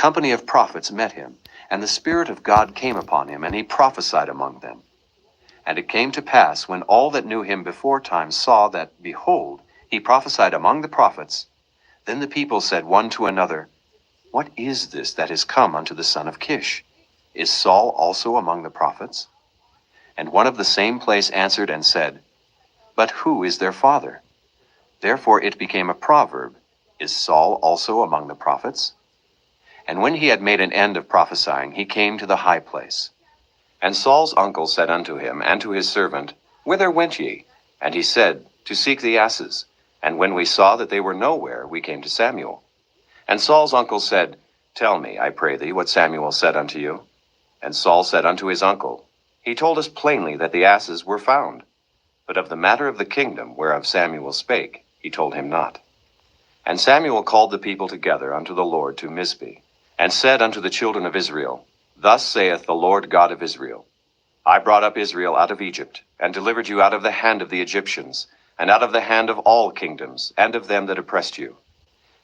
company of prophets met him, and the Spirit of God came upon him, and he prophesied among them. And it came to pass, when all that knew him before time saw that, behold, he prophesied among the prophets, then the people said one to another, What is this that is come unto the son of Kish? Is Saul also among the prophets? And one of the same place answered and said, But who is their father? Therefore it became a proverb, Is Saul also among the prophets? And when he had made an end of prophesying, he came to the high place. And Saul's uncle said unto him and to his servant, Whither went ye? And he said, To seek the asses. And when we saw that they were nowhere, we came to Samuel. And Saul's uncle said, Tell me, I pray thee, what Samuel said unto you. And Saul said unto his uncle, He told us plainly that the asses were found. But of the matter of the kingdom whereof Samuel spake, he told him not. And Samuel called the people together unto the Lord to Mizpeh, and said unto the children of Israel, Thus saith the Lord God of Israel, I brought up Israel out of Egypt, and delivered you out of the hand of the Egyptians, and out of the hand of all kingdoms, and of them that oppressed you.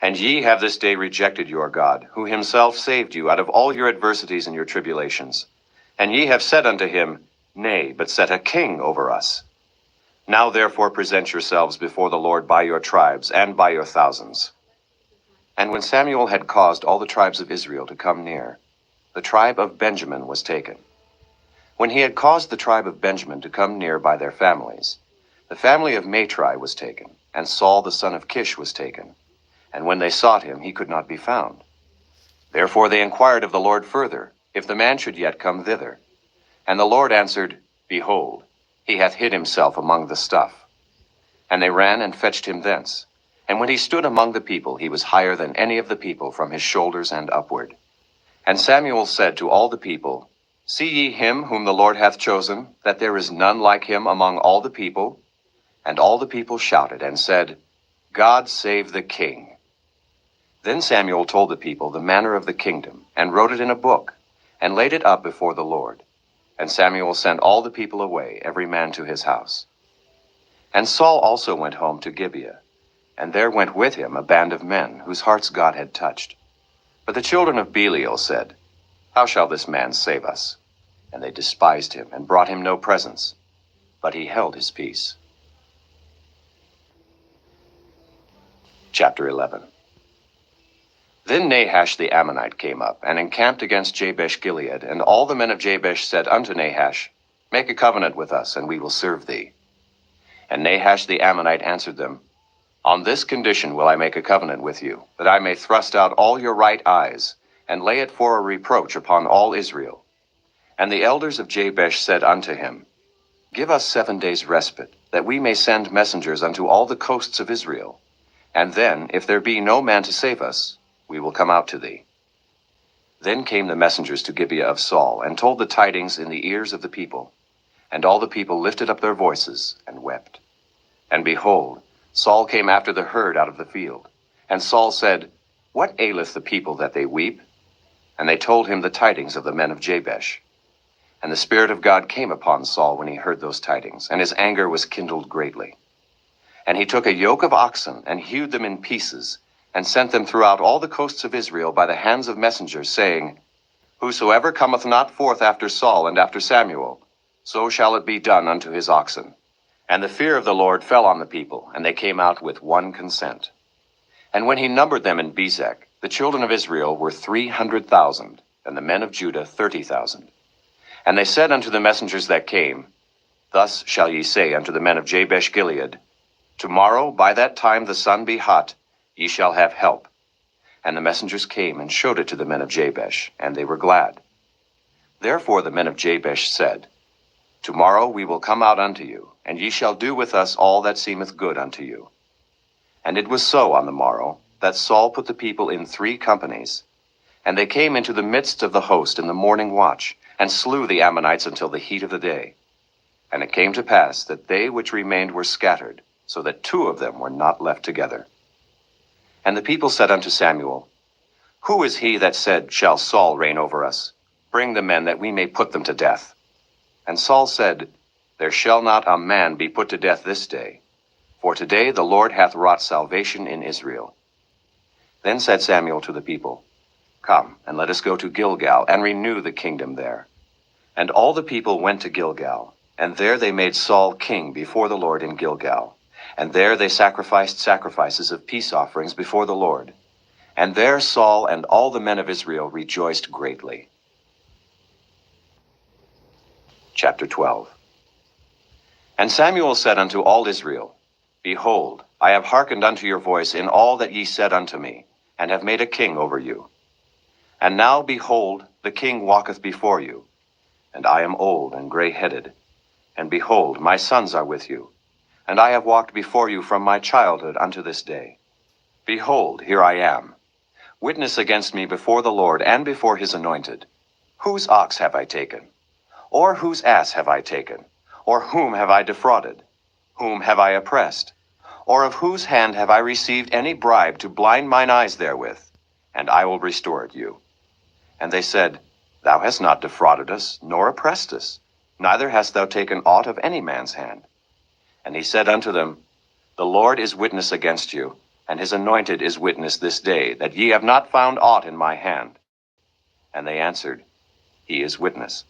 And ye have this day rejected your God, who himself saved you out of all your adversities and your tribulations. And ye have said unto him, Nay, but set a king over us. Now therefore present yourselves before the Lord by your tribes and by your thousands. And when Samuel had caused all the tribes of Israel to come near, the tribe of Benjamin was taken. When he had caused the tribe of Benjamin to come near by their families, the family of Matri was taken, and Saul the son of Kish was taken. And when they sought him, he could not be found. Therefore they inquired of the Lord further, if the man should yet come thither. And the Lord answered, Behold, he hath hid himself among the stuff. And they ran and fetched him thence. And when he stood among the people, he was higher than any of the people from his shoulders and upward. And Samuel said to all the people, See ye him whom the Lord hath chosen, that there is none like him among all the people? And all the people shouted and said, God save the king. Then Samuel told the people the manner of the kingdom, and wrote it in a book, and laid it up before the Lord. And Samuel sent all the people away, every man to his house. And Saul also went home to Gibeah, and there went with him a band of men, whose hearts God had touched. But the children of Belial said, How shall this man save us? And they despised him, and brought him no presents. But he held his peace. Chapter 11. Then Nahash the Ammonite came up, and encamped against Jabesh-Gilead, and all the men of Jabesh said unto Nahash, Make a covenant with us, and we will serve thee. And Nahash the Ammonite answered them, On this condition will I make a covenant with you, that I may thrust out all your right eyes, and lay it for a reproach upon all Israel. And the elders of Jabesh said unto him, Give us 7 days' respite, that we may send messengers unto all the coasts of Israel. And then, if there be no man to save us, we will come out to thee. Then came the messengers to Gibeah of Saul, and told the tidings in the ears of the people. And all the people lifted up their voices, and wept. And behold, Saul came after the herd out of the field. And Saul said, What aileth the people that they weep? And they told him the tidings of the men of Jabesh. And the Spirit of God came upon Saul when he heard those tidings, and his anger was kindled greatly. And he took a yoke of oxen, and hewed them in pieces, and sent them throughout all the coasts of Israel by the hands of messengers, saying, Whosoever cometh not forth after Saul and after Samuel, so shall it be done unto his oxen. And the fear of the Lord fell on the people, and they came out with one consent. And when he numbered them in Bezek, the children of Israel were 300,000, and the men of Judah 30,000. And they said unto the messengers that came, Thus shall ye say unto the men of Jabesh-Gilead, Tomorrow by that time the sun be hot, ye shall have help. And the messengers came and showed it to the men of Jabesh, and they were glad. Therefore the men of Jabesh said, Tomorrow we will come out unto you, and ye shall do with us all that seemeth good unto you. And it was so on the morrow, that Saul put the people in 3 companies. And they came into the midst of the host in the morning watch, and slew the Ammonites until the heat of the day. And it came to pass that they which remained were scattered, so that 2 of them were not left together. And the people said unto Samuel, Who is he that said, Shall Saul reign over us? Bring the men, that we may put them to death. And Saul said, There shall not a man be put to death this day, for today the Lord hath wrought salvation in Israel. Then said Samuel to the people, Come, and let us go to Gilgal, and renew the kingdom there. And all the people went to Gilgal, and there they made Saul king before the Lord in Gilgal. And there they sacrificed sacrifices of peace offerings before the Lord. And there Saul and all the men of Israel rejoiced greatly. Chapter 12. And Samuel said unto all Israel, Behold, I have hearkened unto your voice in all that ye said unto me, and have made a king over you. And now, behold, the king walketh before you, and I am old and gray-headed. And behold, my sons are with you, and I have walked before you from my childhood unto this day. Behold, here I am. Witness against me before the Lord and before his anointed. Whose ox have I taken? Or whose ass have I taken? Or whom have I defrauded? Whom have I oppressed? Or of whose hand have I received any bribe to blind mine eyes therewith? And I will restore it you. And they said, Thou hast not defrauded us, nor oppressed us, neither hast thou taken aught of any man's hand. And he said unto them, The Lord is witness against you, and his anointed is witness this day, that ye have not found aught in my hand. And they answered, He is witness.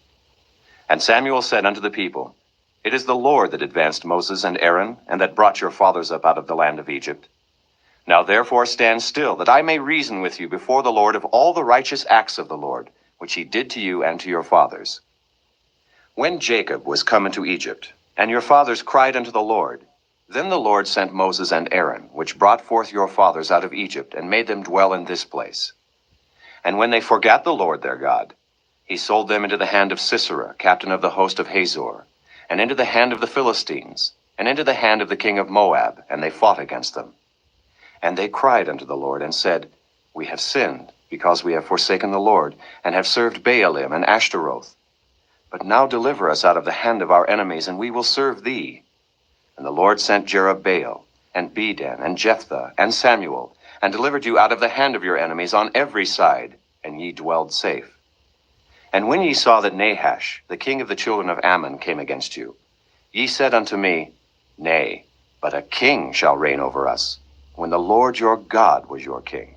And Samuel said unto the people, It is the Lord that advanced Moses and Aaron, and that brought your fathers up out of the land of Egypt. Now therefore stand still, that I may reason with you before the Lord of all the righteous acts of the Lord, which he did to you and to your fathers. When Jacob was come into Egypt, and your fathers cried unto the Lord, then the Lord sent Moses and Aaron, which brought forth your fathers out of Egypt, and made them dwell in this place. And when they forgat the Lord their God, he sold them into the hand of Sisera, captain of the host of Hazor, and into the hand of the Philistines, and into the hand of the king of Moab, and they fought against them. And they cried unto the Lord, and said, We have sinned, because we have forsaken the Lord, and have served Baalim and Ashtaroth. But now deliver us out of the hand of our enemies, and we will serve thee. And the Lord sent Jerubbaal, and Bedan, and Jephthah, and Samuel, and delivered you out of the hand of your enemies on every side, and ye dwelled safe. And when ye saw that Nahash, the king of the children of Ammon, came against you, ye said unto me, Nay, but a king shall reign over us, when the Lord your God was your king.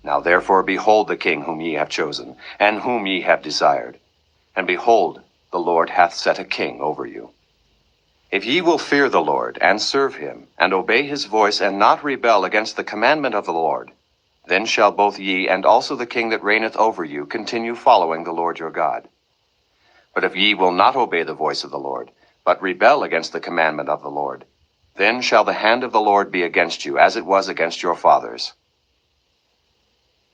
Now therefore behold the king whom ye have chosen, and whom ye have desired. And behold, the Lord hath set a king over you. If ye will fear the Lord, and serve him, and obey his voice, and not rebel against the commandment of the Lord, then shall both ye and also the king that reigneth over you continue following the Lord your God. But if ye will not obey the voice of the Lord, but rebel against the commandment of the Lord, then shall the hand of the Lord be against you, as it was against your fathers.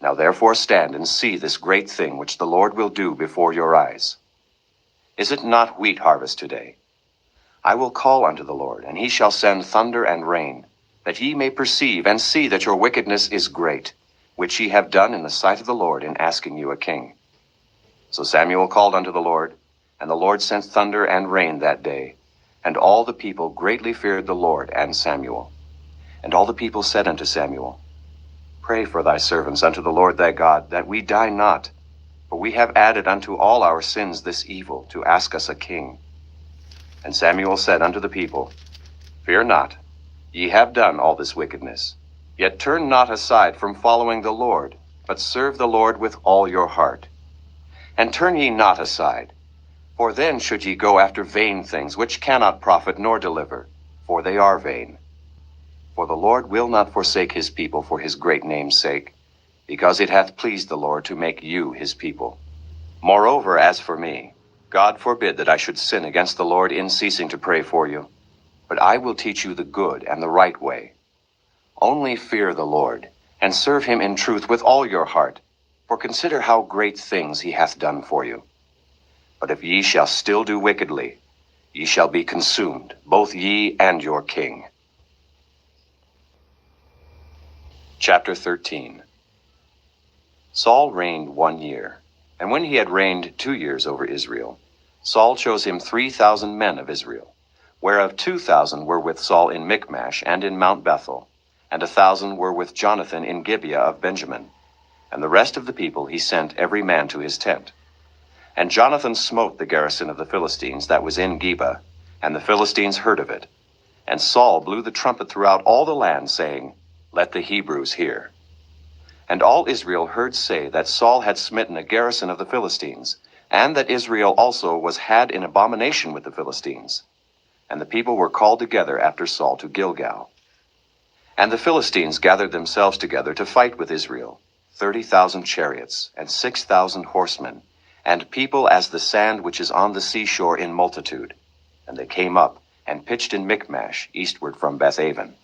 Now therefore stand and see this great thing which the Lord will do before your eyes. Is it not wheat harvest today? I will call unto the Lord, and he shall send thunder and rain, that ye may perceive and see that your wickedness is great, which ye have done in the sight of the Lord in asking you a king. So Samuel called unto the Lord, and the Lord sent thunder and rain that day, and all the people greatly feared the Lord and Samuel. And all the people said unto Samuel, Pray for thy servants unto the Lord thy God, that we die not, for we have added unto all our sins this evil, to ask us a king. And Samuel said unto the people, Fear not, ye have done all this wickedness. Yet turn not aside from following the Lord, but serve the Lord with all your heart. And turn ye not aside, for then should ye go after vain things, which cannot profit nor deliver, for they are vain. For the Lord will not forsake his people for his great name's sake, because it hath pleased the Lord to make you his people. Moreover, as for me, God forbid that I should sin against the Lord in ceasing to pray for you. But I will teach you the good and the right way. Only fear the Lord, and serve him in truth with all your heart, for consider how great things he hath done for you. But if ye shall still do wickedly, ye shall be consumed, both ye and your king. Chapter 13. Saul reigned 1 year, and when he had reigned 2 years over Israel, Saul chose him 3,000 men of Israel, whereof 2,000 were with Saul in Michmash and in Mount Bethel, and 1,000 were with Jonathan in Gibeah of Benjamin. And the rest of the people he sent every man to his tent. And Jonathan smote the garrison of the Philistines that was in Geba, and the Philistines heard of it. And Saul blew the trumpet throughout all the land, saying, Let the Hebrews hear. And all Israel heard say that Saul had smitten a garrison of the Philistines, and that Israel also was had in abomination with the Philistines. And the people were called together after Saul to Gilgal. And the Philistines gathered themselves together to fight with Israel, 30,000 chariots, and 6,000 horsemen, and people as the sand which is on the seashore in multitude. And they came up, and pitched in Michmash, eastward from Bethaven.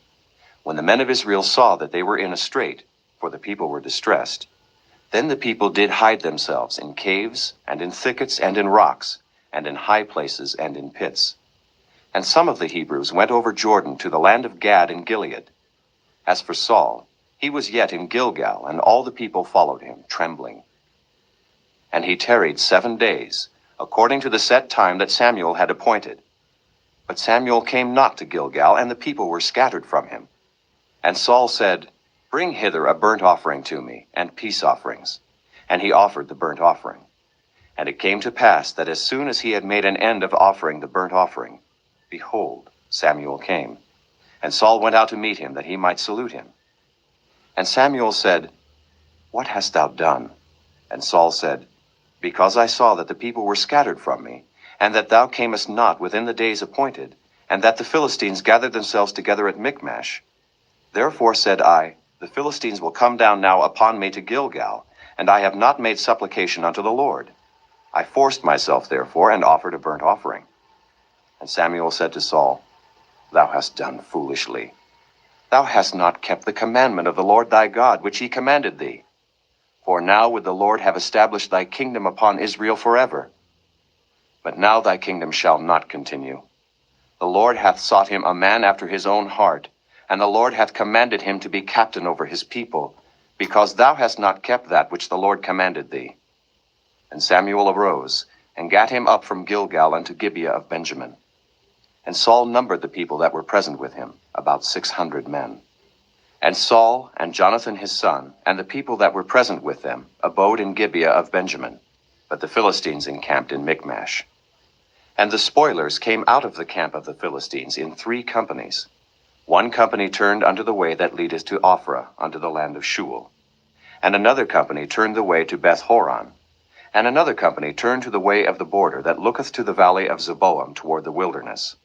When the men of Israel saw that they were in a strait, for the people were distressed, then the people did hide themselves in caves, and in thickets, and in rocks, and in high places, and in pits. And some of the Hebrews went over Jordan to the land of Gad and Gilead. As for Saul, he was yet in Gilgal, and all the people followed him, trembling. And he tarried 7 days, according to the set time that Samuel had appointed. But Samuel came not to Gilgal, and the people were scattered from him. And Saul said, Bring hither a burnt offering to me, and peace offerings. And he offered the burnt offering. And it came to pass that as soon as he had made an end of offering the burnt offering, behold, Samuel came. And Saul went out to meet him, that he might salute him. And Samuel said, What hast thou done? And Saul said, Because I saw that the people were scattered from me, and that thou camest not within the days appointed, and that the Philistines gathered themselves together at Michmash. Therefore said I, The Philistines will come down now upon me to Gilgal, and I have not made supplication unto the Lord. I forced myself therefore, and offered a burnt offering. And Samuel said to Saul, Thou hast done foolishly. Thou hast not kept the commandment of the Lord thy God, which he commanded thee. For now would the Lord have established thy kingdom upon Israel forever. But now thy kingdom shall not continue. The Lord hath sought him a man after his own heart, and the Lord hath commanded him to be captain over his people, because thou hast not kept that which the Lord commanded thee. And Samuel arose, and gat him up from Gilgal unto Gibeah of Benjamin. And Saul numbered the people that were present with him, about 600 men. And Saul, and Jonathan his son, and the people that were present with them, abode in Gibeah of Benjamin, but the Philistines encamped in Michmash. And the spoilers came out of the camp of the Philistines in 3 companies. One company turned unto the way that leadeth to Ophrah, unto the land of Shual. And another company turned the way to Beth-horon. And another company turned to the way of the border that looketh to the valley of Zeboam toward the wilderness.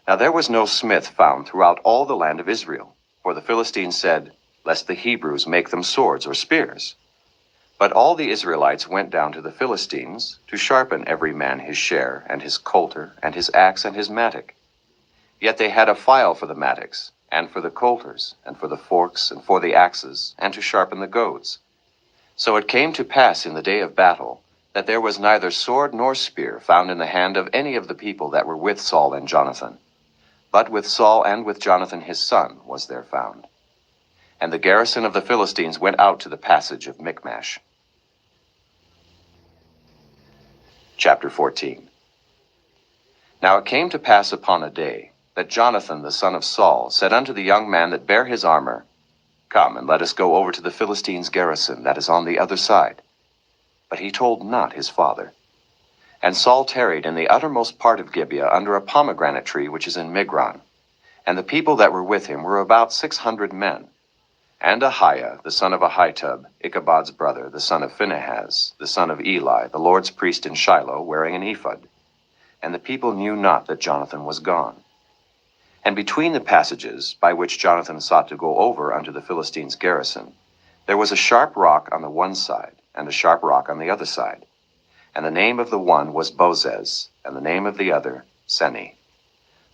Now there was no smith found throughout all the land of Israel, for the Philistines said, Lest the Hebrews make them swords or spears. But all the Israelites went down to the Philistines, to sharpen every man his share, and his coulter, and his axe, and his mattock. Yet they had a file for the mattocks, and for the coulters, and for the forks, and for the axes, and to sharpen the goads. So it came to pass in the day of battle, that there was neither sword nor spear found in the hand of any of the people that were with Saul and Jonathan. But with Saul and with Jonathan his son was there found. And the garrison of the Philistines went out to the passage of Michmash. Chapter 14. Now it came to pass upon a day, that Jonathan the son of Saul said unto the young man that bare his armor, Come, and let us go over to the Philistines' garrison that is on the other side. But he told not his father. And Saul tarried in the uttermost part of Gibeah under a pomegranate tree which is in Migron. And the people that were with him were about 600 men. And Ahiah, the son of Ahitub, Ichabod's brother, the son of Phinehas, the son of Eli, the Lord's priest in Shiloh, wearing an ephod. And the people knew not that Jonathan was gone. And between the passages by which Jonathan sought to go over unto the Philistines' garrison, there was a sharp rock on the one side, and a sharp rock on the other side. And the name of the one was Bozez, and the name of the other Seni.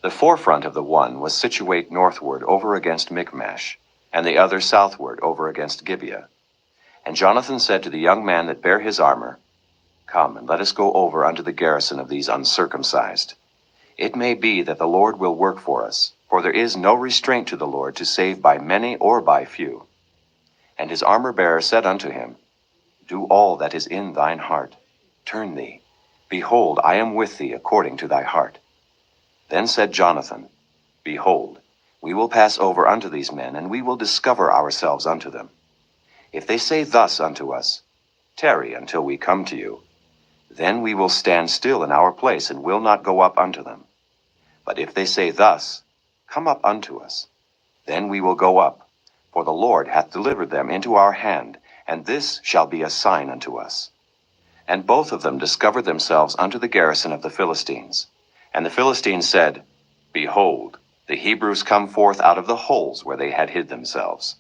The forefront of the one was situate northward over against Michmash, and the other southward over against Gibeah. And Jonathan said to the young man that bare his armor, Come, and let us go over unto the garrison of these uncircumcised. It may be that the Lord will work for us, for there is no restraint to the Lord to save by many or by few. And his armor-bearer said unto him, Do all that is in thine heart. Turn thee. Behold, I am with thee according to thy heart. Then said Jonathan, Behold, we will pass over unto these men, and we will discover ourselves unto them. If they say thus unto us, Tarry until we come to you, then we will stand still in our place, and will not go up unto them. But if they say thus, Come up unto us, then we will go up, for the Lord hath delivered them into our hand, and this shall be a sign unto us. And both of them discovered themselves unto the garrison of the Philistines. And the Philistines said, Behold, the Hebrews come forth out of the holes where they had hid themselves.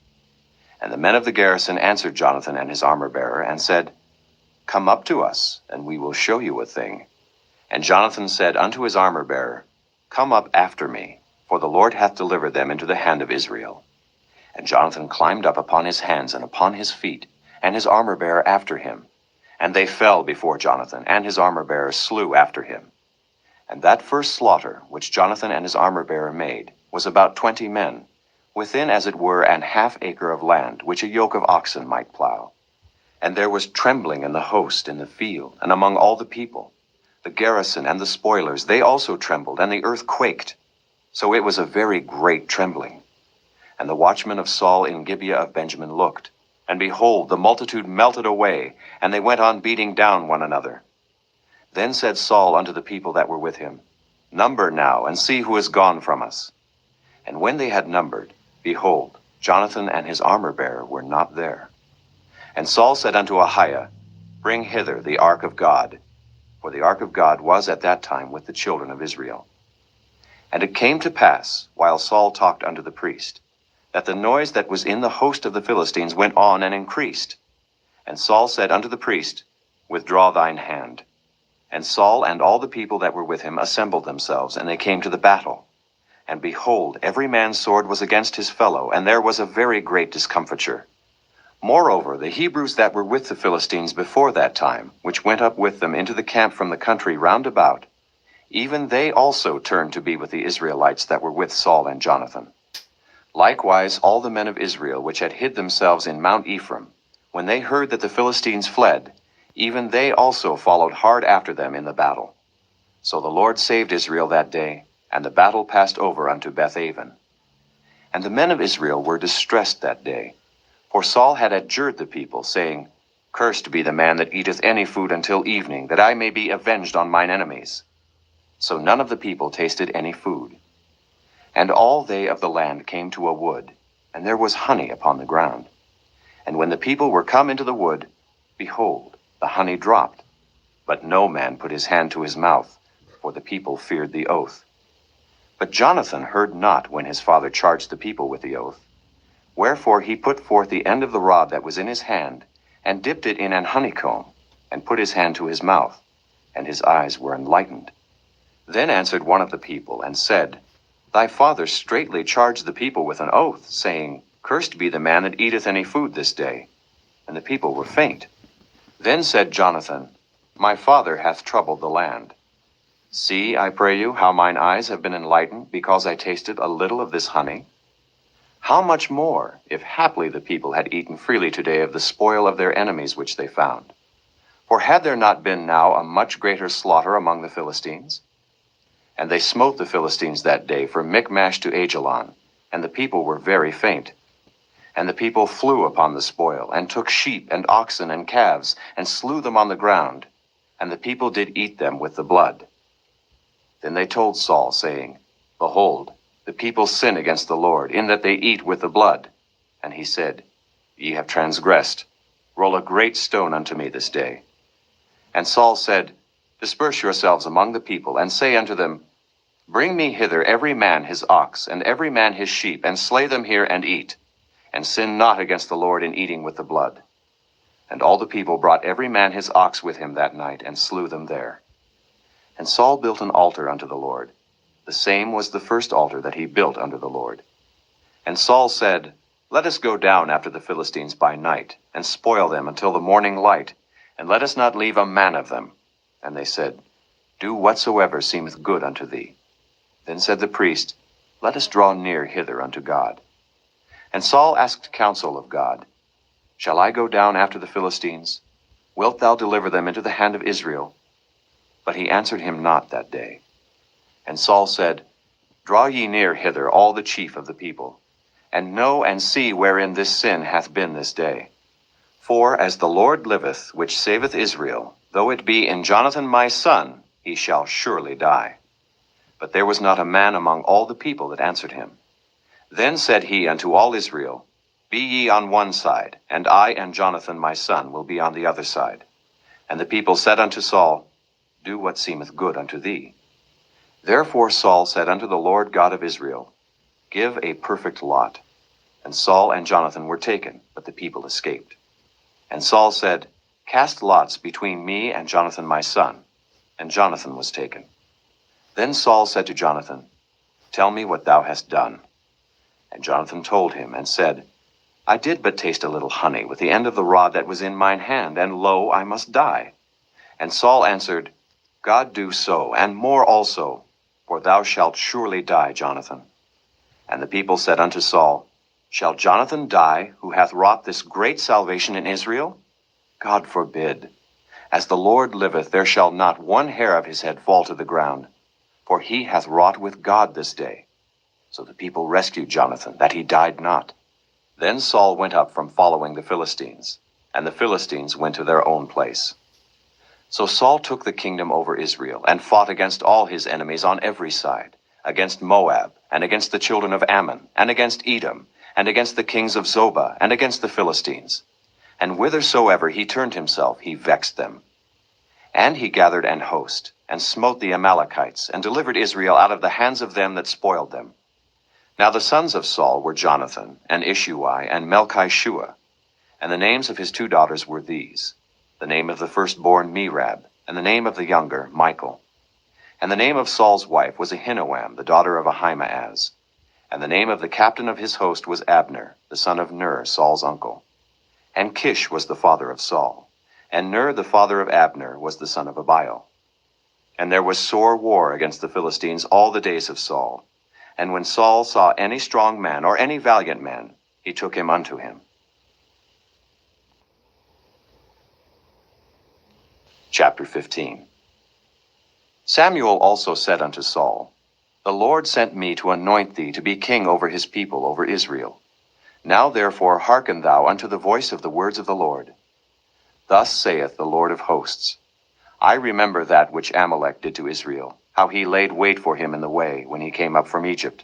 And the men of the garrison answered Jonathan and his armor-bearer, and said, Come up to us, and we will show you a thing. And Jonathan said unto his armor-bearer, Come up after me, for the Lord hath delivered them into the hand of Israel. And Jonathan climbed up upon his hands and upon his feet, and his armor-bearer after him. And they fell before Jonathan, and his armor-bearer slew after him. And that first slaughter, which Jonathan and his armor-bearer made, was about 20 men, within as it were an half acre of land, which a yoke of oxen might plow. And there was trembling in the host in the field, and among all the people. The garrison and the spoilers, they also trembled, and the earth quaked. So it was a very great trembling. And the watchmen of Saul in Gibeah of Benjamin looked, and behold, the multitude melted away, and they went on beating down one another. Then said Saul unto the people that were with him, Number now, and see who is gone from us. And when they had numbered, behold, Jonathan and his armor-bearer were not there. And Saul said unto Ahiah, Bring hither the ark of God. For the ark of God was at that time with the children of Israel. And it came to pass, while Saul talked unto the priest, that the noise that was in the host of the Philistines went on and increased. And Saul said unto the priest, Withdraw thine hand. And Saul and all the people that were with him assembled themselves, and they came to the battle. And behold, every man's sword was against his fellow, and there was a very great discomfiture. Moreover, the Hebrews that were with the Philistines before that time, which went up with them into the camp from the country round about, even they also turned to be with the Israelites that were with Saul and Jonathan. Likewise all the men of Israel which had hid themselves in Mount Ephraim, when they heard that the Philistines fled, even they also followed hard after them in the battle. So the Lord saved Israel that day, and the battle passed over unto Bethaven. And the men of Israel were distressed that day, for Saul had adjured the people, saying, Cursed be the man that eateth any food until evening, that I may be avenged on mine enemies. So none of the people tasted any food. And all they of the land came to a wood, and there was honey upon the ground. And when the people were come into the wood, behold, the honey dropped. But no man put his hand to his mouth, for the people feared the oath. But Jonathan heard not when his father charged the people with the oath. Wherefore he put forth the end of the rod that was in his hand, and dipped it in an honeycomb, and put his hand to his mouth, and his eyes were enlightened. Then answered one of the people, and said, Thy father straitly charged the people with an oath, saying, Cursed be the man that eateth any food this day. And the people were faint. Then said Jonathan, My father hath troubled the land. See, I pray you, how mine eyes have been enlightened, because I tasted a little of this honey. How much more, if haply the people had eaten freely today of the spoil of their enemies which they found? For had there not been now a much greater slaughter among the Philistines? And they smote the Philistines that day from Michmash to Ajalon, and the people were very faint. And the people flew upon the spoil, and took sheep and oxen and calves, and slew them on the ground, and the people did eat them with the blood. Then they told Saul, saying, Behold, the people sin against the Lord, in that they eat with the blood. And he said, Ye have transgressed. Roll a great stone unto me this day. And Saul said, Disperse yourselves among the people, and say unto them, Bring me hither every man his ox, and every man his sheep, and slay them here and eat. And sin not against the Lord in eating with the blood. And all the people brought every man his ox with him that night, and slew them there. And Saul built an altar unto the Lord. The same was the first altar that he built unto the Lord. And Saul said, Let us go down after the Philistines by night, and spoil them until the morning light, and let us not leave a man of them. And they said, Do whatsoever seemeth good unto thee. Then said the priest, Let us draw near hither unto God. And Saul asked counsel of God, Shall I go down after the Philistines? Wilt thou deliver them into the hand of Israel? But he answered him not that day. And Saul said, Draw ye near hither all the chief of the people, and know and see wherein this sin hath been this day. For as the Lord liveth, which saveth Israel, though it be in Jonathan my son, he shall surely die. But there was not a man among all the people that answered him. Then said he unto all Israel, Be ye on one side, and I and Jonathan my son will be on the other side. And the people said unto Saul, Do what seemeth good unto thee. Therefore Saul said unto the Lord God of Israel, Give a perfect lot. And Saul and Jonathan were taken, but the people escaped. And Saul said, Cast lots between me and Jonathan my son. And Jonathan was taken. Then Saul said to Jonathan, Tell me what thou hast done. And Jonathan told him, and said, I did but taste a little honey with the end of the rod that was in mine hand, and lo, I must die. And Saul answered, God do so, and more also, for thou shalt surely die, Jonathan. And the people said unto Saul, Shall Jonathan die, who hath wrought this great salvation in Israel? God forbid. As the Lord liveth, there shall not one hair of his head fall to the ground, for he hath wrought with God this day. So the people rescued Jonathan, that he died not. Then Saul went up from following the Philistines, and the Philistines went to their own place. So Saul took the kingdom over Israel, and fought against all his enemies on every side, against Moab, and against the children of Ammon, and against Edom, and against the kings of Zobah, and against the Philistines. And whithersoever he turned himself, he vexed them. And he gathered an host, and smote the Amalekites, and delivered Israel out of the hands of them that spoiled them. Now the sons of Saul were Jonathan, and Ishuai, and Melchishua. And the names of his two daughters were these: the name of the firstborn Merab, and the name of the younger Michal. And the name of Saul's wife was Ahinoam, the daughter of Ahimaaz. And the name of the captain of his host was Abner, the son of Ner, Saul's uncle. And Kish was the father of Saul. And Ner, the father of Abner, was the son of Abiel. And there was sore war against the Philistines all the days of Saul. And when Saul saw any strong man or any valiant man, he took him unto him. Chapter 15. Samuel also said unto Saul, The Lord sent me to anoint thee to be king over his people, over Israel. Now therefore hearken thou unto the voice of the words of the Lord. Thus saith the Lord of hosts, I remember that which Amalek did to Israel, how he laid wait for him in the way, when he came up from Egypt.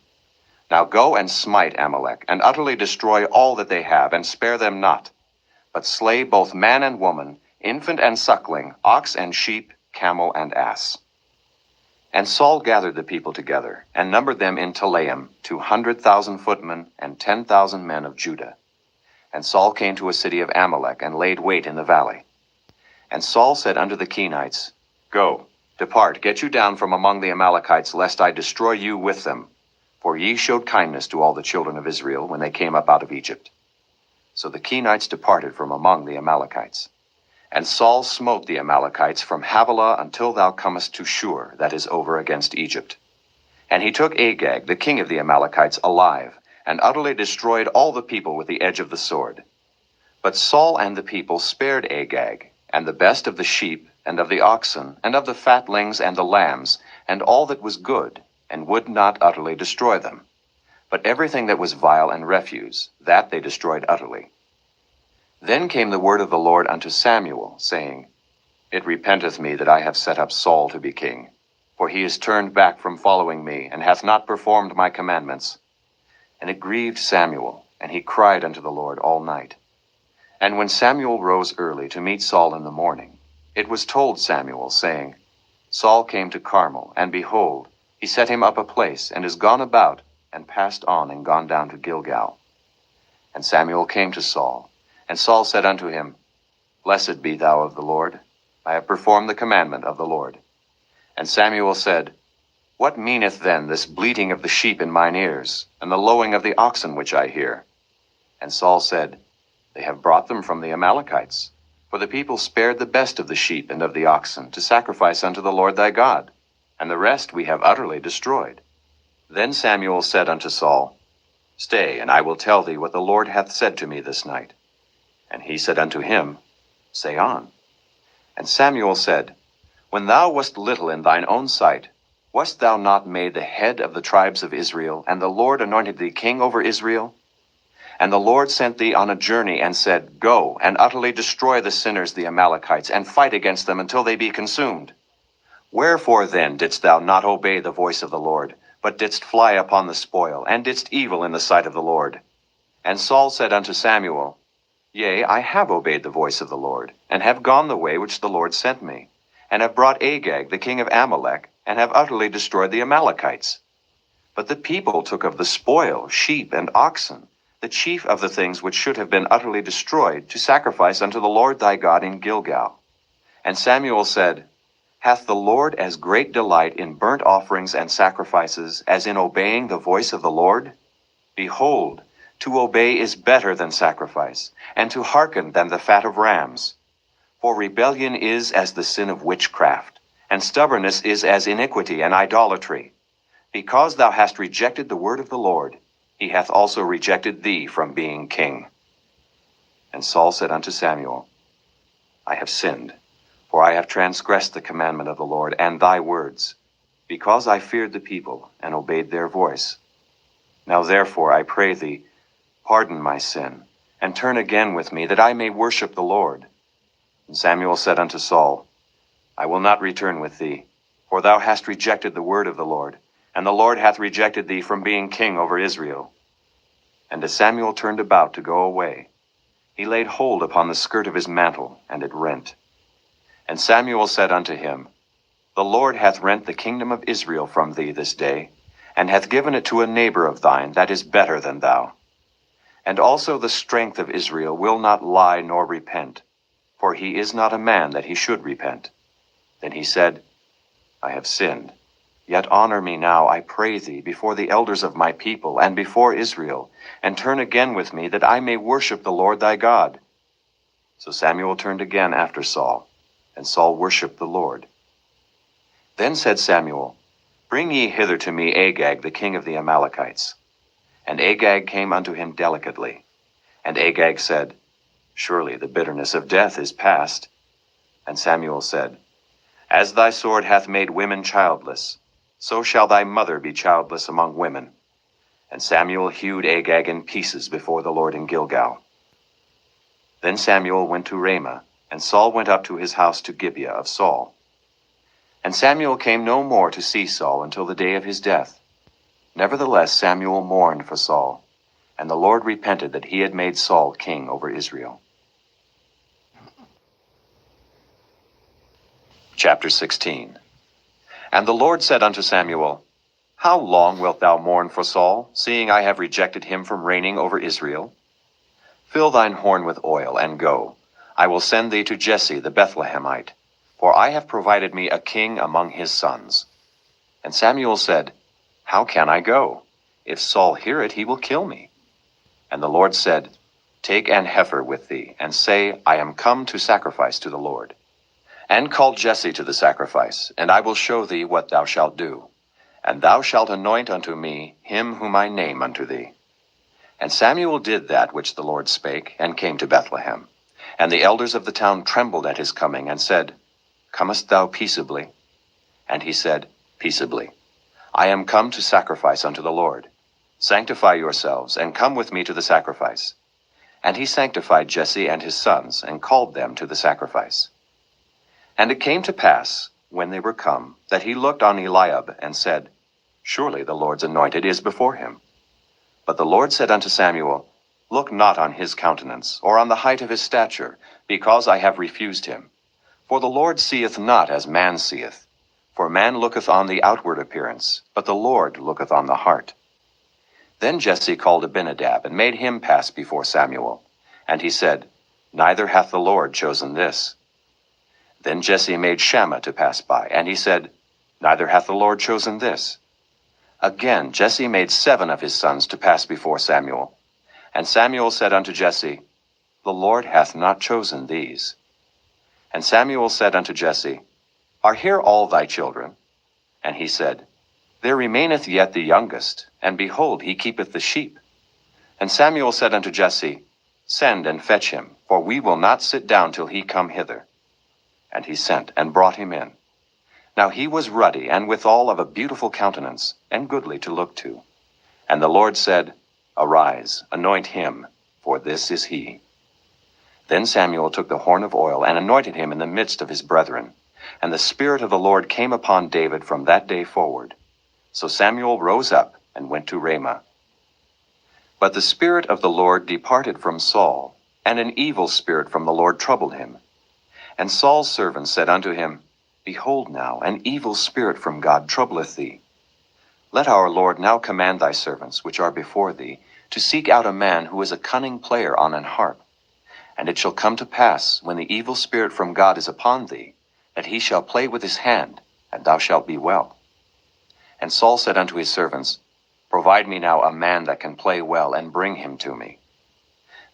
Now go and smite Amalek, and utterly destroy all that they have, and spare them not, but slay both man and woman, infant and suckling, ox and sheep, camel and ass. And Saul gathered the people together, and numbered them in Telaim, 200,000 footmen, and 10,000 men of Judah. And Saul came to a city of Amalek, and laid wait in the valley. And Saul said unto the Kenites, Go, depart, get you down from among the Amalekites, lest I destroy you with them. For ye showed kindness to all the children of Israel when they came up out of Egypt. So the Kenites departed from among the Amalekites. And Saul smote the Amalekites from Havilah until thou comest to Shur, that is over against Egypt. And he took Agag, the king of the Amalekites, alive, and utterly destroyed all the people with the edge of the sword. But Saul and the people spared Agag, and the best of the sheep, and of the oxen, and of the fatlings, and the lambs, and all that was good, and would not utterly destroy them. But everything that was vile and refuse, that they destroyed utterly. Then came the word of the Lord unto Samuel, saying, It repenteth me that I have set up Saul to be king, for he is turned back from following me, and hath not performed my commandments. And it grieved Samuel, and he cried unto the Lord all night. And when Samuel rose early to meet Saul in the morning, it was told Samuel, saying, Saul came to Carmel, and behold, he set him up a place, and is gone about, and passed on, and gone down to Gilgal. And Samuel came to Saul, and Saul said unto him, Blessed be thou of the Lord. I have performed the commandment of the Lord. And Samuel said, What meaneth then this bleating of the sheep in mine ears, and the lowing of the oxen which I hear? And Saul said, They have brought them from the Amalekites. For the people spared the best of the sheep and of the oxen, to sacrifice unto the Lord thy God, and the rest we have utterly destroyed. Then Samuel said unto Saul, Stay, and I will tell thee what the Lord hath said to me this night. And he said unto him, Say on. And Samuel said, When thou wast little in thine own sight, wast thou not made the head of the tribes of Israel, and the Lord anointed thee king over Israel? And the Lord sent thee on a journey, and said, Go, and utterly destroy the sinners the Amalekites, and fight against them until they be consumed. Wherefore then didst thou not obey the voice of the Lord, but didst fly upon the spoil, and didst evil in the sight of the Lord? And Saul said unto Samuel, Yea, I have obeyed the voice of the Lord, and have gone the way which the Lord sent me, and have brought Agag the king of Amalek, and have utterly destroyed the Amalekites. But the people took of the spoil sheep and oxen, the chief of the things which should have been utterly destroyed, to sacrifice unto the Lord thy God in Gilgal. And Samuel said, Hath the Lord as great delight in burnt offerings and sacrifices as in obeying the voice of the Lord? Behold, to obey is better than sacrifice, and to hearken than the fat of rams. For rebellion is as the sin of witchcraft, and stubbornness is as iniquity and idolatry. Because thou hast rejected the word of the Lord, he hath also rejected thee from being king. And Saul said unto Samuel, I have sinned, for I have transgressed the commandment of the Lord and thy words, because I feared the people and obeyed their voice. Now therefore I pray thee, pardon my sin, and turn again with me, that I may worship the Lord. And Samuel said unto Saul, I will not return with thee, for thou hast rejected the word of the Lord, and the Lord hath rejected thee from being king over Israel. And as Samuel turned about to go away, he laid hold upon the skirt of his mantle, and it rent. And Samuel said unto him, The Lord hath rent the kingdom of Israel from thee this day, and hath given it to a neighbor of thine that is better than thou. And also the strength of Israel will not lie nor repent, for he is not a man that he should repent. Then he said, I have sinned. Yet honor me now, I pray thee, before the elders of my people, and before Israel, and turn again with me, that I may worship the Lord thy God. So Samuel turned again after Saul, and Saul worshipped the Lord. Then said Samuel, Bring ye hither to me Agag the king of the Amalekites. And Agag came unto him delicately. And Agag said, Surely the bitterness of death is past. And Samuel said, As thy sword hath made women childless, so shall thy mother be childless among women. And Samuel hewed Agag in pieces before the Lord in Gilgal. Then Samuel went to Ramah, and Saul went up to his house to Gibeah of Saul. And Samuel came no more to see Saul until the day of his death. Nevertheless Samuel mourned for Saul, and the Lord repented that he had made Saul king over Israel. Chapter 16. And the Lord said unto Samuel, How long wilt thou mourn for Saul, seeing I have rejected him from reigning over Israel? Fill thine horn with oil, and go. I will send thee to Jesse the Bethlehemite, for I have provided me a king among his sons. And Samuel said, How can I go? If Saul hear it, he will kill me. And the Lord said, Take an heifer with thee, and say, I am come to sacrifice to the Lord. And call Jesse to the sacrifice, and I will show thee what thou shalt do. And thou shalt anoint unto me him whom I name unto thee. And Samuel did that which the Lord spake, and came to Bethlehem. And the elders of the town trembled at his coming, and said, Comest thou peaceably? And he said, Peaceably. I am come to sacrifice unto the Lord. Sanctify yourselves, and come with me to the sacrifice. And he sanctified Jesse and his sons, and called them to the sacrifice. And it came to pass, when they were come, that he looked on Eliab, and said, Surely the Lord's anointed is before him. But the Lord said unto Samuel, Look not on his countenance, or on the height of his stature, because I have refused him. For the Lord seeth not as man seeth. For man looketh on the outward appearance, but the Lord looketh on the heart. Then Jesse called Abinadab, and made him pass before Samuel. And he said, Neither hath the Lord chosen this. Then Jesse made Shammah to pass by, and he said, Neither hath the Lord chosen this. Again Jesse made 7 of his sons to pass before Samuel. And Samuel said unto Jesse, The Lord hath not chosen these. And Samuel said unto Jesse, Are here all thy children? And he said, There remaineth yet the youngest, and behold, he keepeth the sheep. And Samuel said unto Jesse, Send and fetch him, for we will not sit down till he come hither. And he sent, and brought him in. Now he was ruddy, and withal of a beautiful countenance, and goodly to look to. And the Lord said, Arise, anoint him, for this is he. Then Samuel took the horn of oil, and anointed him in the midst of his brethren. And the Spirit of the Lord came upon David from that day forward. So Samuel rose up, and went to Ramah. But the Spirit of the Lord departed from Saul, and an evil spirit from the Lord troubled him. And Saul's servants said unto him, Behold now, an evil spirit from God troubleth thee. Let our Lord now command thy servants, which are before thee, to seek out a man who is a cunning player on an harp. And it shall come to pass, when the evil spirit from God is upon thee, that he shall play with his hand, and thou shalt be well. And Saul said unto his servants, Provide me now a man that can play well, and bring him to me.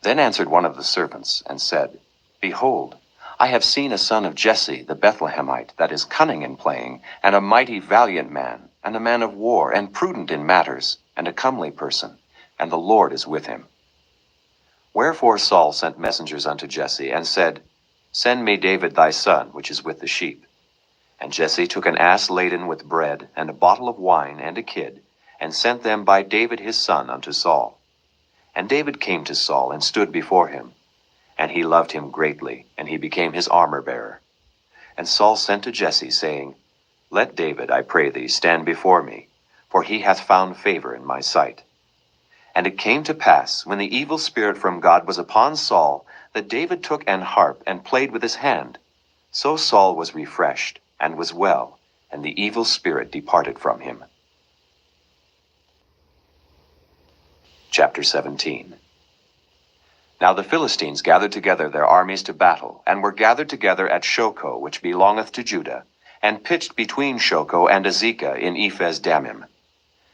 Then answered one of the servants, and said, Behold, I have seen a son of Jesse the Bethlehemite, that is cunning in playing, and a mighty valiant man, and a man of war, and prudent in matters, and a comely person, and the Lord is with him. Wherefore Saul sent messengers unto Jesse, and said, Send me David thy son, which is with the sheep. And Jesse took an ass laden with bread, and a bottle of wine, and a kid, and sent them by David his son unto Saul. And David came to Saul, and stood before him. And he loved him greatly, and he became his armor-bearer. And Saul sent to Jesse, saying, Let David, I pray thee, stand before me, for he hath found favor in my sight. And it came to pass, when the evil spirit from God was upon Saul, that David took an harp, and played with his hand. So Saul was refreshed, and was well, and the evil spirit departed from him. Chapter 17. Now the Philistines gathered together their armies to battle, and were gathered together at Shochoh, which belongeth to Judah, and pitched between Shochoh and Azekah in Ephes-dammim.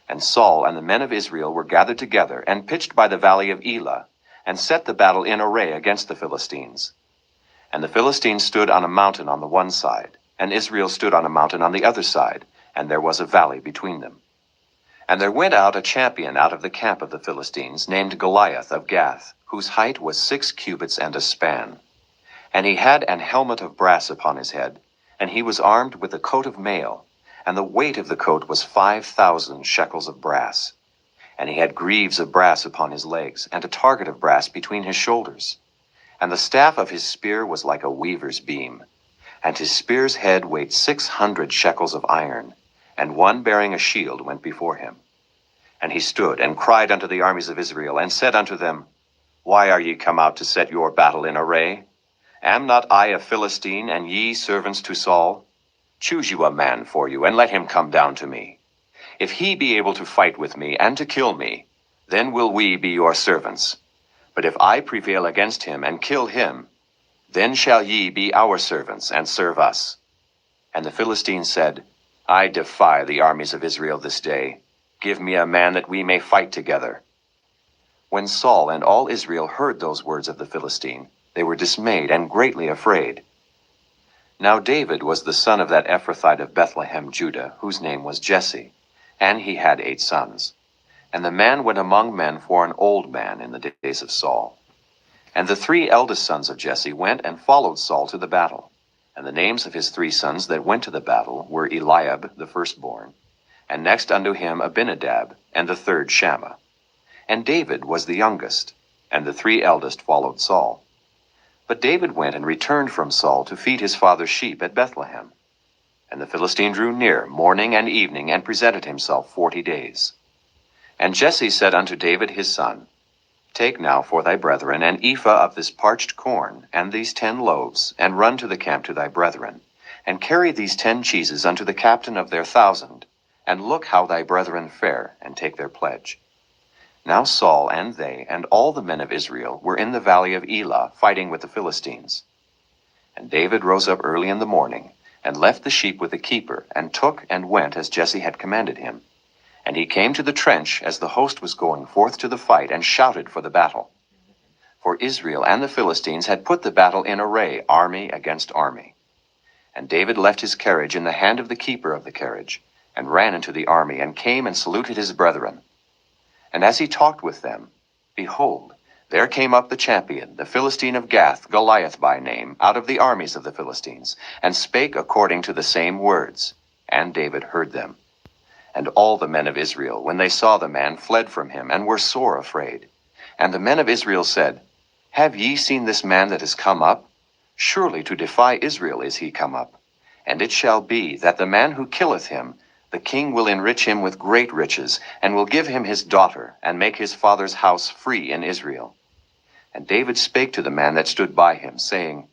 And Saul and the men of Israel were gathered together, and pitched by the valley of Elah, and set the battle in array against the Philistines. And the Philistines stood on a mountain on the one side, and Israel stood on a mountain on the other side, and there was a valley between them. And there went out a champion out of the camp of the Philistines, named Goliath of Gath, whose height was 6 cubits and a span. And he had an helmet of brass upon his head, and he was armed with a coat of mail, and the weight of the coat was 5,000 shekels of brass. And he had greaves of brass upon his legs, and a target of brass between his shoulders. And the staff of his spear was like a weaver's beam. And his spear's head weighed 600 shekels of iron, and one bearing a shield went before him. And he stood and cried unto the armies of Israel, and said unto them, Why are ye come out to set your battle in array? Am not I a Philistine, and ye servants to Saul? Choose you a man for you, and let him come down to me. If he be able to fight with me, and to kill me, then will we be your servants. But if I prevail against him, and kill him, then shall ye be our servants, and serve us. And the Philistines said, I defy the armies of Israel this day. Give me a man that we may fight together. When Saul and all Israel heard those words of the Philistine, they were dismayed and greatly afraid. Now David was the son of that Ephrathite of Bethlehem, Judah, whose name was Jesse, and he had 8 sons. And the man went among men for an old man in the days of Saul. And the 3 eldest sons of Jesse went and followed Saul to the battle. And the names of his 3 sons that went to the battle were Eliab the firstborn, and next unto him Abinadab, and the third Shammah. And David was the youngest, and the 3 eldest followed Saul. But David went and returned from Saul to feed his father's sheep at Bethlehem. And the Philistine drew near morning and evening, and presented himself 40 days. And Jesse said unto David his son, Take now for thy brethren an ephah of this parched corn, and these 10 loaves, and run to the camp to thy brethren, and carry these 10 cheeses unto the captain of their 1,000, and look how thy brethren fare, and take their pledge. Now Saul and they, and all the men of Israel, were in the valley of Elah, fighting with the Philistines. And David rose up early in the morning, and left the sheep with the keeper, and took and went as Jesse had commanded him. And he came to the trench as the host was going forth to the fight, and shouted for the battle. For Israel and the Philistines had put the battle in array, army against army. And David left his carriage in the hand of the keeper of the carriage, and ran into the army, and came and saluted his brethren. And as he talked with them, behold, there came up the champion, the Philistine of Gath, Goliath by name, out of the armies of the Philistines, and spake according to the same words. And David heard them. And all the men of Israel, when they saw the man, fled from him, and were sore afraid. And the men of Israel said, Have ye seen this man that is come up? Surely to defy Israel is he come up. And it shall be, that the man who killeth him, The king will enrich him with great riches, and will give him his daughter, and make his father's house free in Israel. And David spake to the man that stood by him, saying,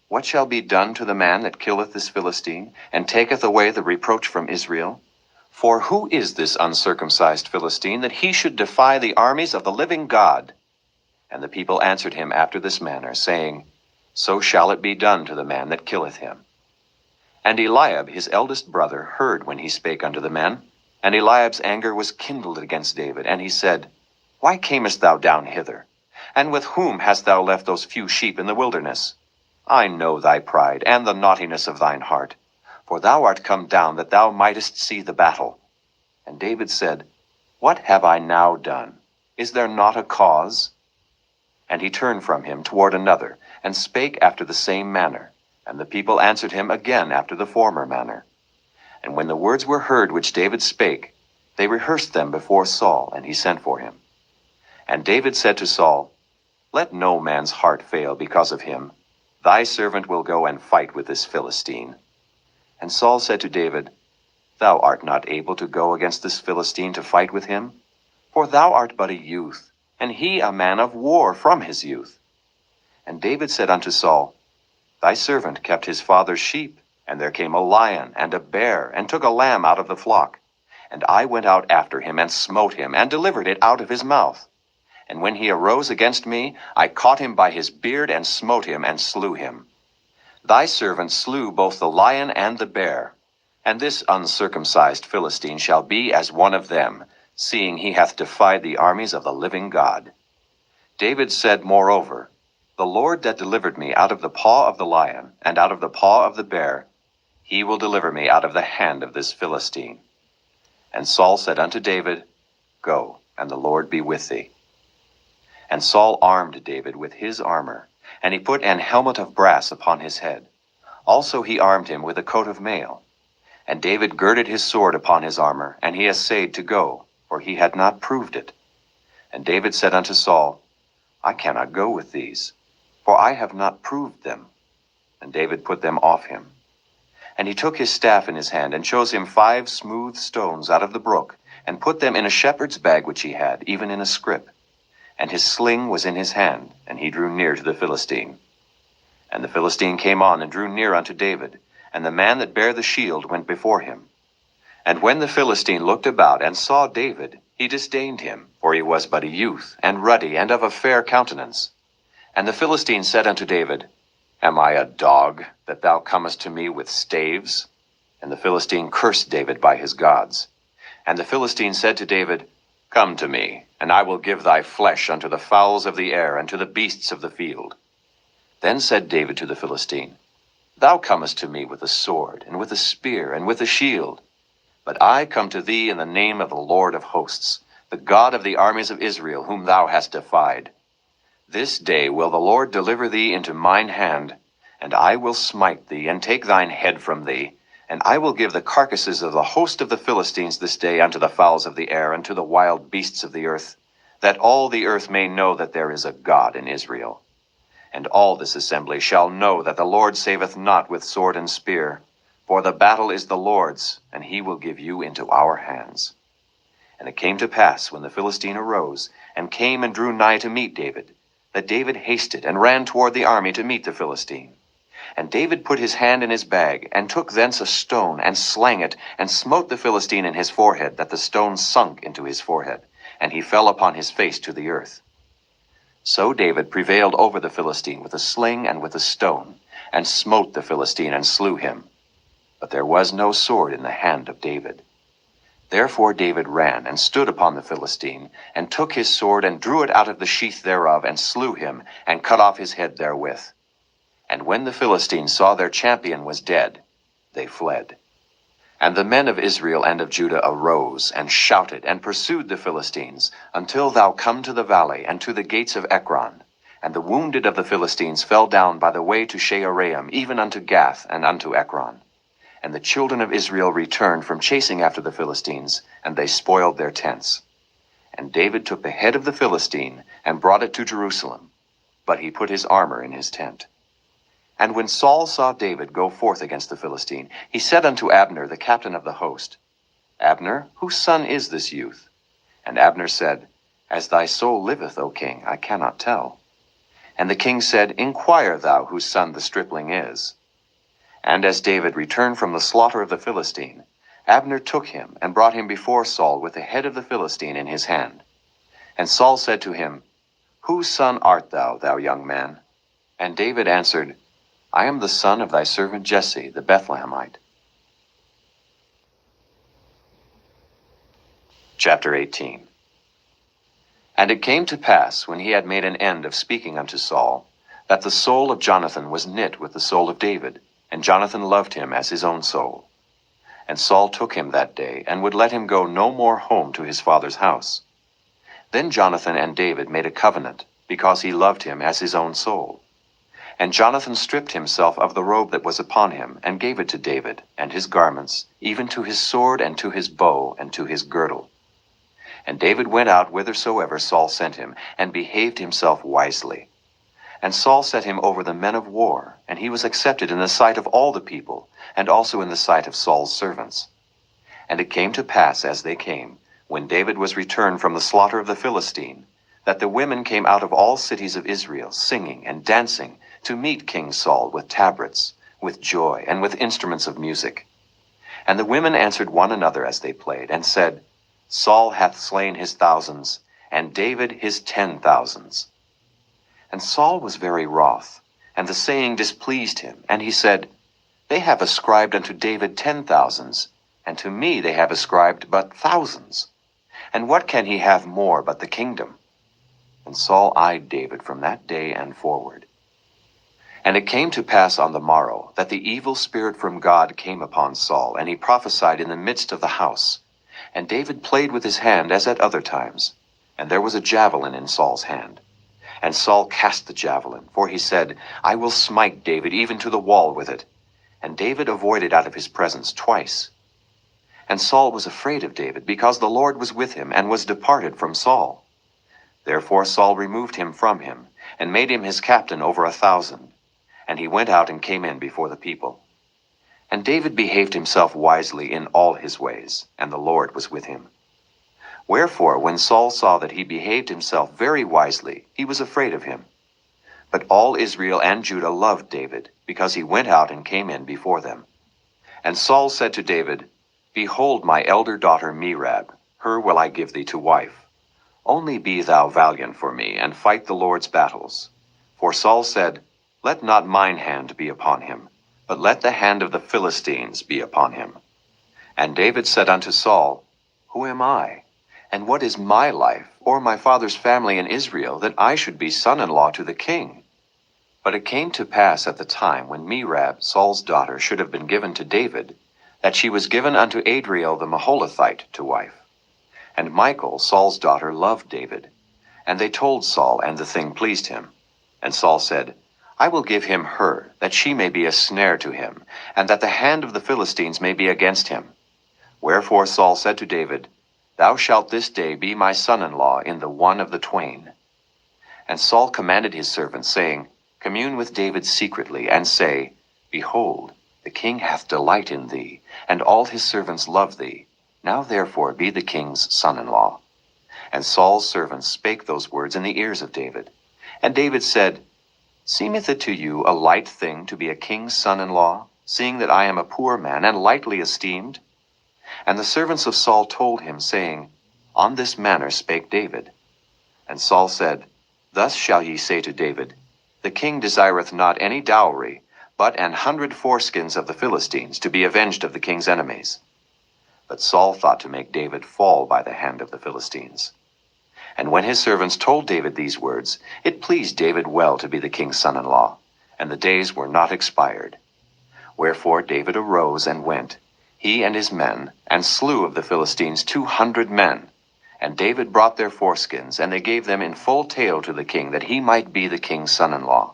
What shall be done to the man that killeth this Philistine, and taketh away the reproach from Israel? For who is this uncircumcised Philistine, that he should defy the armies of the living God? And the people answered him after this manner, saying, So shall it be done to the man that killeth him. And Eliab his eldest brother heard when he spake unto the men. And Eliab's anger was kindled against David, and he said, Why camest thou down hither? And with whom hast thou left those few sheep in the wilderness? I know thy pride, and the naughtiness of thine heart. For thou art come down, that thou mightest see the battle. And David said, What have I now done? Is there not a cause? And he turned from him toward another, and spake after the same manner. And the people answered him again after the former manner. And when the words were heard which David spake, they rehearsed them before Saul, and he sent for him. And David said to Saul, Let no man's heart fail because of him. Thy servant will go and fight with this Philistine. And Saul said to David, Thou art not able to go against this Philistine to fight with him, for thou art but a youth, and he a man of war from his youth. And David said unto Saul, Thy servant kept his father's sheep, and there came a lion and a bear, and took a lamb out of the flock. And I went out after him, and smote him, and delivered it out of his mouth. And when he arose against me, I caught him by his beard, and smote him, and slew him. Thy servant slew both the lion and the bear. And this uncircumcised Philistine shall be as one of them, seeing he hath defied the armies of the living God. David said moreover, The Lord that delivered me out of the paw of the lion, and out of the paw of the bear, he will deliver me out of the hand of this Philistine. And Saul said unto David, Go, and the Lord be with thee. And Saul armed David with his armor, and he put an helmet of brass upon his head. Also he armed him with a coat of mail. And David girded his sword upon his armor, and he essayed to go, for he had not proved it. And David said unto Saul, I cannot go with these, for I have not proved them. And David put them off him. And he took his staff in his hand, and chose him 5 smooth stones out of the brook, and put them in a shepherd's bag which he had, even in a scrip. And his sling was in his hand, and he drew near to the Philistine. And the Philistine came on, and drew near unto David, and the man that bare the shield went before him. And when the Philistine looked about, and saw David, he disdained him, for he was but a youth, and ruddy, and of a fair countenance. And the Philistine said unto David, Am I a dog, that thou comest to me with staves? And the Philistine cursed David by his gods. And the Philistine said to David, Come to me, and I will give thy flesh unto the fowls of the air, and to the beasts of the field. Then said David to the Philistine, Thou comest to me with a sword, and with a spear, and with a shield. But I come to thee in the name of the Lord of hosts, the God of the armies of Israel, whom thou hast defied. This day will the Lord deliver thee into mine hand, and I will smite thee, and take thine head from thee. And I will give the carcasses of the host of the Philistines this day unto the fowls of the air, and to the wild beasts of the earth, that all the earth may know that there is a God in Israel. And all this assembly shall know that the Lord saveth not with sword and spear, for the battle is the Lord's, and he will give you into our hands. And it came to pass, when the Philistine arose, and came and drew nigh to meet David, that David hasted, and ran toward the army to meet the Philistine. And David put his hand in his bag, and took thence a stone, and slang it, and smote the Philistine in his forehead, that the stone sunk into his forehead, and he fell upon his face to the earth. So David prevailed over the Philistine with a sling and with a stone, and smote the Philistine, and slew him. But there was no sword in the hand of David. Therefore David ran, and stood upon the Philistine, and took his sword, and drew it out of the sheath thereof, and slew him, and cut off his head therewith. And when the Philistines saw their champion was dead, they fled. And the men of Israel and of Judah arose, and shouted, and pursued the Philistines, until thou come to the valley, and to the gates of Ekron. And the wounded of the Philistines fell down by the way to Shaaraim, even unto Gath, and unto Ekron. And the children of Israel returned from chasing after the Philistines, and they spoiled their tents. And David took the head of the Philistine, and brought it to Jerusalem, but he put his armor in his tent. And when Saul saw David go forth against the Philistine, he said unto Abner, the captain of the host, Abner, whose son is this youth? And Abner said, As thy soul liveth, O king, I cannot tell. And the king said, Inquire thou whose son the stripling is. And as David returned from the slaughter of the Philistine, Abner took him and brought him before Saul with the head of the Philistine in his hand. And Saul said to him, Whose son art thou, thou young man? And David answered, I am the son of thy servant Jesse, the Bethlehemite. Chapter 18. And it came to pass, when he had made an end of speaking unto Saul, that the soul of Jonathan was knit with the soul of David, and Jonathan loved him as his own soul. And Saul took him that day, and would let him go no more home to his father's house. Then Jonathan and David made a covenant, because he loved him as his own soul. And Jonathan stripped himself of the robe that was upon him, and gave it to David, and his garments, even to his sword, and to his bow, and to his girdle. And David went out whithersoever Saul sent him, and behaved himself wisely. And Saul set him over the men of war, and he was accepted in the sight of all the people, and also in the sight of Saul's servants. And it came to pass, as they came, when David was returned from the slaughter of the Philistine, that the women came out of all cities of Israel, singing and dancing, to meet King Saul with tabrets, with joy, and with instruments of music. And the women answered one another as they played, and said, Saul hath slain his thousands, and David his 10,000s. And Saul was very wroth, and the saying displeased him, and he said, They have ascribed unto David 10,000s, and to me they have ascribed but thousands. And what can he have more but the kingdom? And Saul eyed David from that day and forward. And it came to pass on the morrow, that the evil spirit from God came upon Saul, and he prophesied in the midst of the house. And David played with his hand as at other times, and there was a javelin in Saul's hand. And Saul cast the javelin, for he said, I will smite David even to the wall with it. And David avoided out of his presence twice. And Saul was afraid of David, because the Lord was with him, and was departed from Saul. Therefore Saul removed him from him, and made him his captain over 1,000. And he went out and came in before the people. And David behaved himself wisely in all his ways, and the Lord was with him. Wherefore, when Saul saw that he behaved himself very wisely, he was afraid of him. But all Israel and Judah loved David, because he went out and came in before them. And Saul said to David, Behold my elder daughter Merab, her will I give thee to wife. Only be thou valiant for me, and fight the Lord's battles. For Saul said, Let not mine hand be upon him, but let the hand of the Philistines be upon him. And David said unto Saul, Who am I? And what is my life, or my father's family in Israel, that I should be son-in-law to the king? But it came to pass at the time when Merab, Saul's daughter, should have been given to David, that she was given unto Adriel the Maholathite to wife. And Michal, Saul's daughter, loved David. And they told Saul, and the thing pleased him. And Saul said, I will give him her, that she may be a snare to him, and that the hand of the Philistines may be against him. Wherefore Saul said to David, Thou shalt this day be my son-in-law in the one of the twain. And Saul commanded his servants, saying, Commune with David secretly, and say, Behold, the king hath delight in thee, and all his servants love thee. Now therefore be the king's son-in-law. And Saul's servants spake those words in the ears of David. And David said, Seemeth it to you a light thing to be a king's son-in-law, seeing that I am a poor man, and lightly esteemed? And the servants of Saul told him, saying, On this manner spake David. And Saul said, Thus shall ye say to David, The king desireth not any dowry, but 100 foreskins of the Philistines, to be avenged of the king's enemies. But Saul thought to make David fall by the hand of the Philistines. And when his servants told David these words, it pleased David well to be the king's son-in-law, and the days were not expired. Wherefore David arose and went, he and his men, and slew of the Philistines 200 men. And David brought their foreskins, and they gave them in full tale to the king, that he might be the king's son-in-law.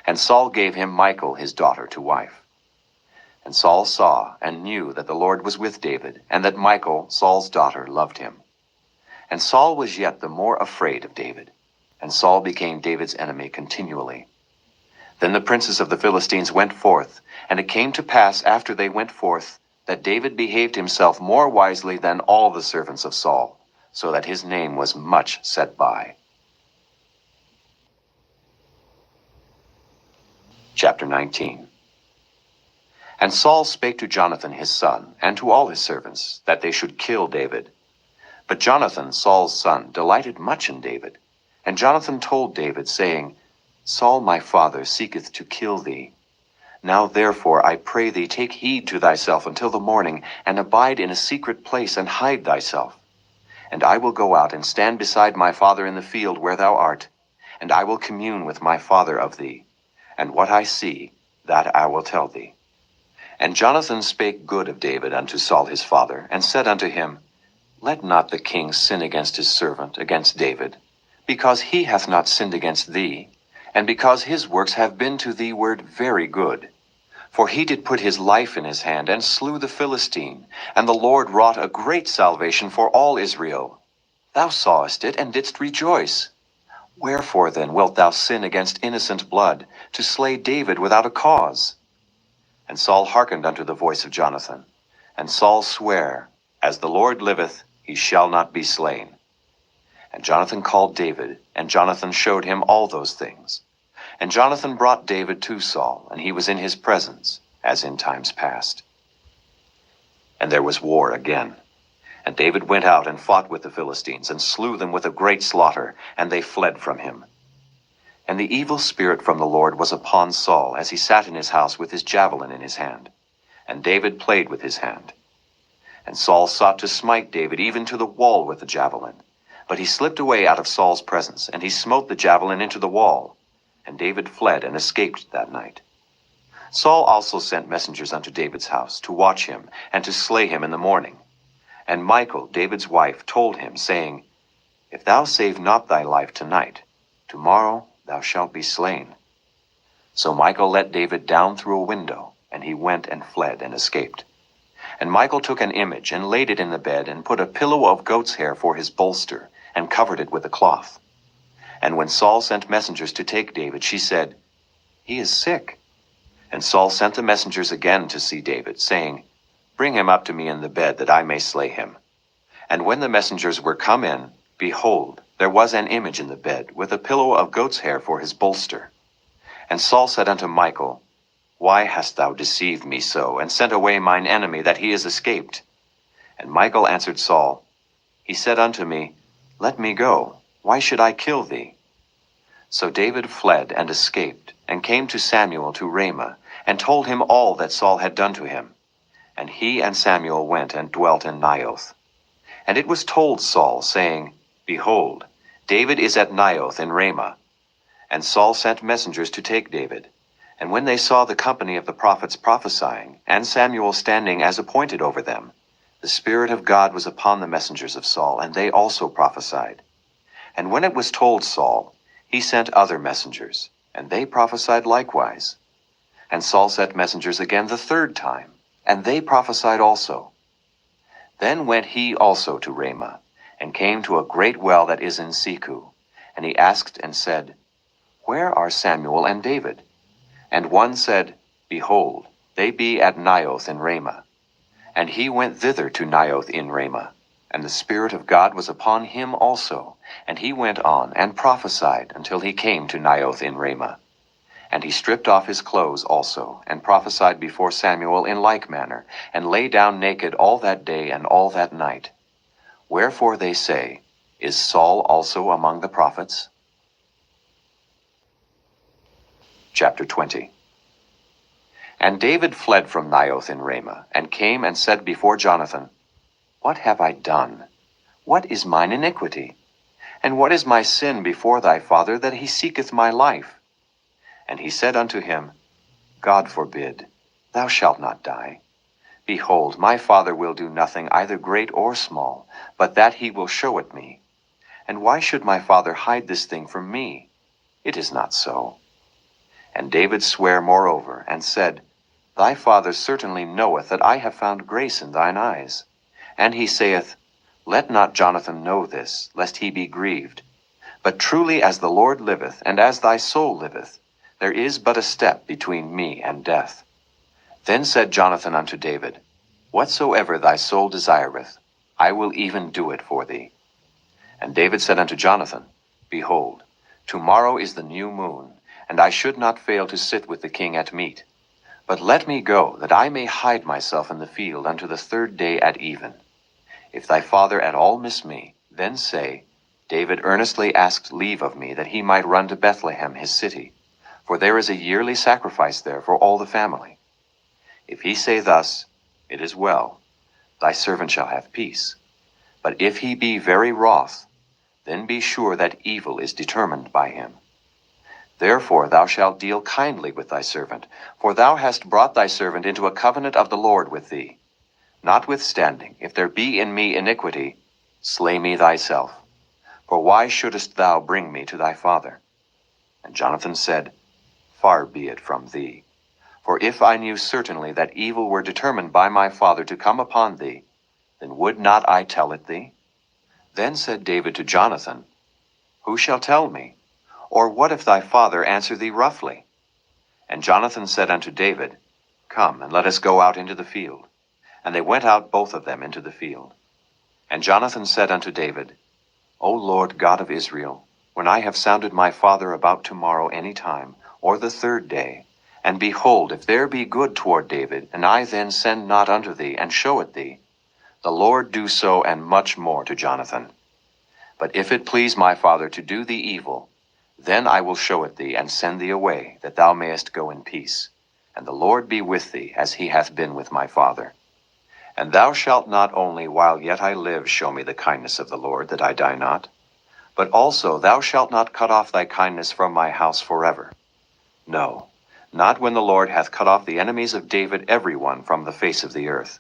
And Saul gave him Michal his daughter to wife. And Saul saw and knew that the Lord was with David, and that Michal, Saul's daughter, loved him. And Saul was yet the more afraid of David, and Saul became David's enemy continually. Then the princes of the Philistines went forth, and it came to pass after they went forth, that David behaved himself more wisely than all the servants of Saul, so that his name was much set by. Chapter 19. And Saul spake to Jonathan his son, and to all his servants, that they should kill David. But Jonathan, Saul's son, delighted much in David. And Jonathan told David, saying, Saul my father seeketh to kill thee. Now therefore I pray thee, take heed to thyself until the morning, and abide in a secret place, and hide thyself. And I will go out and stand beside my father in the field where thou art, and I will commune with my father of thee. And what I see, that I will tell thee. And Jonathan spake good of David unto Saul his father, and said unto him, Let not the king sin against his servant, against David, because he hath not sinned against thee, and because his works have been to thee word very good. For he did put his life in his hand, and slew the Philistine, and the Lord wrought a great salvation for all Israel. Thou sawest it, and didst rejoice. Wherefore then wilt thou sin against innocent blood, to slay David without a cause? And Saul hearkened unto the voice of Jonathan. And Saul sware, As the Lord liveth, he shall not be slain. And Jonathan called David, and Jonathan showed him all those things. And Jonathan brought David to Saul, and he was in his presence, as in times past. And there was war again. And David went out and fought with the Philistines, and slew them with a great slaughter, and they fled from him. And the evil spirit from the Lord was upon Saul, as he sat in his house with his javelin in his hand. And David played with his hand. And Saul sought to smite David even to the wall with the javelin. But he slipped away out of Saul's presence, and he smote the javelin into the wall. And David fled and escaped that night. Saul also sent messengers unto David's house, to watch him, and to slay him in the morning. And Michal, David's wife, told him, saying, If thou save not thy life tonight, tomorrow thou shalt be slain. So Michal let David down through a window, and he went and fled and escaped. And Michal took an image, and laid it in the bed, and put a pillow of goat's hair for his bolster, and covered it with a cloth. And when Saul sent messengers to take David, she said, He is sick. And Saul sent the messengers again to see David, saying, Bring him up to me in the bed, that I may slay him. And when the messengers were come in, behold, there was an image in the bed, with a pillow of goat's hair for his bolster. And Saul said unto Michal, Why hast thou deceived me so, and sent away mine enemy, that he is escaped? And Michal answered Saul, He said unto me, Let me go. Why should I kill thee? So David fled and escaped, and came to Samuel to Ramah, and told him all that Saul had done to him. And he and Samuel went and dwelt in Naioth. And it was told Saul, saying, Behold, David is at Naioth in Ramah. And Saul sent messengers to take David. And when they saw the company of the prophets prophesying, and Samuel standing as appointed over them, the Spirit of God was upon the messengers of Saul, and they also prophesied. And when it was told Saul, he sent other messengers, and they prophesied likewise. And Saul sent messengers again the third time, and they prophesied also. Then went he also to Ramah, and came to a great well that is in Secu. And he asked and said, Where are Samuel and David? And one said, Behold, they be at Naioth in Ramah. And he went thither to Naioth in Ramah. And the Spirit of God was upon him also. And he went on and prophesied until he came to Naioth in Ramah. And he stripped off his clothes also, and prophesied before Samuel in like manner, and lay down naked all that day and all that night. Wherefore they say, Is Saul also among the prophets? Chapter 20. And David fled from Naioth in Ramah, and came and said before Jonathan, What have I done? What is mine iniquity? And what is my sin before thy father, that he seeketh my life? And he said unto him, God forbid, thou shalt not die. Behold, my father will do nothing either great or small, but that he will show it me. And why should my father hide this thing from me? It is not so. And David sware moreover, and said, Thy father certainly knoweth that I have found grace in thine eyes. And he saith, Let not Jonathan know this, lest he be grieved. But truly as the Lord liveth, and as thy soul liveth, there is but a step between me and death. Then said Jonathan unto David, Whatsoever thy soul desireth, I will even do it for thee. And David said unto Jonathan, Behold, tomorrow is the new moon, and I should not fail to sit with the king at meat. But let me go, that I may hide myself in the field unto the third day at even. If thy father at all miss me, then say, David earnestly asked leave of me that he might run to Bethlehem his city, for there is a yearly sacrifice there for all the family. If he say thus, It is well, thy servant shall have peace. But if he be very wroth, then be sure that evil is determined by him. Therefore thou shalt deal kindly with thy servant, for thou hast brought thy servant into a covenant of the Lord with thee. Notwithstanding, if there be in me iniquity, slay me thyself. For why shouldest thou bring me to thy father? And Jonathan said, Far be it from thee. For if I knew certainly that evil were determined by my father to come upon thee, then would not I tell it thee? Then said David to Jonathan, Who shall tell me? Or what if thy father answer thee roughly? And Jonathan said unto David, Come, and let us go out into the field. And they went out both of them into the field. And Jonathan said unto David, O Lord God of Israel, when I have sounded my father about tomorrow any time, or the third day, and behold, if there be good toward David, and I then send not unto thee, and show it thee, the Lord do so and much more to Jonathan. But if it please my father to do thee evil, then I will show it thee, and send thee away, that thou mayest go in peace. And the Lord be with thee, as he hath been with my father. And thou shalt not only while yet I live show me the kindness of the Lord, that I die not, but also thou shalt not cut off thy kindness from my house forever. No, not when the Lord hath cut off the enemies of David every one from the face of the earth.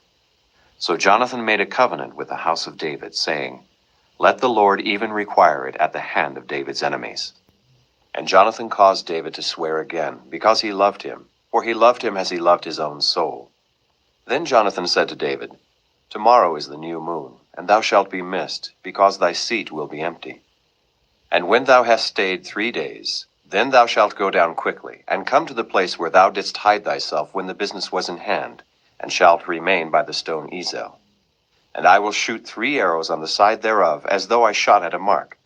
So Jonathan made a covenant with the house of David, saying, Let the Lord even require it at the hand of David's enemies. And Jonathan caused David to swear again, because he loved him, for he loved him as he loved his own soul. Then Jonathan said to David, Tomorrow is the new moon, and thou shalt be missed, because thy seat will be empty. And when thou hast stayed 3 days, then thou shalt go down quickly, and come to the place where thou didst hide thyself when the business was in hand, and shalt remain by the stone Ezel. And I will shoot 3 arrows on the side thereof, as though I shot at a mark.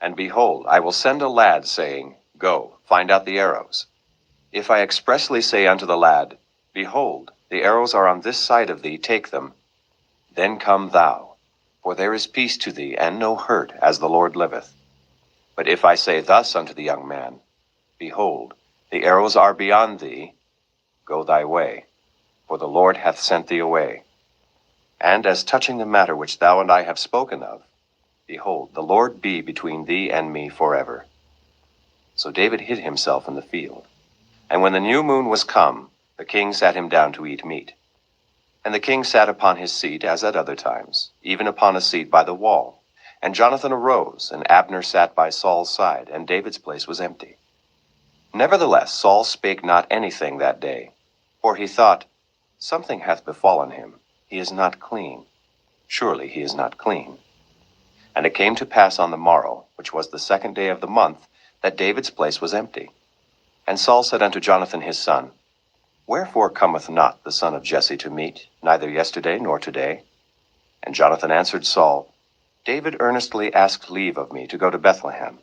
And behold, I will send a lad, saying, Go, find out the arrows. If I expressly say unto the lad, Behold, the arrows are on this side of thee, take them. Then come thou, for there is peace to thee, and no hurt, as the Lord liveth. But if I say thus unto the young man, Behold, the arrows are beyond thee, go thy way, for the Lord hath sent thee away. And as touching the matter which thou and I have spoken of, behold, the Lord be between thee and me forever. So David hid himself in the field. And when the new moon was come, the king sat him down to eat meat. And the king sat upon his seat, as at other times, even upon a seat by the wall. And Jonathan arose, and Abner sat by Saul's side, and David's place was empty. Nevertheless Saul spake not anything that day, for he thought, Something hath befallen him, he is not clean. Surely he is not clean. And it came to pass on the morrow, which was the 2nd day of the month, that David's place was empty. And Saul said unto Jonathan his son, Wherefore cometh not the son of Jesse to meat, neither yesterday nor today? And Jonathan answered Saul, David earnestly asked leave of me to go to Bethlehem.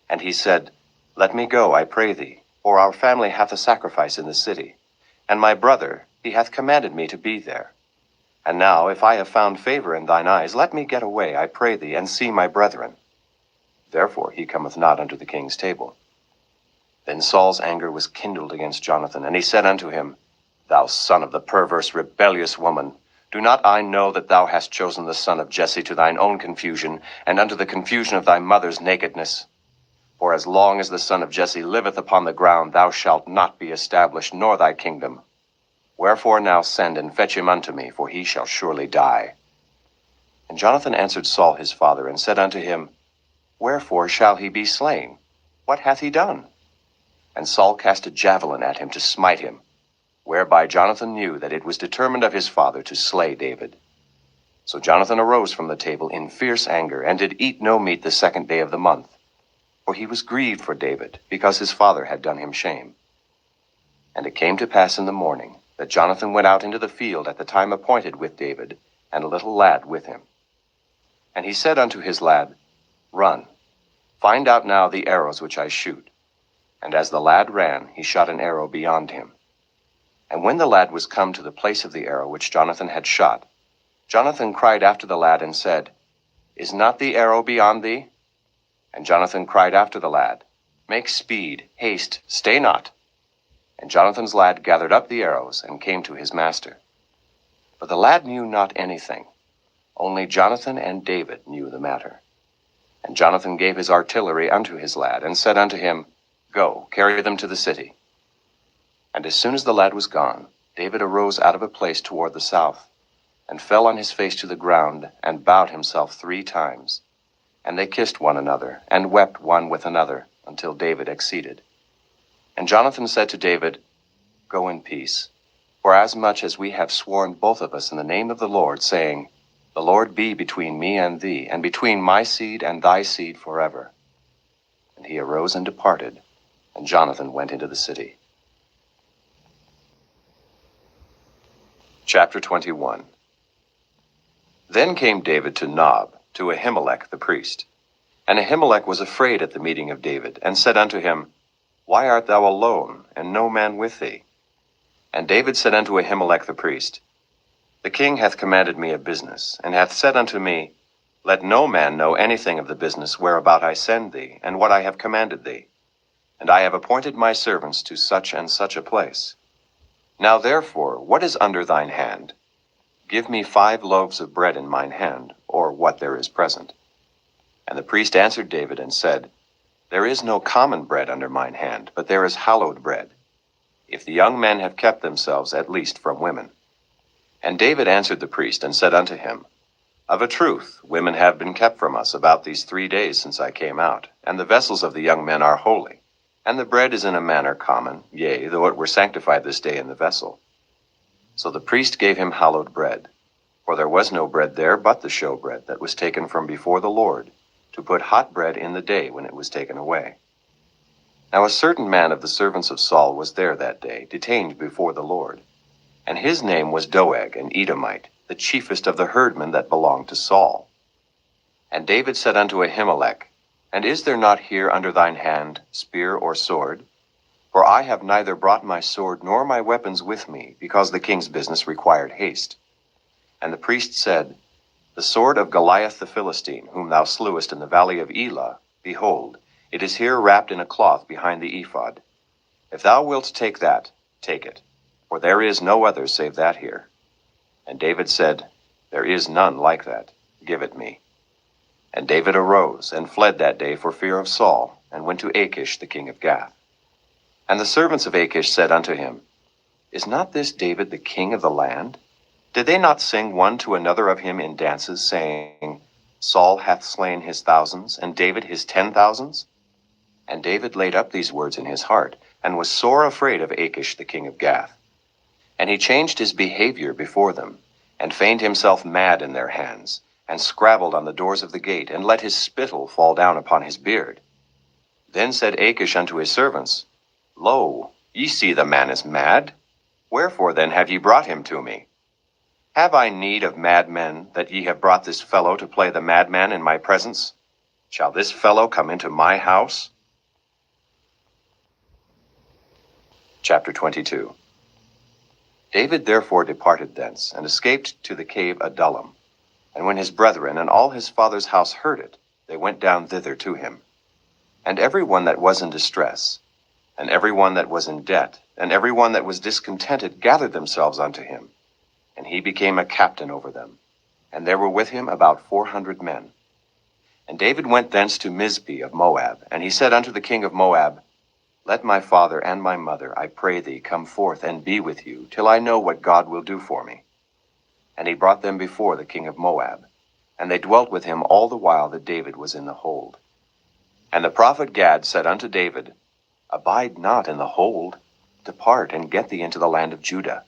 And he said, Let me go, I pray thee, for our family hath a sacrifice in the city. And my brother, he hath commanded me to be there. And now, if I have found favor in thine eyes, let me get away, I pray thee, and see my brethren. Therefore he cometh not unto the king's table. Then Saul's anger was kindled against Jonathan, and he said unto him, Thou son of the perverse, rebellious woman, do not I know that thou hast chosen the son of Jesse to thine own confusion, and unto the confusion of thy mother's nakedness? For as long as the son of Jesse liveth upon the ground, thou shalt not be established, nor thy kingdom. Wherefore now send and fetch him unto me, for he shall surely die. And Jonathan answered Saul his father, and said unto him, Wherefore shall he be slain? What hath he done? And Saul cast a javelin at him to smite him, whereby Jonathan knew that it was determined of his father to slay David. So Jonathan arose from the table in fierce anger, and did eat no meat the 2nd day of the month. For he was grieved for David, because his father had done him shame. And it came to pass in the morning, that Jonathan went out into the field at the time appointed with David, and a little lad with him. And he said unto his lad, Run, find out now the arrows which I shoot. And as the lad ran, he shot an arrow beyond him. And when the lad was come to the place of the arrow which Jonathan had shot, Jonathan cried after the lad and said, Is not the arrow beyond thee? And Jonathan cried after the lad, Make speed, haste, stay not. And Jonathan's lad gathered up the arrows and came to his master. But the lad knew not anything. Only Jonathan and David knew the matter. And Jonathan gave his artillery unto his lad, and said unto him, Go, carry them to the city. And as soon as the lad was gone, David arose out of a place toward the south, and fell on his face to the ground, and bowed himself 3 times. And they kissed one another, and wept one with another, until David exceeded. And Jonathan said to David, Go in peace, forasmuch as we have sworn both of us in the name of the Lord, saying, The Lord be between me and thee, and between my seed and thy seed forever. And he arose and departed, and Jonathan went into the city. Chapter 21. Then came David to Nob, to Ahimelech the priest. And Ahimelech was afraid at the meeting of David, and said unto him, Why art thou alone, and no man with thee? And David said unto Ahimelech the priest, The king hath commanded me a business, and hath said unto me, Let no man know anything of the business whereabout I send thee, and what I have commanded thee. And I have appointed my servants to such and such a place. Now therefore, what is under thine hand? Give me 5 loaves of bread in mine hand, or what there is present. And the priest answered David and said, There is no common bread under mine hand, but there is hallowed bread, if the young men have kept themselves at least from women. And David answered the priest and said unto him, Of a truth, women have been kept from us about these 3 days since I came out, and the vessels of the young men are holy, and the bread is in a manner common, yea, though it were sanctified this day in the vessel. So the priest gave him hallowed bread, for there was no bread there but the showbread that was taken from before the Lord, to put hot bread in the day when it was taken away. Now a certain man of the servants of Saul was there that day, detained before the Lord. And his name was Doeg, an Edomite, the chiefest of the herdmen that belonged to Saul. And David said unto Ahimelech, And is there not here under thine hand spear or sword? For I have neither brought my sword nor my weapons with me, because the king's business required haste. And the priest said, The sword of Goliath the Philistine, whom thou slewest in the valley of Elah, behold, it is here wrapped in a cloth behind the ephod. If thou wilt take that, take it, for there is no other save that here. And David said, There is none like that. Give it me. And David arose and fled that day for fear of Saul, and went to Achish the king of Gath. And the servants of Achish said unto him, Is not this David the king of the land? Did they not sing one to another of him in dances, saying, Saul hath slain his thousands, and David his 10,000s? And David laid up these words in his heart, and was sore afraid of Achish the king of Gath. And he changed his behavior before them, and feigned himself mad in their hands, and scrabbled on the doors of the gate, and let his spittle fall down upon his beard. Then said Achish unto his servants, Lo, ye see the man is mad. Wherefore then have ye brought him to me? Have I need of madmen, that ye have brought this fellow to play the madman in my presence? Shall this fellow come into my house? Chapter 22. David therefore departed thence, and escaped to the cave Adullam. And when his brethren and all his father's house heard it, they went down thither to him. And every one that was in distress, and every one that was in debt, and every one that was discontented gathered themselves unto him. And he became a captain over them. And there were with him about 400 men. And David went thence to Mizpeh of Moab, and he said unto the king of Moab, Let my father and my mother, I pray thee, come forth and be with you, till I know what God will do for me. And he brought them before the king of Moab, and they dwelt with him all the while that David was in the hold. And the prophet Gad said unto David, Abide not in the hold, depart and get thee into the land of Judah.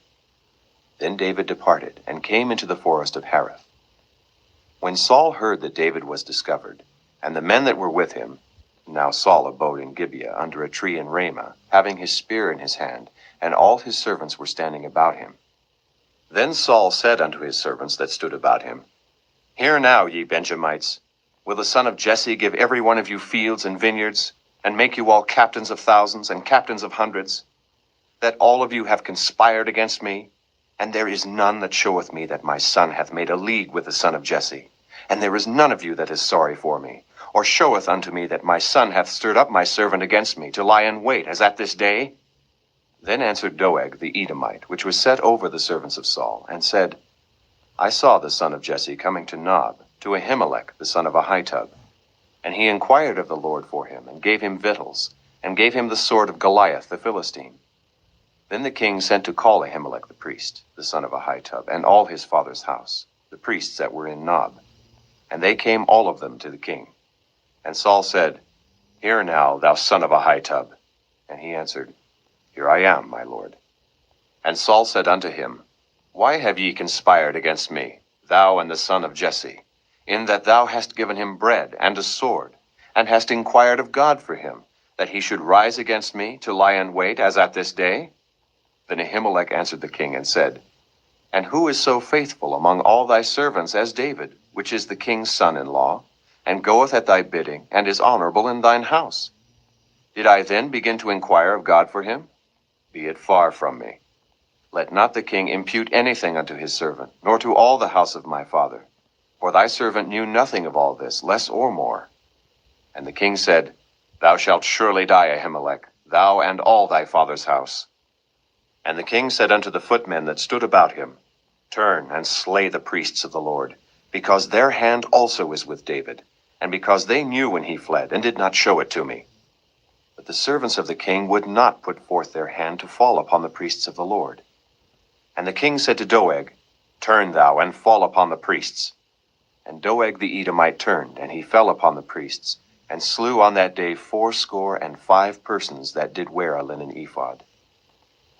Then David departed, and came into the forest of Hareth. When Saul heard that David was discovered, and the men that were with him, now Saul abode in Gibeah under a tree in Ramah, having his spear in his hand, and all his servants were standing about him. Then Saul said unto his servants that stood about him, Hear now, ye Benjamites, will the son of Jesse give every one of you fields and vineyards, and make you all captains of thousands and captains of hundreds, that all of you have conspired against me? And there is none that showeth me that my son hath made a league with the son of Jesse. And there is none of you that is sorry for me, or showeth unto me that my son hath stirred up my servant against me, to lie in wait, as at this day? Then answered Doeg the Edomite, which was set over the servants of Saul, and said, I saw the son of Jesse coming to Nob, to Ahimelech the son of Ahitub. And he inquired of the Lord for him, and gave him victuals, and gave him the sword of Goliath the Philistine. Then the king sent to call Ahimelech the priest, the son of Ahitub, and all his father's house, the priests that were in Nob. And they came all of them to the king. And Saul said, Hear now, thou son of Ahitub. And he answered, Here I am, my lord. And Saul said unto him, Why have ye conspired against me, thou and the son of Jesse, in that thou hast given him bread and a sword, and hast inquired of God for him, that he should rise against me, to lie in wait, as at this day? Then Ahimelech answered the king, and said, And who is so faithful among all thy servants as David, which is the king's son-in-law, and goeth at thy bidding, and is honorable in thine house? Did I then begin to inquire of God for him? Be it far from me. Let not the king impute anything unto his servant, nor to all the house of my father. For thy servant knew nothing of all this, less or more. And the king said, Thou shalt surely die, Ahimelech, thou and all thy father's house. And the king said unto the footmen that stood about him, Turn and slay the priests of the Lord, because their hand also is with David, and because they knew when he fled, and did not show it to me. But the servants of the king would not put forth their hand to fall upon the priests of the Lord. And the king said to Doeg, Turn thou, and fall upon the priests. And Doeg the Edomite turned, and he fell upon the priests, and slew on that day 75 persons that did wear a linen ephod.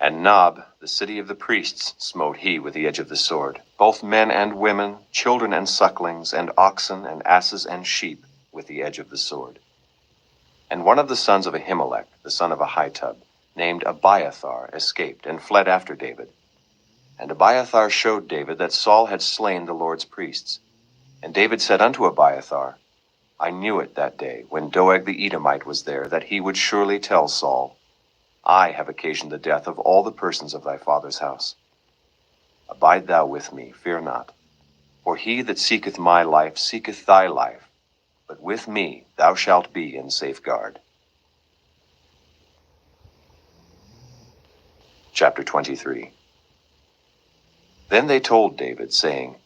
And Nob, the city of the priests, smote he with the edge of the sword, both men and women, children and sucklings, and oxen and asses and sheep, with the edge of the sword. And one of the sons of Ahimelech, the son of Ahitub, named Abiathar, escaped, and fled after David. And Abiathar showed David that Saul had slain the Lord's priests. And David said unto Abiathar, I knew it that day, when Doeg the Edomite was there, that he would surely tell Saul, I have occasioned the death of all the persons of thy father's house. Abide thou with me, fear not. For he that seeketh my life seeketh thy life, but with me thou shalt be in safeguard. Chapter 23. Then they told David, saying,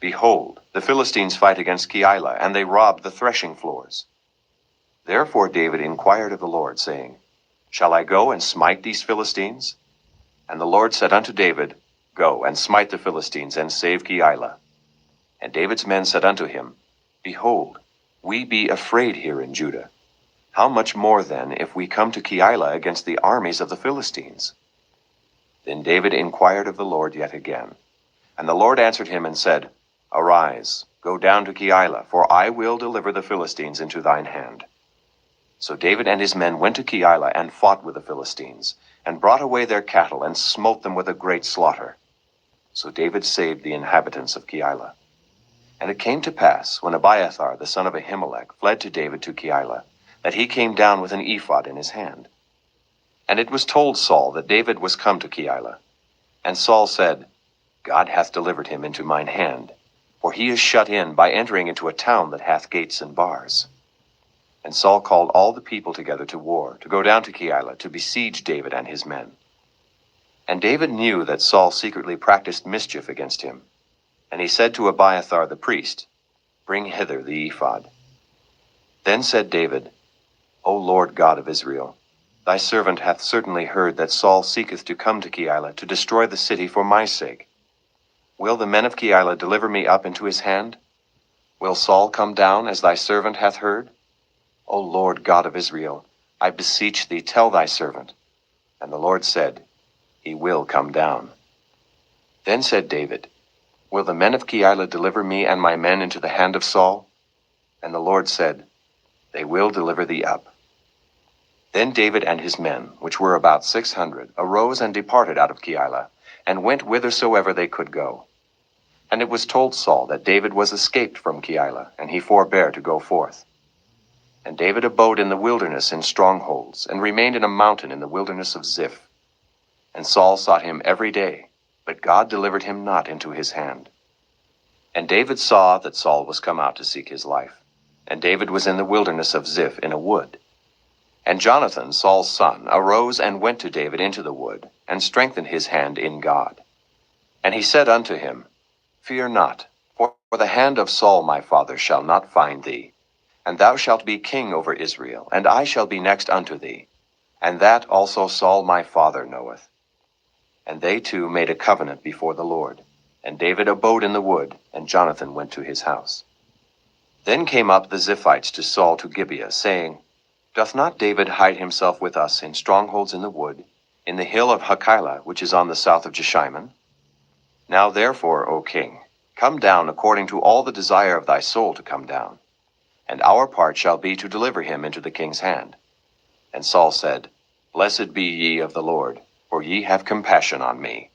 Behold, the Philistines fight against Keilah, and they rob the threshing floors. Therefore David inquired of the Lord, saying, Shall I go and smite these Philistines? And the Lord said unto David, Go and smite the Philistines, and save Keilah. And David's men said unto him, Behold, we be afraid here in Judah. How much more then if we come to Keilah against the armies of the Philistines? Then David inquired of the Lord yet again. And the Lord answered him and said, Arise, go down to Keilah, for I will deliver the Philistines into thine hand. So David and his men went to Keilah and fought with the Philistines, and brought away their cattle, and smote them with a great slaughter. So David saved the inhabitants of Keilah. And it came to pass, when Abiathar the son of Ahimelech fled to David to Keilah, that he came down with an ephod in his hand. And it was told Saul that David was come to Keilah. And Saul said, God hath delivered him into mine hand, for he is shut in by entering into a town that hath gates and bars. And Saul called all the people together to war, to go down to Keilah, to besiege David and his men. And David knew that Saul secretly practiced mischief against him. And he said to Abiathar the priest, Bring hither the ephod. Then said David, O Lord God of Israel, thy servant hath certainly heard that Saul seeketh to come to Keilah, to destroy the city for my sake. Will the men of Keilah deliver me up into his hand? Will Saul come down, as thy servant hath heard? O Lord God of Israel, I beseech thee, tell thy servant. And the Lord said, He will come down. Then said David, Will the men of Keilah deliver me and my men into the hand of Saul? And the Lord said, They will deliver thee up. Then David and his men, which were about 600, arose and departed out of Keilah, and went whithersoever they could go. And it was told Saul that David was escaped from Keilah, and he forbare to go forth. And David abode in the wilderness in strongholds, and remained in a mountain in the wilderness of Ziph. And Saul sought him every day, but God delivered him not into his hand. And David saw that Saul was come out to seek his life. And David was in the wilderness of Ziph in a wood. And Jonathan, Saul's son, arose and went to David into the wood, and strengthened his hand in God. And he said unto him, Fear not, for the hand of Saul my father shall not find thee. And thou shalt be king over Israel, and I shall be next unto thee. And that also Saul my father knoweth. And they two made a covenant before the Lord. And David abode in the wood, and Jonathan went to his house. Then came up the Ziphites to Saul to Gibeah, saying, Doth not David hide himself with us in strongholds in the wood, in the hill of Hachilah, which is on the south of Jeshimon? Now therefore, O king, come down according to all the desire of thy soul to come down. And our part shall be to deliver him into the king's hand. And Saul said, Blessed be ye of the Lord, for ye have compassion on me.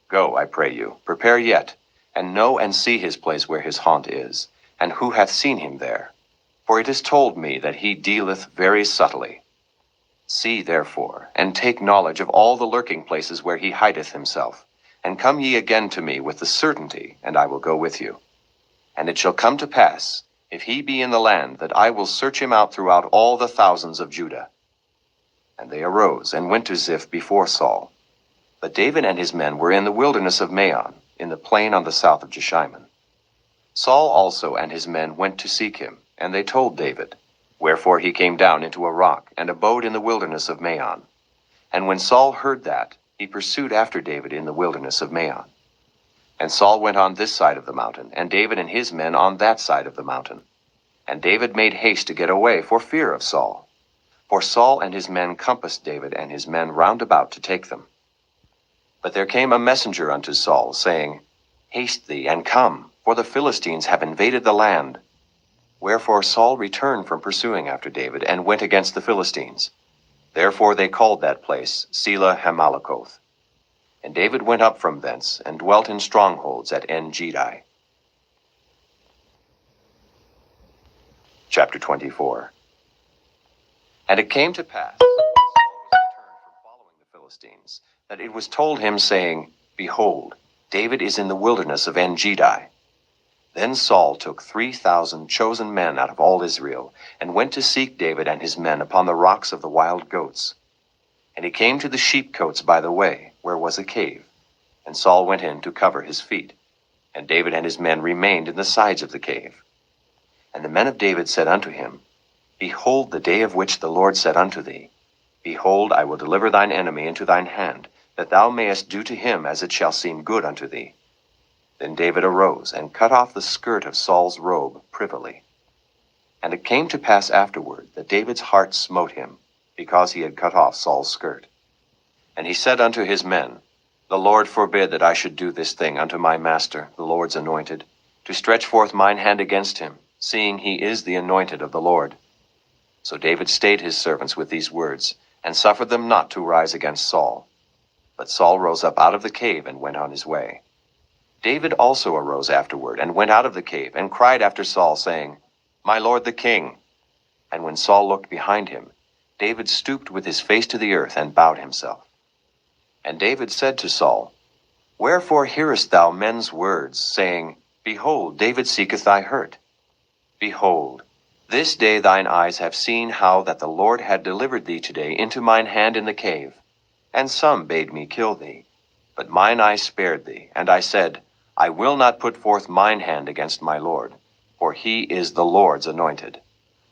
Go, I pray you, prepare yet, and know and see his place where his haunt is, and who hath seen him there. For it is told me that he dealeth very subtly. See therefore, and take knowledge of all the lurking places where he hideth himself, and come ye again to me with the certainty, and I will go with you. And it shall come to pass, if he be in the land, that I will search him out throughout all the thousands of Judah. And they arose, and went to Ziph before Saul. But David and his men were in the wilderness of Maon, in the plain on the south of Jeshimon. Saul also and his men went to seek him, and they told David. Wherefore he came down into a rock, and abode in the wilderness of Maon. And when Saul heard that, he pursued after David in the wilderness of Maon. And Saul went on this side of the mountain, and David and his men on that side of the mountain. And David made haste to get away for fear of Saul. For Saul and his men compassed David and his men round about to take them. But there came a messenger unto Saul, saying, Haste thee, and come, for the Philistines have invaded the land. Wherefore Saul returned from pursuing after David, and went against the Philistines. Therefore they called that place Selah Hamalekoth. And David went up from thence, and dwelt in strongholds at En-Gedi. Chapter 24. And it came to pass, when Saul was returned from following the Philistines, that it was told him, saying, Behold, David is in the wilderness of En-Gedi. Then Saul took 3,000 chosen men out of all Israel, and went to seek David and his men upon the rocks of the wild goats. And he came to the sheepcotes by the way, where was a cave. And Saul went in to cover his feet. And David and his men remained in the sides of the cave. And the men of David said unto him, Behold the day of which the Lord said unto thee, Behold, I will deliver thine enemy into thine hand, that thou mayest do to him as it shall seem good unto thee. Then David arose, and cut off the skirt of Saul's robe privily. And it came to pass afterward, that David's heart smote him, because he had cut off Saul's skirt. And he said unto his men, The Lord forbid that I should do this thing unto my master, the Lord's anointed, to stretch forth mine hand against him, seeing he is the anointed of the Lord. So David stayed his servants with these words, and suffered them not to rise against Saul. But Saul rose up out of the cave, and went on his way. David also arose afterward, and went out of the cave, and cried after Saul, saying, My lord the king. And when Saul looked behind him, David stooped with his face to the earth, and bowed himself. And David said to Saul, Wherefore hearest thou men's words, saying, Behold, David seeketh thy hurt? Behold, this day thine eyes have seen how that the Lord had delivered thee today into mine hand in the cave. And some bade me kill thee. But mine eye spared thee, and I said, I will not put forth mine hand against my Lord, for he is the Lord's anointed.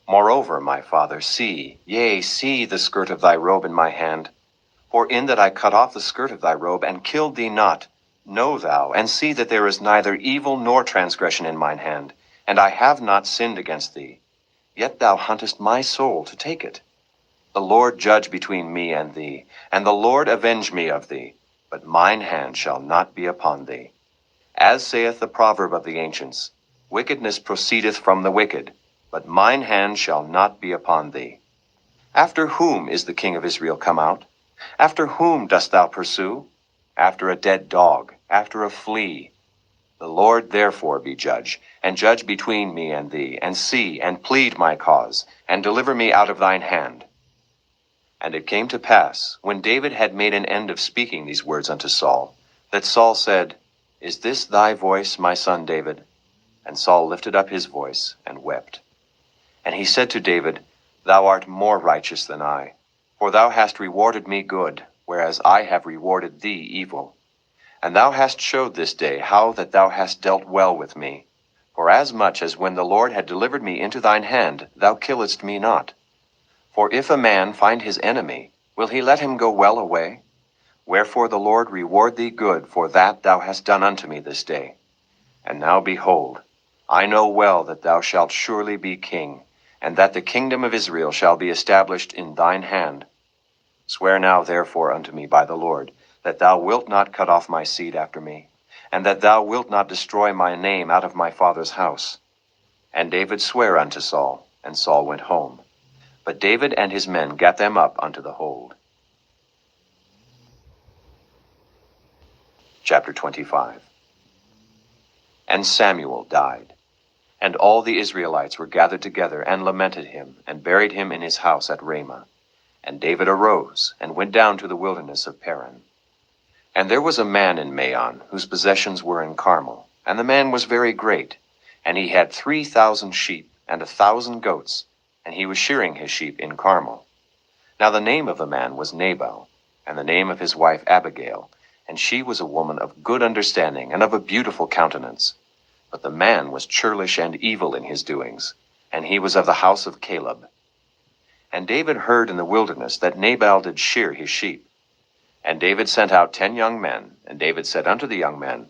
Moreover, my father, see, yea, see the skirt of thy robe in my hand. For in that I cut off the skirt of thy robe, and killed thee not, know thou, and see that there is neither evil nor transgression in mine hand, and I have not sinned against thee. Yet thou huntest my soul to take it. The Lord judge between me and thee, and the Lord avenge me of thee, but mine hand shall not be upon thee. As saith the proverb of the ancients, Wickedness proceedeth from the wicked, but mine hand shall not be upon thee. After whom is the king of Israel come out? After whom dost thou pursue? After a dead dog, after a flea. The Lord therefore be judge, and judge between me and thee, and see, and plead my cause, and deliver me out of thine hand. And it came to pass, when David had made an end of speaking these words unto Saul, that Saul said, Is this thy voice, my son David? And Saul lifted up his voice, and wept. And he said to David, Thou art more righteous than I, for thou hast rewarded me good, whereas I have rewarded thee evil. And thou hast showed this day how that thou hast dealt well with me. For as much as when the Lord had delivered me into thine hand, thou killedst me not. For if a man find his enemy, will he let him go well away? Wherefore the Lord reward thee good for that thou hast done unto me this day. And now behold, I know well that thou shalt surely be king, and that the kingdom of Israel shall be established in thine hand. Swear now therefore unto me by the Lord, that thou wilt not cut off my seed after me, and that thou wilt not destroy my name out of my father's house. And David sware unto Saul, and Saul went home. But David and his men gat them up unto the hold. Chapter 25. And Samuel died, and all the Israelites were gathered together, and lamented him, and buried him in his house at Ramah. And David arose, and went down to the wilderness of Paran. And there was a man in Maon, whose possessions were in Carmel, and the man was very great, and he had 3,000 sheep, and 1,000 goats, and he was shearing his sheep in Carmel. Now the name of the man was Nabal, and the name of his wife Abigail, and she was a woman of good understanding, and of a beautiful countenance. But the man was churlish and evil in his doings, and he was of the house of Caleb. And David heard in the wilderness that Nabal did shear his sheep. And David sent out 10 young men, and David said unto the young men,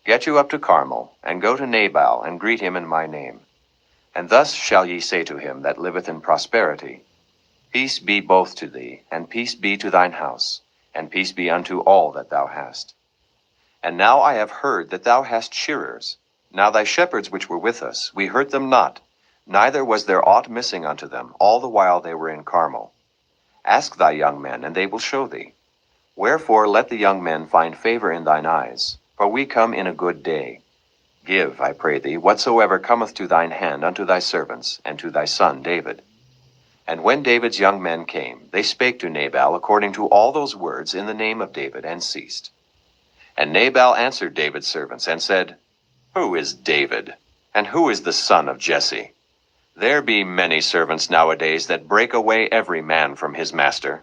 Get you up to Carmel, and go to Nabal, and greet him in my name. And thus shall ye say to him that liveth in prosperity, Peace be both to thee, and peace be to thine house, and peace be unto all that thou hast. And now I have heard that thou hast shearers. Now thy shepherds which were with us, we hurt them not, neither was there aught missing unto them, all the while they were in Carmel. Ask thy young men, and they will show thee. Wherefore let the young men find favor in thine eyes, for we come in a good day. Give, I pray thee, whatsoever cometh to thine hand unto thy servants, and to thy son David. And when David's young men came, they spake to Nabal according to all those words in the name of David, and ceased. And Nabal answered David's servants, and said, Who is David? And who is the son of Jesse? There be many servants nowadays that break away every man from his master.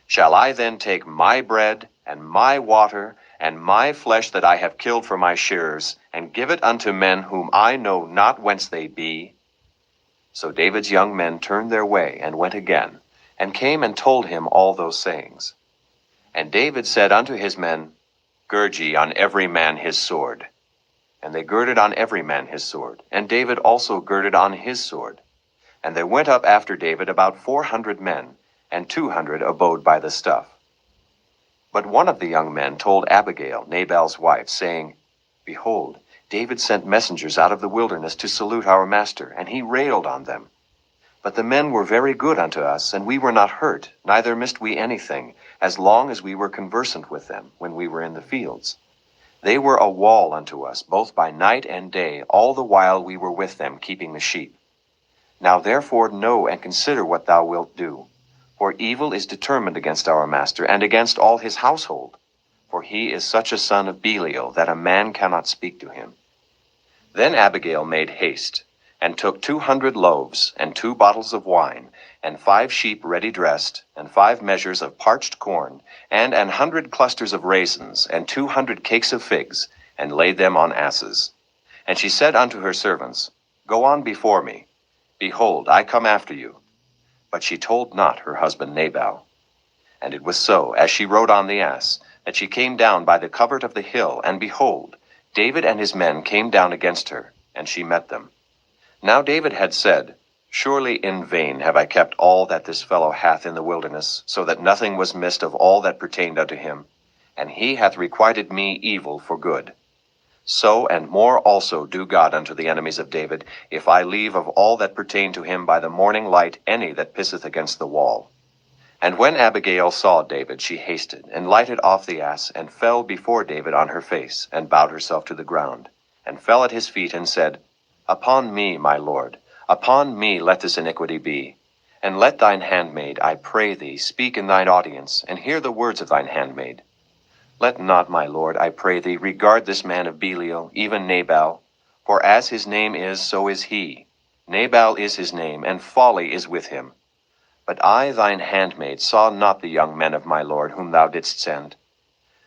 Shall I then take my bread, and my water, and my flesh that I have killed for my shearers, and give it unto men whom I know not whence they be? So David's young men turned their way, and went again, and came and told him all those sayings. And David said unto his men, Gird ye on every man his sword. And they girded on every man his sword, and David also girded on his sword. And there went up after David about 400 men, and 200 abode by the stuff. But one of the young men told Abigail, Nabal's wife, saying, Behold, David sent messengers out of the wilderness to salute our master, and he railed on them. But the men were very good unto us, and we were not hurt, neither missed we anything, as long as we were conversant with them, when we were in the fields. They were a wall unto us, both by night and day, all the while we were with them, keeping the sheep. Now therefore know and consider what thou wilt do. For evil is determined against our master, and against all his household. For he is such a son of Belial, that a man cannot speak to him. Then Abigail made haste, and took 200 loaves, and 2 bottles of wine, and 5 sheep ready dressed, and 5 measures of parched corn, and 100 clusters of raisins, and 200 cakes of figs, and laid them on asses. And she said unto her servants, Go on before me. Behold, I come after you. But she told not her husband Nabal. And it was so, as she rode on the ass, that she came down by the covert of the hill, and behold, David and his men came down against her, and she met them. Now David had said, Surely in vain have I kept all that this fellow hath in the wilderness, so that nothing was missed of all that pertained unto him, and he hath requited me evil for good. So and more also do God unto the enemies of David, if I leave of all that pertain to him by the morning light any that pisseth against the wall. And when Abigail saw David, she hasted, and lighted off the ass, and fell before David on her face, and bowed herself to the ground, and fell at his feet, and said, Upon me, my lord, upon me let this iniquity be. And let thine handmaid, I pray thee, speak in thine audience, and hear the words of thine handmaid. Let not, my lord, I pray thee, regard this man of Belial, even Nabal, for as his name is, so is he. Nabal is his name, and folly is with him. But I, thine handmaid, saw not the young men of my lord, whom thou didst send.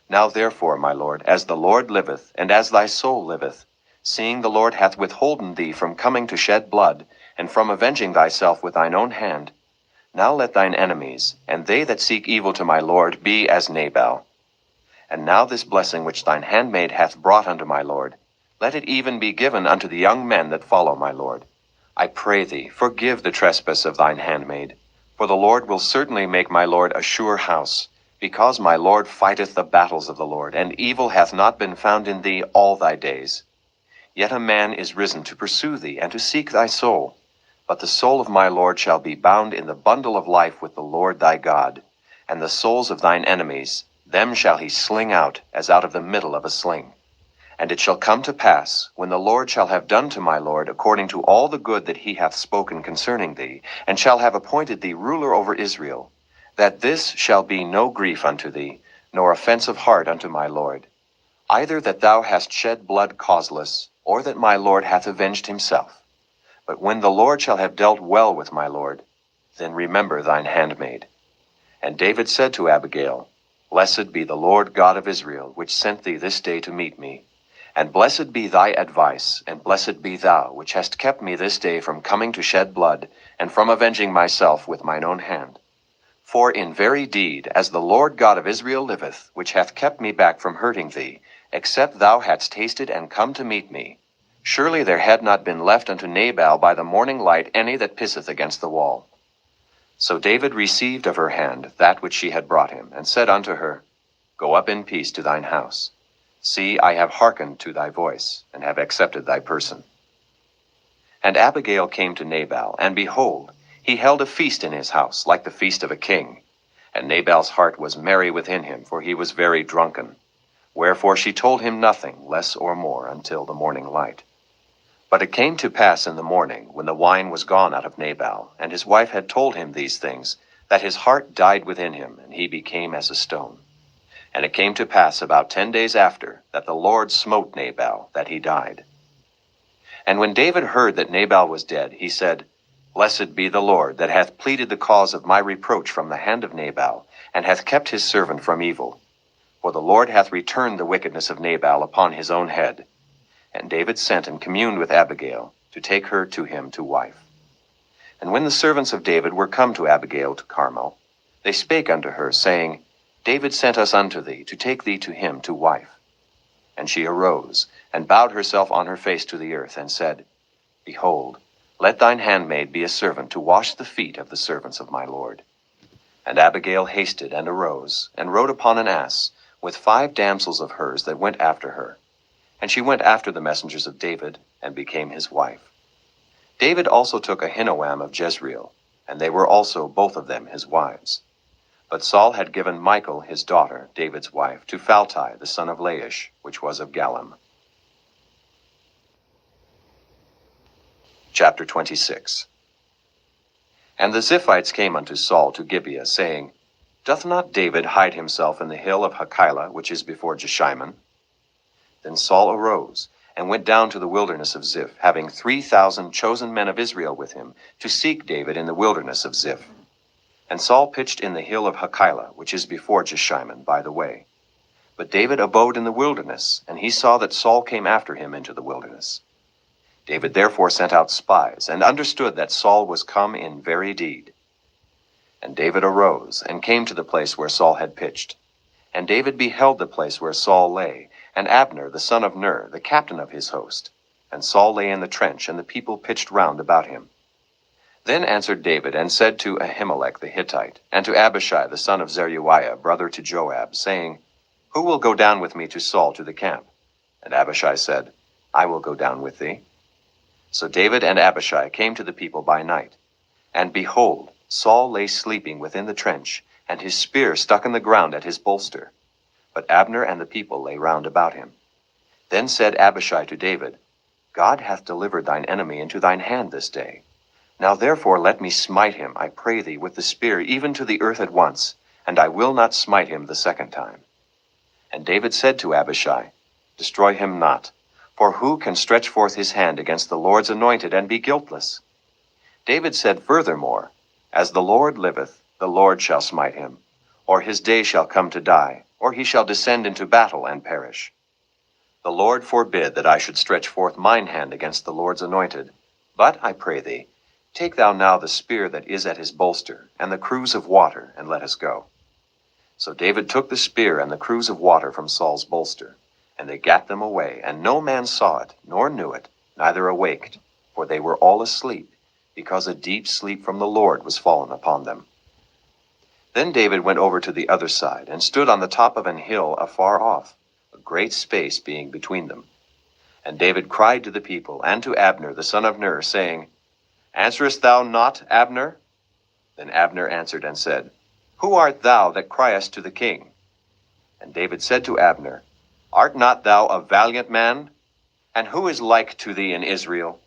Now therefore, my lord, as the Lord liveth, and as thy soul liveth, seeing the Lord hath withholden thee from coming to shed blood, and from avenging thyself with thine own hand, now let thine enemies, and they that seek evil to my lord, be as Nabal. And now this blessing which thine handmaid hath brought unto my lord, let it even be given unto the young men that follow my lord. I pray thee, forgive the trespass of thine handmaid. For the Lord will certainly make my lord a sure house, because my lord fighteth the battles of the Lord, and evil hath not been found in thee all thy days. Yet a man is risen to pursue thee, and to seek thy soul. But the soul of my lord shall be bound in the bundle of life with the Lord thy God, and the souls of thine enemies, them shall he sling out, as out of the middle of a sling. And it shall come to pass, when the Lord shall have done to my lord according to all the good that he hath spoken concerning thee, and shall have appointed thee ruler over Israel, that this shall be no grief unto thee, nor offense of heart unto my lord, either that thou hast shed blood causeless, or that my lord hath avenged himself. But when the Lord shall have dealt well with my lord, then remember thine handmaid. And David said to Abigail, Blessed be the Lord God of Israel, which sent thee this day to meet me. And blessed be thy advice, and blessed be thou, which hast kept me this day from coming to shed blood, and from avenging myself with mine own hand. For in very deed, as the Lord God of Israel liveth, which hath kept me back from hurting thee, except thou hadst tasted and come to meet me, surely there had not been left unto Nabal by the morning light any that pisseth against the wall. So David received of her hand that which she had brought him, and said unto her, Go up in peace to thine house. See, I have hearkened to thy voice, and have accepted thy person. And Abigail came to Nabal, and behold, he held a feast in his house, like the feast of a king. And Nabal's heart was merry within him, for he was very drunken. Wherefore she told him nothing, less or more, until the morning light. But it came to pass in the morning, when the wine was gone out of Nabal, and his wife had told him these things, that his heart died within him, and he became as a stone. And it came to pass about 10 days after, that the Lord smote Nabal, that he died. And when David heard that Nabal was dead, he said, Blessed be the Lord, that hath pleaded the cause of my reproach from the hand of Nabal, and hath kept his servant from evil. For the Lord hath returned the wickedness of Nabal upon his own head. And David sent and communed with Abigail, to take her to him to wife. And when the servants of David were come to Abigail to Carmel, they spake unto her, saying, David sent us unto thee, to take thee to him to wife. And she arose, and bowed herself on her face to the earth, and said, Behold, let thine handmaid be a servant to wash the feet of the servants of my lord. And Abigail hasted, and arose, and rode upon an ass, with 5 damsels of hers that went after her. And she went after the messengers of David, and became his wife. David also took Ahinoam of Jezreel, and they were also both of them his wives. But Saul had given Michal his daughter, David's wife, to Phalti the son of Laish, which was of Gallim. Chapter 26. And the Ziphites came unto Saul to Gibeah, saying, Doth not David hide himself in the hill of Hachilah, which is before Jeshimon? Then Saul arose, and went down to the wilderness of Ziph, having 3,000 chosen men of Israel with him, to seek David in the wilderness of Ziph. And Saul pitched in the hill of Hachilah, which is before Jeshimon, by the way. But David abode in the wilderness, and he saw that Saul came after him into the wilderness. David therefore sent out spies, and understood that Saul was come in very deed. And David arose, and came to the place where Saul had pitched. And David beheld the place where Saul lay, and Abner the son of Ner, the captain of his host. And Saul lay in the trench, and the people pitched round about him. Then answered David, and said to Ahimelech the Hittite, and to Abishai the son of Zeruiah, brother to Joab, saying, Who will go down with me to Saul to the camp? And Abishai said, I will go down with thee. So David and Abishai came to the people by night. And behold, Saul lay sleeping within the trench, and his spear stuck in the ground at his bolster. But Abner and the people lay round about him. Then said Abishai to David, God hath delivered thine enemy into thine hand this day. Now therefore let me smite him, I pray thee, with the spear even to the earth at once, and I will not smite him the second time. And David said to Abishai, Destroy him not, for who can stretch forth his hand against the Lord's anointed and be guiltless? David said furthermore, As the Lord liveth, the Lord shall smite him, or his day shall come to die, or he shall descend into battle and perish. The Lord forbid that I should stretch forth mine hand against the Lord's anointed. But, I pray thee, take thou now the spear that is at his bolster, and the cruse of water, and let us go. So David took the spear and the cruse of water from Saul's bolster, and they gat them away, and no man saw it, nor knew it, neither awaked, for they were all asleep, because a deep sleep from the Lord was fallen upon them. Then David went over to the other side, and stood on the top of an hill afar off, a great space being between them. And David cried to the people, and to Abner the son of Ner, saying, Answerest thou not, Abner? Then Abner answered and said, Who art thou that criest to the king? And David said to Abner, Art not thou a valiant man? And who is like to thee in Israel?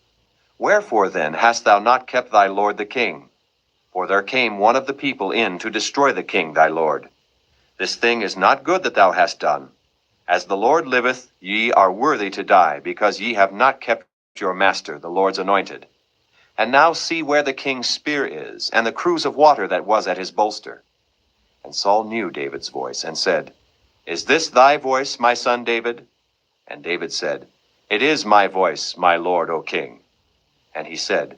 Wherefore then hast thou not kept thy lord the king? For there came one of the people in to destroy the king thy lord. This thing is not good that thou hast done. As the Lord liveth, ye are worthy to die, because ye have not kept your master, the Lord's anointed. And now see where the king's spear is, and the cruse of water that was at his bolster. And Saul knew David's voice, and said, Is this thy voice, my son David? And David said, It is my voice, my lord, O king. And he said,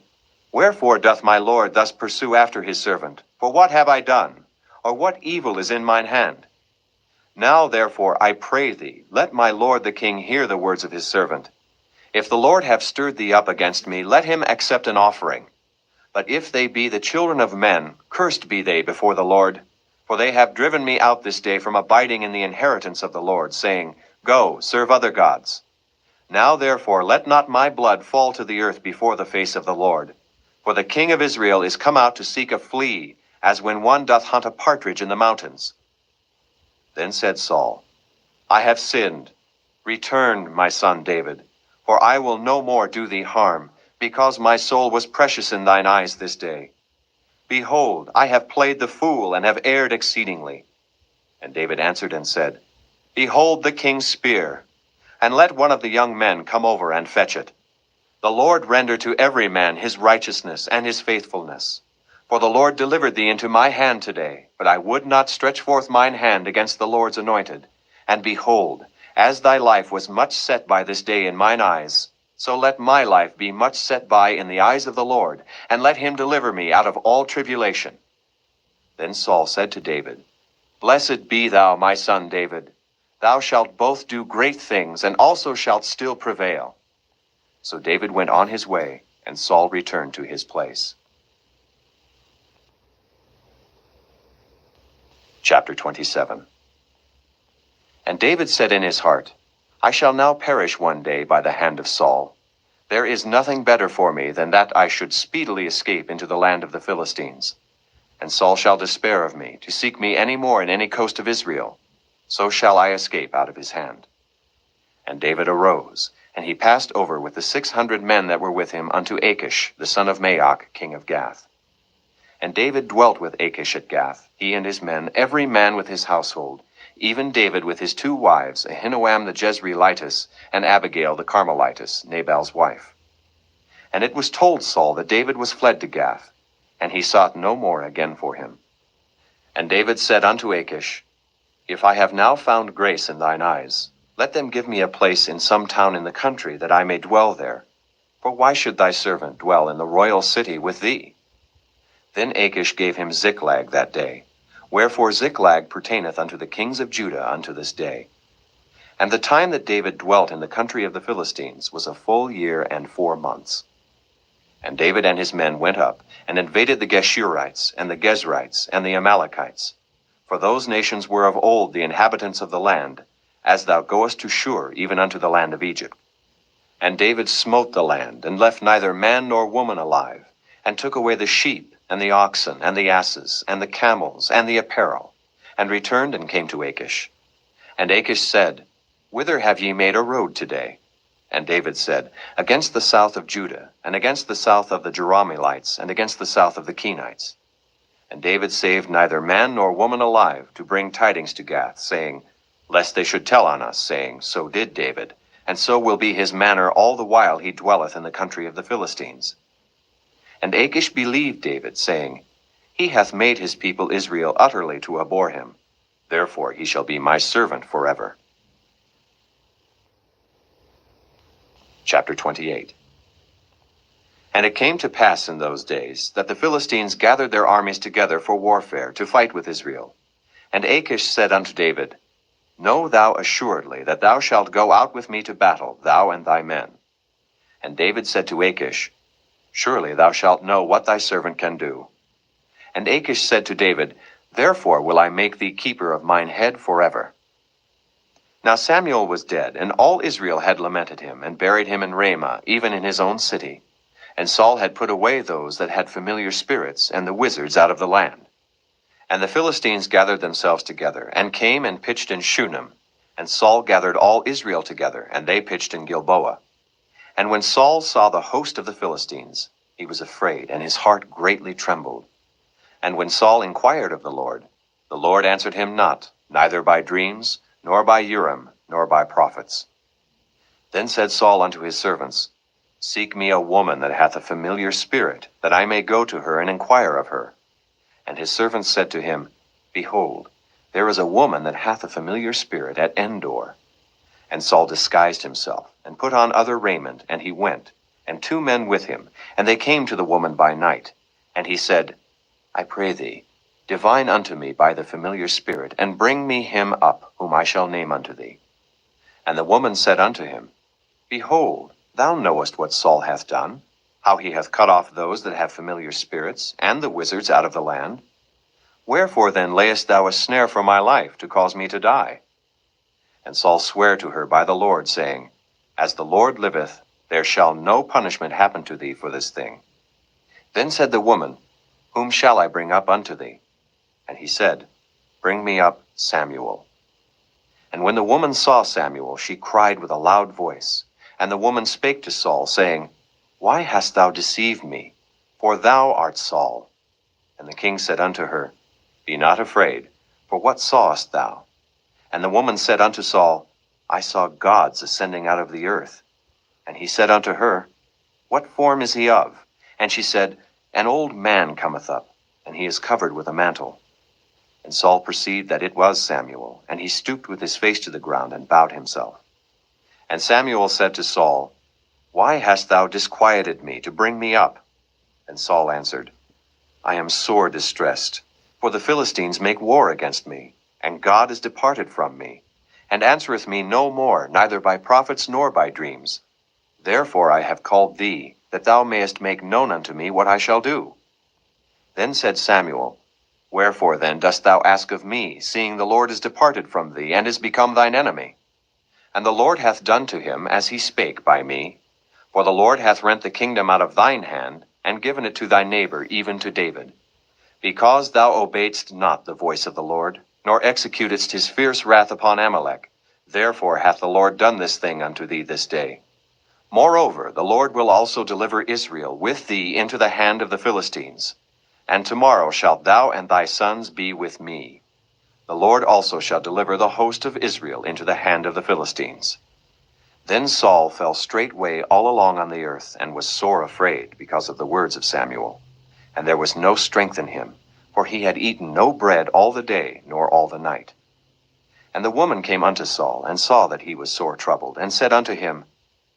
Wherefore doth my lord thus pursue after his servant? For what have I done? Or what evil is in mine hand? Now therefore I pray thee, let my lord the king hear the words of his servant. If the Lord have stirred thee up against me, let him accept an offering. But if they be the children of men, cursed be they before the Lord. For they have driven me out this day from abiding in the inheritance of the Lord, saying, Go, serve other gods. Now therefore let not my blood fall to the earth before the face of the Lord. For the king of Israel is come out to seek a flea, as when one doth hunt a partridge in the mountains. Then said Saul, I have sinned. Return, my son David, for I will no more do thee harm, because my soul was precious in thine eyes this day. Behold, I have played the fool, and have erred exceedingly. And David answered and said, Behold the king's spear, and let one of the young men come over and fetch it. The Lord render to every man his righteousness and his faithfulness. For the Lord delivered thee into my hand today, but I would not stretch forth mine hand against the Lord's anointed. And behold, as thy life was much set by this day in mine eyes, so let my life be much set by in the eyes of the Lord, and let him deliver me out of all tribulation. Then Saul said to David, Blessed be thou, my son David. Thou shalt both do great things, and also shalt still prevail. So David went on his way, and Saul returned to his place. Chapter 27. And David said in his heart, I shall now perish one day by the hand of Saul. There is nothing better for me than that I should speedily escape into the land of the Philistines. And Saul shall despair of me, to seek me any more in any coast of Israel. So shall I escape out of his hand. And David arose, and he passed over with the 600 men that were with him unto Achish, the son of Maoch, king of Gath. And David dwelt with Achish at Gath, he and his men, every man with his household, even David with his 2 wives, Ahinoam the Jezreelitess, and Abigail the Carmelitess, Nabal's wife. And it was told Saul that David was fled to Gath, and he sought no more again for him. And David said unto Achish, If I have now found grace in thine eyes, let them give me a place in some town in the country, that I may dwell there. For why should thy servant dwell in the royal city with thee? Then Achish gave him Ziklag that day. Wherefore Ziklag pertaineth unto the kings of Judah unto this day. And the time that David dwelt in the country of the Philistines was a full year and 4 months. And David and his men went up, and invaded the Geshurites, and the Gezrites, and the Amalekites. For those nations were of old the inhabitants of the land, as thou goest to Shur, even unto the land of Egypt. And David smote the land, and left neither man nor woman alive, and took away the sheep, and the oxen, and the asses, and the camels, and the apparel, and returned and came to Achish. And Achish said, Whither have ye made a road today? And David said, Against the south of Judah, and against the south of the Jerahmeelites, and against the south of the Kenites. And David saved neither man nor woman alive, to bring tidings to Gath, saying, Lest they should tell on us, saying, So did David, and so will be his manner all the while he dwelleth in the country of the Philistines. And Achish believed David, saying, He hath made his people Israel utterly to abhor him. Therefore he shall be my servant forever. Chapter 28. And it came to pass in those days, that the Philistines gathered their armies together for warfare, to fight with Israel. And Achish said unto David, Know thou assuredly that thou shalt go out with me to battle, thou and thy men. And David said to Achish, Surely thou shalt know what thy servant can do. And Achish said to David, Therefore will I make thee keeper of mine head forever. Now Samuel was dead, and all Israel had lamented him, and buried him in Ramah, even in his own city. And Saul had put away those that had familiar spirits, and the wizards out of the land. And the Philistines gathered themselves together, and came and pitched in Shunem. And Saul gathered all Israel together, and they pitched in Gilboa. And when Saul saw the host of the Philistines, he was afraid, and his heart greatly trembled. And when Saul inquired of the Lord answered him not, neither by dreams, nor by Urim, nor by prophets. Then said Saul unto his servants, Seek me a woman that hath a familiar spirit, that I may go to her and inquire of her. And his servants said to him, Behold, there is a woman that hath a familiar spirit at Endor. And Saul disguised himself, and put on other raiment, and he went, and 2 men with him, and they came to the woman by night. And he said, I pray thee, divine unto me by the familiar spirit, and bring me him up, whom I shall name unto thee. And the woman said unto him, Behold, thou knowest what Saul hath done, how he hath cut off those that have familiar spirits, and the wizards out of the land. Wherefore then layest thou a snare for my life, to cause me to die? And Saul sware to her by the Lord, saying, As the Lord liveth, there shall no punishment happen to thee for this thing. Then said the woman, Whom shall I bring up unto thee? And he said, Bring me up Samuel. And when the woman saw Samuel, she cried with a loud voice. And the woman spake to Saul, saying, Why hast thou deceived me? For thou art Saul. And the king said unto her, Be not afraid, for what sawest thou? And the woman said unto Saul, I saw gods ascending out of the earth. And he said unto her, What form is he of? And she said, An old man cometh up, and he is covered with a mantle. And Saul perceived that it was Samuel, and he stooped with his face to the ground, and bowed himself. And Samuel said to Saul, Why hast thou disquieted me, to bring me up? And Saul answered, I am sore distressed, for the Philistines make war against me, and God is departed from me, and answereth me no more, neither by prophets nor by dreams. Therefore I have called thee, that thou mayest make known unto me what I shall do. Then said Samuel, Wherefore then dost thou ask of me, seeing the Lord is departed from thee, and is become thine enemy? And the Lord hath done to him as he spake by me. For the Lord hath rent the kingdom out of thine hand, and given it to thy neighbor, even to David. Because thou obeyedst not the voice of the Lord, nor executedst his fierce wrath upon Amalek, therefore hath the Lord done this thing unto thee this day. Moreover, the Lord will also deliver Israel with thee into the hand of the Philistines. And tomorrow shalt thou and thy sons be with me. The Lord also shall deliver the host of Israel into the hand of the Philistines. Then Saul fell straightway all along on the earth, and was sore afraid because of the words of Samuel. And there was no strength in him, for he had eaten no bread all the day, nor all the night. And the woman came unto Saul, and saw that he was sore troubled, and said unto him,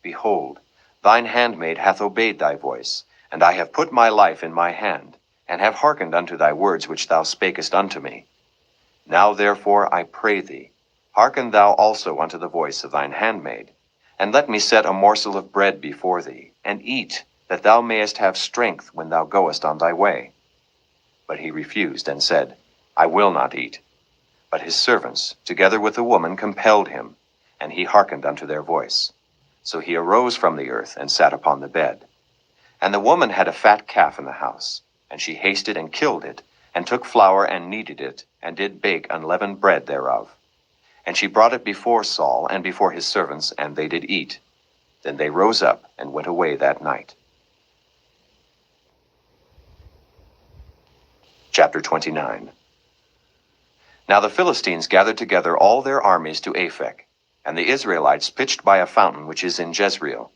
Behold, thine handmaid hath obeyed thy voice, and I have put my life in my hand, and have hearkened unto thy words which thou spakest unto me. Now therefore I pray thee, hearken thou also unto the voice of thine handmaid, and let me set a morsel of bread before thee, and eat, that thou mayest have strength when thou goest on thy way. But he refused, and said, I will not eat. But his servants, together with the woman, compelled him, and he hearkened unto their voice. So he arose from the earth, and sat upon the bed. And the woman had a fat calf in the house, and she hasted and killed it, and took flour and kneaded it, and did bake unleavened bread thereof. And she brought it before Saul and before his servants, and they did eat. Then they rose up and went away that night. Chapter 29. Now the Philistines gathered together all their armies to Aphek, and the Israelites pitched by a fountain which is in Jezreel.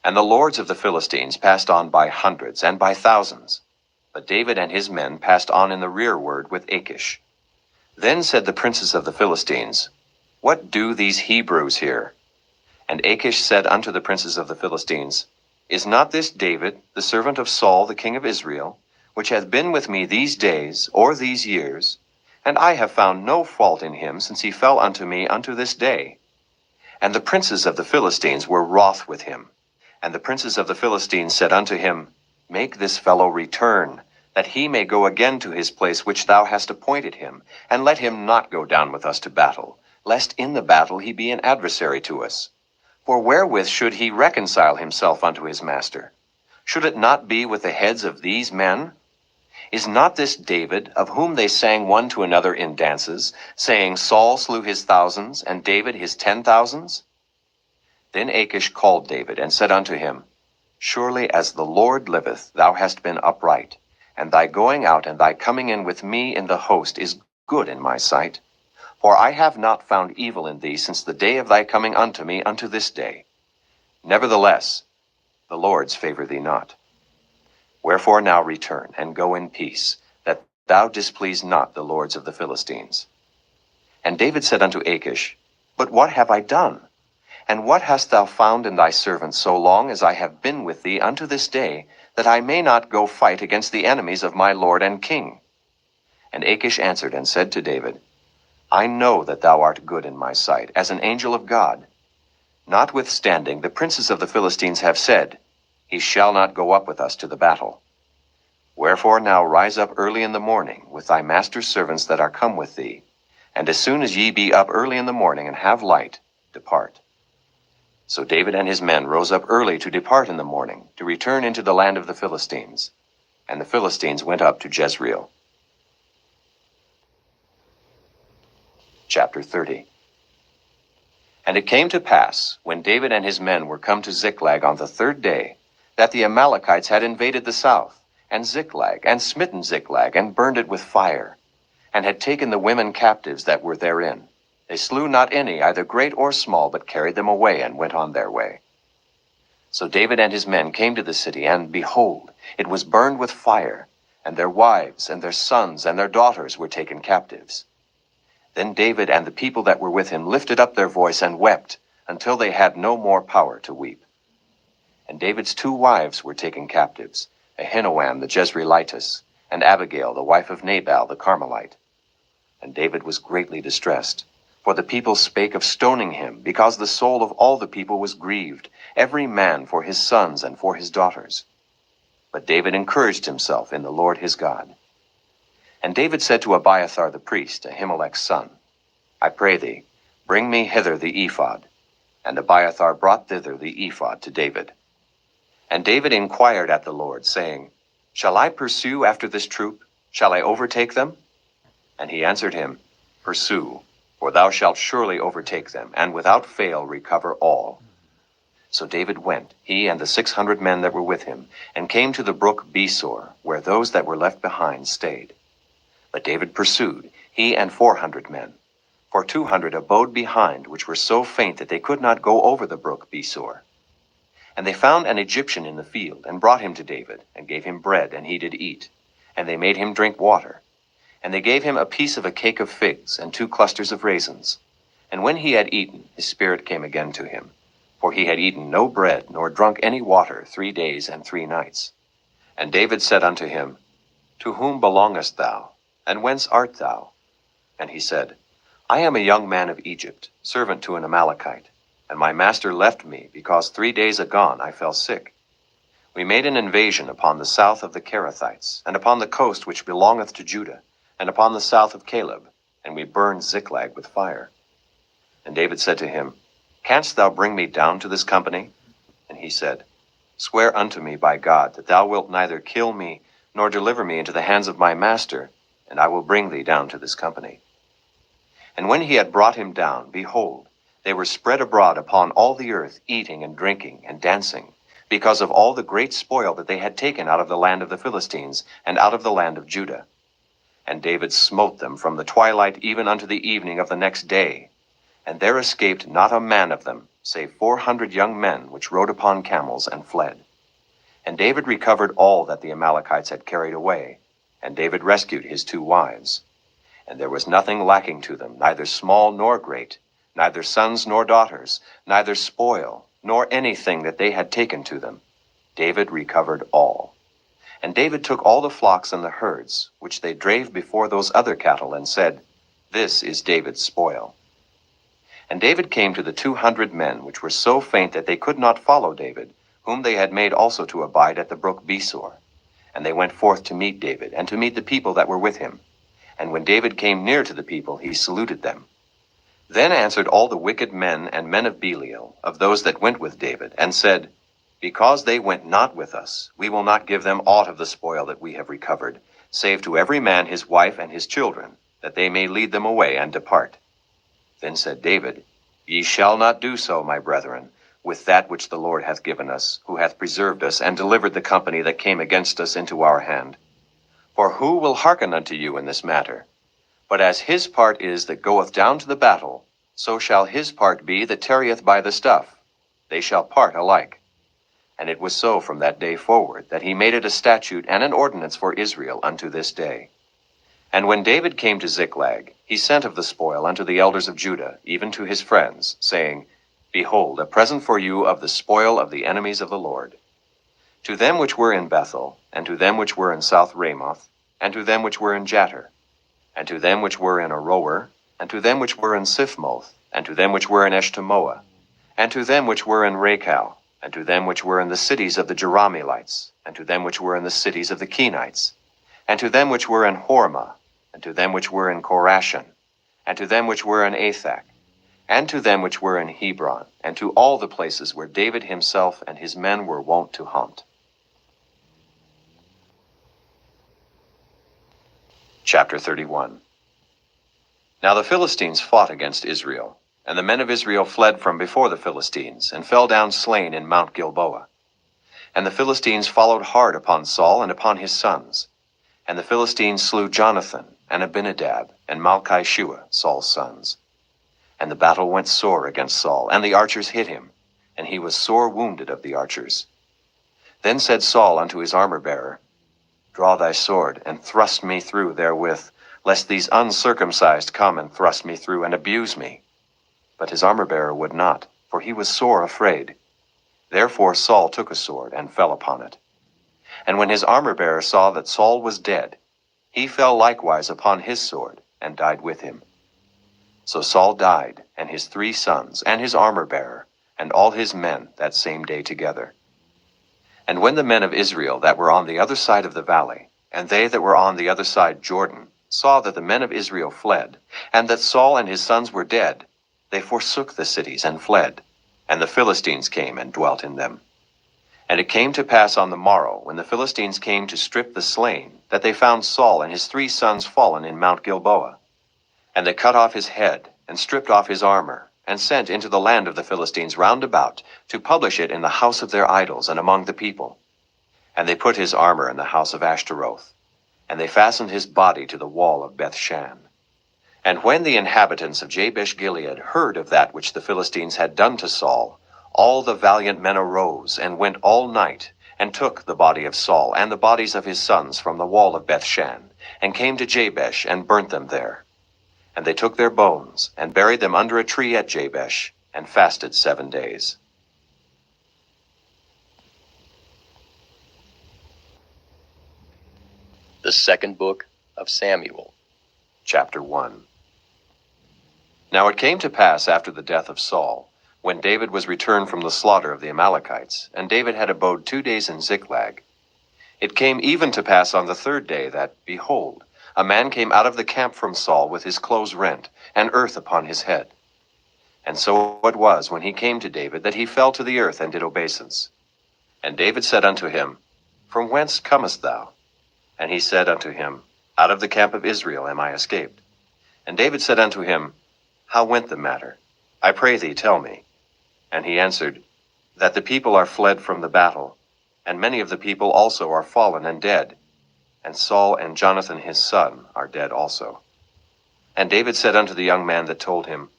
And the lords of the Philistines passed on by hundreds and by thousands. But David and his men passed on in the rearward with Achish. Then said the princes of the Philistines, What do these Hebrews here? And Achish said unto the princes of the Philistines, Is not this David, the servant of Saul the king of Israel, which hath been with me these days, or these years? And I have found no fault in him since he fell unto me unto this day. And the princes of the Philistines were wroth with him. And the princes of the Philistines said unto him, Make this fellow return, that he may go again to his place which thou hast appointed him, and let him not go down with us to battle, lest in the battle he be an adversary to us. For wherewith should he reconcile himself unto his master? Should it not be with the heads of these men? Is not this David, of whom they sang one to another in dances, saying, Saul slew his thousands, and David his 10,000s? Then Achish called David, and said unto him, Surely as the Lord liveth, thou hast been upright, and thy going out and thy coming in with me in the host is good in my sight. For I have not found evil in thee since the day of thy coming unto me unto this day. Nevertheless, the Lord's favor thee not. Wherefore now return, and go in peace, that thou displease not the lords of the Philistines. And David said unto Achish, But what have I done? And what hast thou found in thy servant so long as I have been with thee unto this day, that I may not go fight against the enemies of my lord and king? And Achish answered and said to David, I know that thou art good in my sight, as an angel of God. Notwithstanding, the princes of the Philistines have said, He shall not go up with us to the battle. Wherefore now rise up early in the morning with thy master's servants that are come with thee, and as soon as ye be up early in the morning and have light, depart. So David and his men rose up early to depart in the morning, to return into the land of the Philistines. And the Philistines went up to Jezreel. Chapter 30. And it came to pass, when David and his men were come to Ziklag on the third day, that the Amalekites had invaded the south, and Ziklag, and smitten Ziklag, and burned it with fire, and had taken the women captives that were therein. They slew not any, either great or small, but carried them away, and went on their way. So David and his men came to the city, and behold, it was burned with fire, and their wives, and their sons, and their daughters were taken captives. Then David and the people that were with him lifted up their voice and wept, until they had no more power to weep. And David's 2 wives were taken captives, Ahinoam the Jezreelitess, and Abigail the wife of Nabal the Carmelite. And David was greatly distressed, for the people spake of stoning him, because the soul of all the people was grieved, every man for his sons and for his daughters. But David encouraged himself in the Lord his God. And David said to Abiathar the priest, Ahimelech's son, I pray thee, bring me hither the ephod. And Abiathar brought thither the ephod to David. And David inquired at the Lord, saying, Shall I pursue after this troop? Shall I overtake them? And he answered him, Pursue, for thou shalt surely overtake them, and without fail recover all. So David went, he and the 600 men that were with him, and came to the brook Besor, where those that were left behind stayed. But David pursued, he and 400 men. For 200 abode behind, which were so faint that they could not go over the brook Besor. And they found an Egyptian in the field, and brought him to David, and gave him bread, and he did eat. And they made him drink water. And they gave him a piece of a cake of figs, and 2 clusters of raisins. And when he had eaten, his spirit came again to him. For he had eaten no bread, nor drunk any water 3 days and 3 nights. And David said unto him, To whom belongest thou? And whence art thou? And he said, I am a young man of Egypt, servant to an Amalekite. And my master left me, because 3 days agone I fell sick. We made an invasion upon the south of the Kerethites, and upon the coast which belongeth to Judah, and upon the south of Caleb, and we burned Ziklag with fire. And David said to him, Canst thou bring me down to this company? And he said, Swear unto me by God that thou wilt neither kill me, nor deliver me into the hands of my master, and I will bring thee down to this company. And when he had brought him down, behold, they were spread abroad upon all the earth, eating and drinking and dancing, because of all the great spoil that they had taken out of the land of the Philistines, and out of the land of Judah. And David smote them from the twilight even unto the evening of the next day. And there escaped not a man of them, save 400 young men which rode upon camels and fled. And David recovered all that the Amalekites had carried away, and David rescued his 2 wives. And there was nothing lacking to them, neither small nor great, neither sons nor daughters, neither spoil, nor anything that they had taken to them. David recovered all. And David took all the flocks and the herds, which they drave before those other cattle, and said, This is David's spoil. And David came to the 200 men, which were so faint that they could not follow David, whom they had made also to abide at the brook Besor. And they went forth to meet David, and to meet the people that were with him. And when David came near to the people, he saluted them. Then answered all the wicked men and men of Belial, of those that went with David, and said, Because they went not with us, we will not give them aught of the spoil that we have recovered, save to every man his wife and his children, that they may lead them away and depart. Then said David, Ye shall not do so, my brethren, with that which the Lord hath given us, who hath preserved us, and delivered the company that came against us into our hand. For who will hearken unto you in this matter? But as his part is that goeth down to the battle, so shall his part be that tarrieth by the stuff. They shall part alike. And it was so from that day forward, that he made it a statute and an ordinance for Israel unto this day. And when David came to Ziklag, he sent of the spoil unto the elders of Judah, even to his friends, saying, Behold, a present for you of the spoil of the enemies of the Lord. To them which were in Bethel, and to them which were in South Ramoth, and to them which were in Jattir, and to them which were in Aroer, and to them which were in Siphmoth, and to them which were in Eshtemoa, and to them which were in Rachal, and to them which were in the cities of the Jerahmeelites, and to them which were in the cities of the Kenites, and to them which were in Hormah, and to them which were in Korashan, and to them which were in Athak, and to them which were in Hebron, and to all the places where David himself and his men were wont to hunt. Chapter 31. Now the Philistines fought against Israel, and the men of Israel fled from before the Philistines, and fell down slain in Mount Gilboa. And the Philistines followed hard upon Saul and upon his sons. And the Philistines slew Jonathan, and Abinadab, and Malchi-Shua, Saul's sons. And the battle went sore against Saul, and the archers hit him, and he was sore wounded of the archers. Then said Saul unto his armor-bearer, Draw thy sword, and thrust me through therewith, lest these uncircumcised come and thrust me through, and abuse me. But his armor-bearer would not, for he was sore afraid. Therefore Saul took a sword, and fell upon it. And when his armor-bearer saw that Saul was dead, he fell likewise upon his sword, and died with him. So Saul died, and his 3 sons, and his armor-bearer, and all his men that same day together. And when the men of Israel that were on the other side of the valley, and they that were on the other side Jordan, saw that the men of Israel fled, and that Saul and his sons were dead, they forsook the cities and fled, and the Philistines came and dwelt in them. And it came to pass on the morrow, when the Philistines came to strip the slain, that they found Saul and his 3 sons fallen in Mount Gilboa. And they cut off his head, and stripped off his armor, and sent into the land of the Philistines round about, to publish it in the house of their idols and among the people. And they put his armor in the house of Ashtaroth, and they fastened his body to the wall of Bethshan. And when the inhabitants of Jabesh-Gilead heard of that which the Philistines had done to Saul, all the valiant men arose, and went all night, and took the body of Saul, and the bodies of his sons from the wall of Bethshan, and came to Jabesh, and burnt them there. And they took their bones, and buried them under a tree at Jabesh, and fasted 7 days. The second book of Samuel. Chapter 1. Now it came to pass after the death of Saul, when David was returned from the slaughter of the Amalekites, and David had abode 2 days in Ziklag. It came even to pass on the 3rd day that, behold, a man came out of the camp from Saul with his clothes rent, and earth upon his head. And so it was, when he came to David, that he fell to the earth and did obeisance. And David said unto him, From whence comest thou? And he said unto him, Out of the camp of Israel am I escaped. And David said unto him, How went the matter? I pray thee, tell me. And he answered, That the people are fled from the battle, and many of the people also are fallen and dead. And Saul and Jonathan his son are dead also. And David said unto the young man that told him,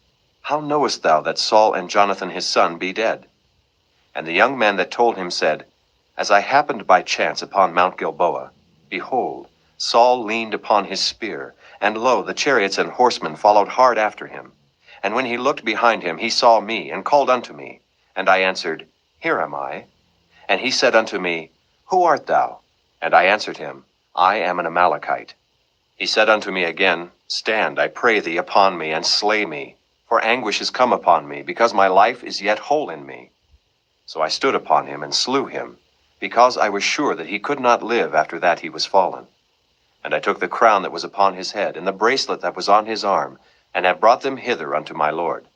How knowest thou that Saul and Jonathan his son be dead? And the young man that told him said, As I happened by chance upon Mount Gilboa, behold, Saul leaned upon his spear, and lo, the chariots and horsemen followed hard after him. And when he looked behind him, he saw me, and called unto me. And I answered, Here am I. And he said unto me, Who art thou? And I answered him, I am an Amalekite. He said unto me again, Stand, I pray thee, upon me, and slay me, for anguish is come upon me, because my life is yet whole in me. So I stood upon him, and slew him, because I was sure that he could not live after that he was fallen. And I took the crown that was upon his head, and the bracelet that was on his arm, and have brought them hither unto my lord.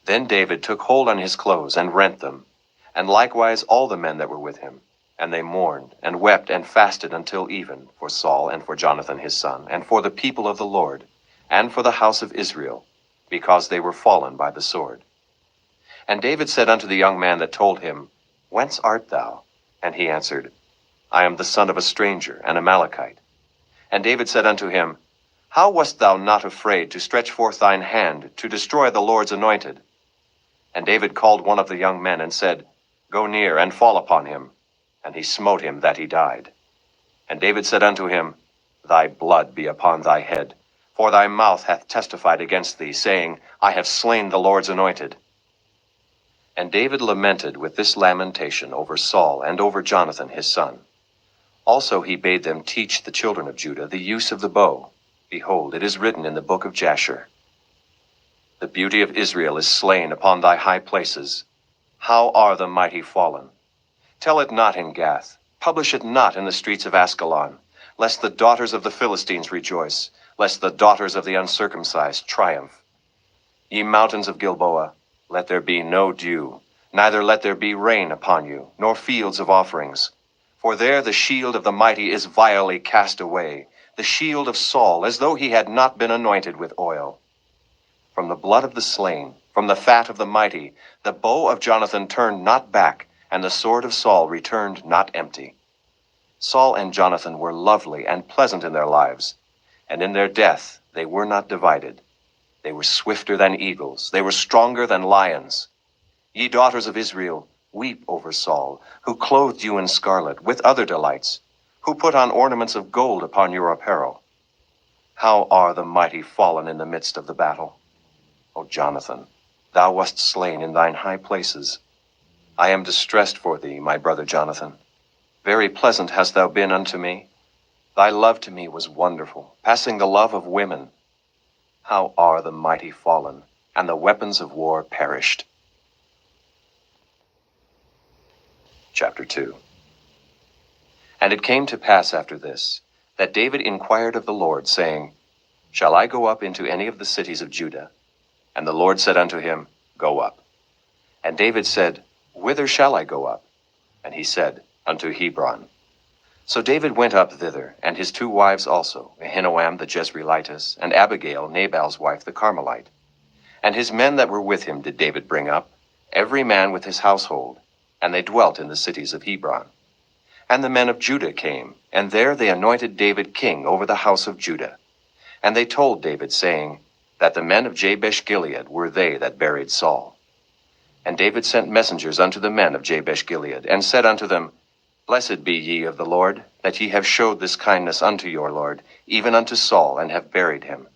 Then David took hold on his clothes, and rent them, and likewise all the men that were with him. And they mourned, and wept, and fasted until even, for Saul, and for Jonathan his son, and for the people of the Lord, and for the house of Israel, because they were fallen by the sword. And David said unto the young man that told him, Whence art thou? And he answered, I am the son of a stranger, an Amalekite. And David said unto him, How wast thou not afraid to stretch forth thine hand to destroy the Lord's anointed? And David called one of the young men, and said, Go near, and fall upon him. And he smote him that he died. And David said unto him, Thy blood be upon thy head, for thy mouth hath testified against thee, saying, I have slain the Lord's anointed. And David lamented with this lamentation over Saul and over Jonathan his son. Also he bade them teach the children of Judah the use of the bow. Behold, it is written in the book of Jasher, The beauty of Israel is slain upon thy high places. How are the mighty fallen? Tell it not in Gath, publish it not in the streets of Askelon, lest the daughters of the Philistines rejoice, lest the daughters of the uncircumcised triumph. Ye mountains of Gilboa, let there be no dew, neither let there be rain upon you, nor fields of offerings. For there the shield of the mighty is vilely cast away, the shield of Saul, as though he had not been anointed with oil. From the blood of the slain, from the fat of the mighty, the bow of Jonathan turned not back, and the sword of Saul returned not empty. Saul and Jonathan were lovely and pleasant in their lives, and in their death they were not divided. They were swifter than eagles, they were stronger than lions. Ye daughters of Israel, weep over Saul, who clothed you in scarlet, with other delights, who put on ornaments of gold upon your apparel. How are the mighty fallen in the midst of the battle? O Jonathan, thou wast slain in thine high places. I am distressed for thee, my brother Jonathan. Very pleasant hast thou been unto me. Thy love to me was wonderful, passing the love of women. How are the mighty fallen, and the weapons of war perished. Chapter 2. And it came to pass after this, that David inquired of the Lord, saying, Shall I go up into any of the cities of Judah? And the Lord said unto him, Go up. And David said, Whither shall I go up? And he said, Unto Hebron. So David went up thither, and his 2 wives also, Ahinoam the Jezreelitess, and Abigail, Nabal's wife, the Carmelite. And his men that were with him did David bring up, every man with his household, and they dwelt in the cities of Hebron. And the men of Judah came, and there they anointed David king over the house of Judah. And they told David, saying, That the men of Jabesh Gilead were they that buried Saul. And David sent messengers unto the men of Jabesh Gilead, and said unto them, Blessed be ye of the Lord, that ye have showed this kindness unto your Lord, even unto Saul, and have buried him.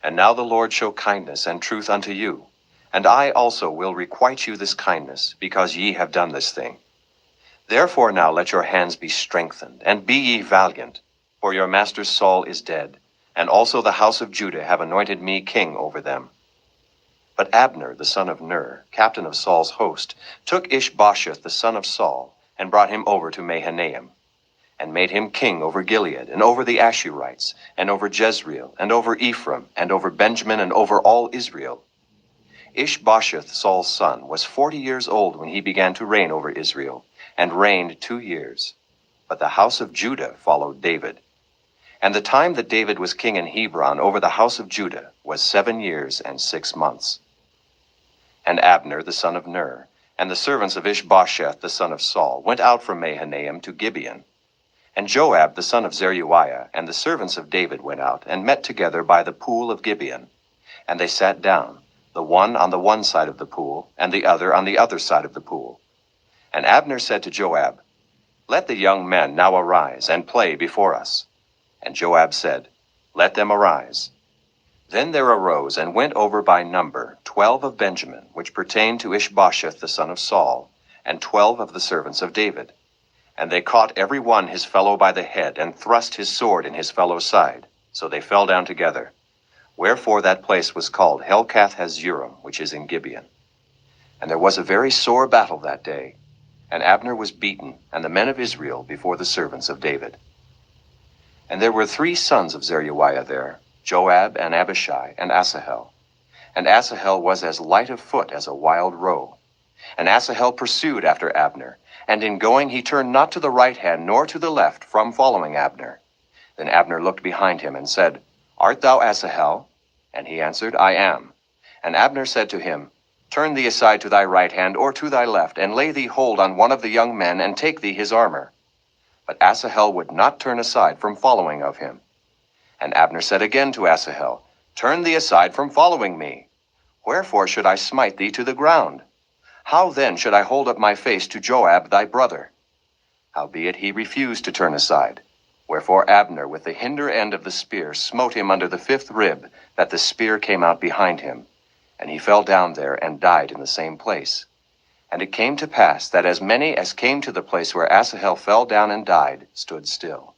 And now the Lord show kindness and truth unto you, and I also will requite you this kindness, because ye have done this thing. Therefore now let your hands be strengthened, and be ye valiant, for your master Saul is dead, and also the house of Judah have anointed me king over them. But Abner, the son of Ner, captain of Saul's host, took Ishbosheth the son of Saul, and brought him over to Mahanaim. and made him king over Gilead, and over the Ashurites, and over Jezreel, and over Ephraim, and over Benjamin, and over all Israel. Ishbosheth, Saul's son, was 40 years old when he began to reign over Israel, and reigned 2 years. But the house of Judah followed David. And the time that David was king in Hebron over the house of Judah was 7 years and 6 months. And Abner the son of Ner, and the servants of Ishbosheth the son of Saul, went out from Mahanaim to Gibeon. And Joab the son of Zeruiah and the servants of David went out, and met together by the pool of Gibeon. And they sat down, the one on the one side of the pool, and the other on the other side of the pool. And Abner said to Joab, Let the young men now arise, and play before us. And Joab said, Let them arise. Then there arose and went over by number 12 of Benjamin, which pertained to Ishbosheth the son of Saul, and 12 of the servants of David. And they caught every one his fellow by the head, and thrust his sword in his fellow's side. So they fell down together. Wherefore that place was called Helkath Hazurim, which is in Gibeon. And there was a very sore battle that day. And Abner was beaten, and the men of Israel before the servants of David. And there were 3 sons of Zeruiah there, Joab, and Abishai, and Asahel. And Asahel was as light of foot as a wild roe. And Asahel pursued after Abner, and in going he turned not to the right hand nor to the left from following Abner. Then Abner looked behind him and said, Art thou Asahel? And he answered, I am. And Abner said to him, Turn thee aside to thy right hand or to thy left, and lay thee hold on one of the young men, and take thee his armor. But Asahel would not turn aside from following of him. And Abner said again to Asahel, Turn thee aside from following me. Wherefore should I smite thee to the ground? How then should I hold up my face to Joab thy brother? Howbeit he refused to turn aside. Wherefore Abner with the hinder end of the spear smote him under the 5th rib, that the spear came out behind him. And he fell down there and died in the same place. And it came to pass that as many as came to the place where Asahel fell down and died stood still.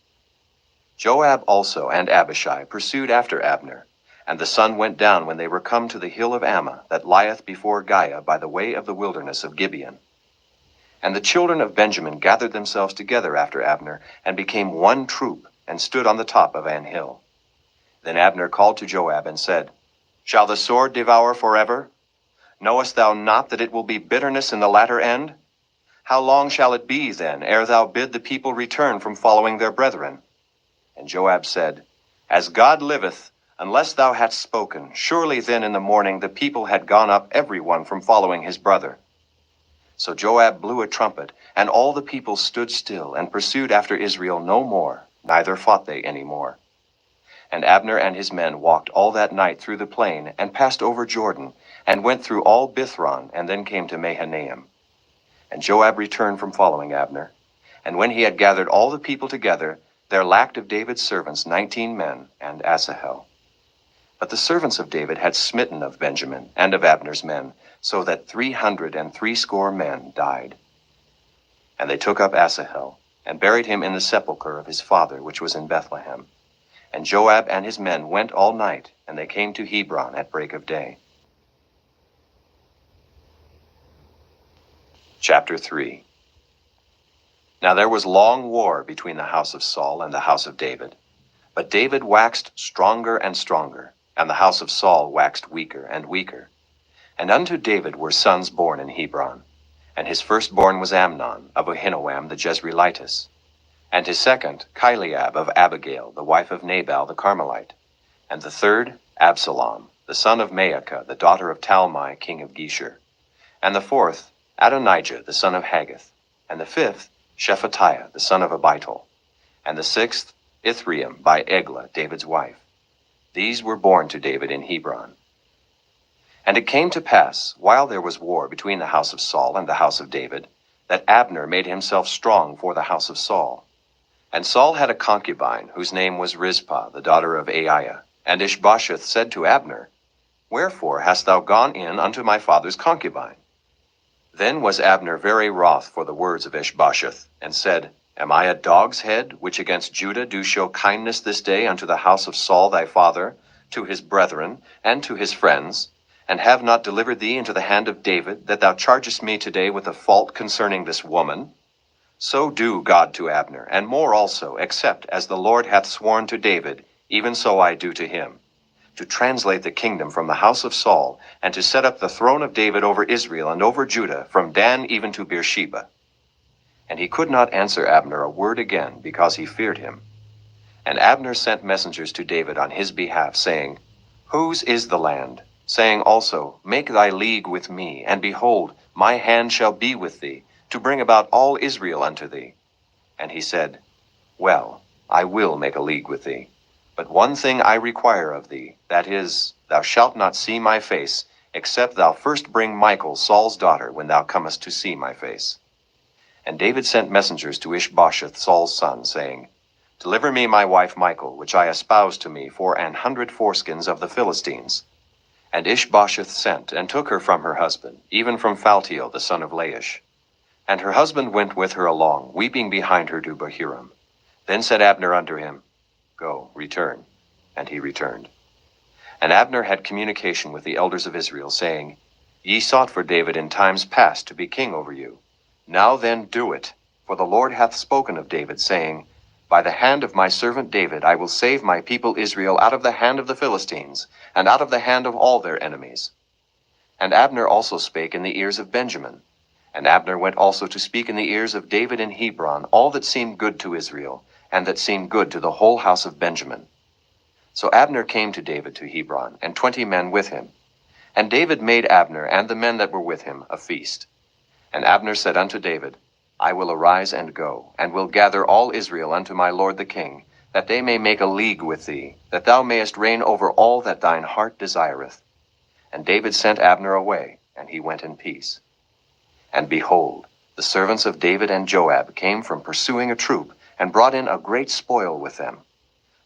Joab also and Abishai pursued after Abner, and the sun went down when they were come to the hill of Ammah, that lieth before Giah by the way of the wilderness of Gibeon. And the children of Benjamin gathered themselves together after Abner, and became one troop, and stood on the top of an hill. Then Abner called to Joab and said, Shall the sword devour forever? Knowest thou not that it will be bitterness in the latter end? How long shall it be then, ere thou bid the people return from following their brethren? And Joab said, As God liveth, unless thou hadst spoken, surely then in the morning the people had gone up every one from following his brother. So Joab blew a trumpet, and all the people stood still, and pursued after Israel no more, neither fought they any more. And Abner and his men walked all that night through the plain, and passed over Jordan, and went through all Bithron, and then came to Mahanaim. And Joab returned from following Abner. And when he had gathered all the people together, there lacked of David's servants 19 men, and Asahel. But the servants of David had smitten of Benjamin and of Abner's men, so that 360 men died. And they took up Asahel, and buried him in the sepulchre of his father, which was in Bethlehem. And Joab and his men went all night, and they came to Hebron at break of day. Chapter 3. Now there was long war between the house of Saul and the house of David. But David waxed stronger and stronger, and the house of Saul waxed weaker and weaker. And unto David were sons born in Hebron. And his firstborn was Amnon, of Ahinoam the Jezreelitess. And his second, Chileab of Abigail, the wife of Nabal the Carmelite. And the third, Absalom, the son of Maacah, the daughter of Talmai, king of Geshur. And the fourth, Adonijah, the son of Haggith. And the fifth, Shephatiah, the son of Abital. And the sixth, Ithream by Eglah, David's wife. These were born to David in Hebron. And it came to pass, while there was war between the house of Saul and the house of David, that Abner made himself strong for the house of Saul. And Saul had a concubine, whose name was Rizpah, the daughter of Aiah. And Ishbosheth said to Abner, Wherefore hast thou gone in unto my father's concubine? Then was Abner very wroth for the words of Ishbosheth, and said, Am I a dog's head, which against Judah do show kindness this day unto the house of Saul thy father, to his brethren, and to his friends, and have not delivered thee into the hand of David, that thou chargest me today with a fault concerning this woman? So do God to Abner, and more also, except as the Lord hath sworn to David, even so I do to him, to translate the kingdom from the house of Saul, and to set up the throne of David over Israel and over Judah, from Dan even to Beersheba. And he could not answer Abner a word again, because he feared him. And Abner sent messengers to David on his behalf, saying, Whose is the land? Saying also, Make thy league with me, and behold, my hand shall be with thee, to bring about all Israel unto thee. And he said, Well, I will make a league with thee. But one thing I require of thee, that is, thou shalt not see my face, except thou first bring Michal, Saul's daughter, when thou comest to see my face. And David sent messengers to Ishbosheth, Saul's son, saying, Deliver me my wife Michal, which I espoused to me for 100 foreskins of the Philistines. And Ishbosheth sent, and took her from her husband, even from Phaltiel the son of Laish. And her husband went with her along, weeping behind her to Bahurim. Then said Abner unto him, Go, return. And he returned. And Abner had communication with the elders of Israel, saying, Ye sought for David in times past to be king over you. Now then do it, for the Lord hath spoken of David, saying, By the hand of my servant David I will save my people Israel out of the hand of the Philistines, and out of the hand of all their enemies. And Abner also spake in the ears of Benjamin. And Abner went also to speak in the ears of David in Hebron all that seemed good to Israel, and that seemed good to the whole house of Benjamin. So Abner came to David to Hebron, and 20 men with him. And David made Abner and the men that were with him a feast. And Abner said unto David, I will arise and go, and will gather all Israel unto my lord the king, that they may make a league with thee, that thou mayest reign over all that thine heart desireth. And David sent Abner away, and he went in peace. And behold, the servants of David and Joab came from pursuing a troop, and brought in a great spoil with them.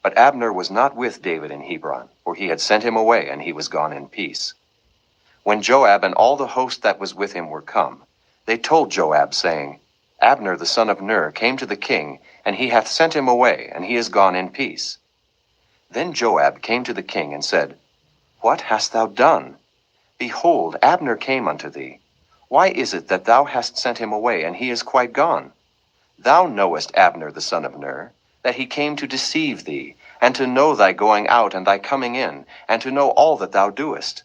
But Abner was not with David in Hebron, for he had sent him away, and he was gone in peace. When Joab and all the host that was with him were come, they told Joab, saying, Abner the son of Ner came to the king, and he hath sent him away, and he is gone in peace. Then Joab came to the king, and said, What hast thou done? Behold, Abner came unto thee. Why is it that thou hast sent him away, and he is quite gone? Thou knowest Abner the son of Ner, that he came to deceive thee, and to know thy going out and thy coming in, and to know all that thou doest.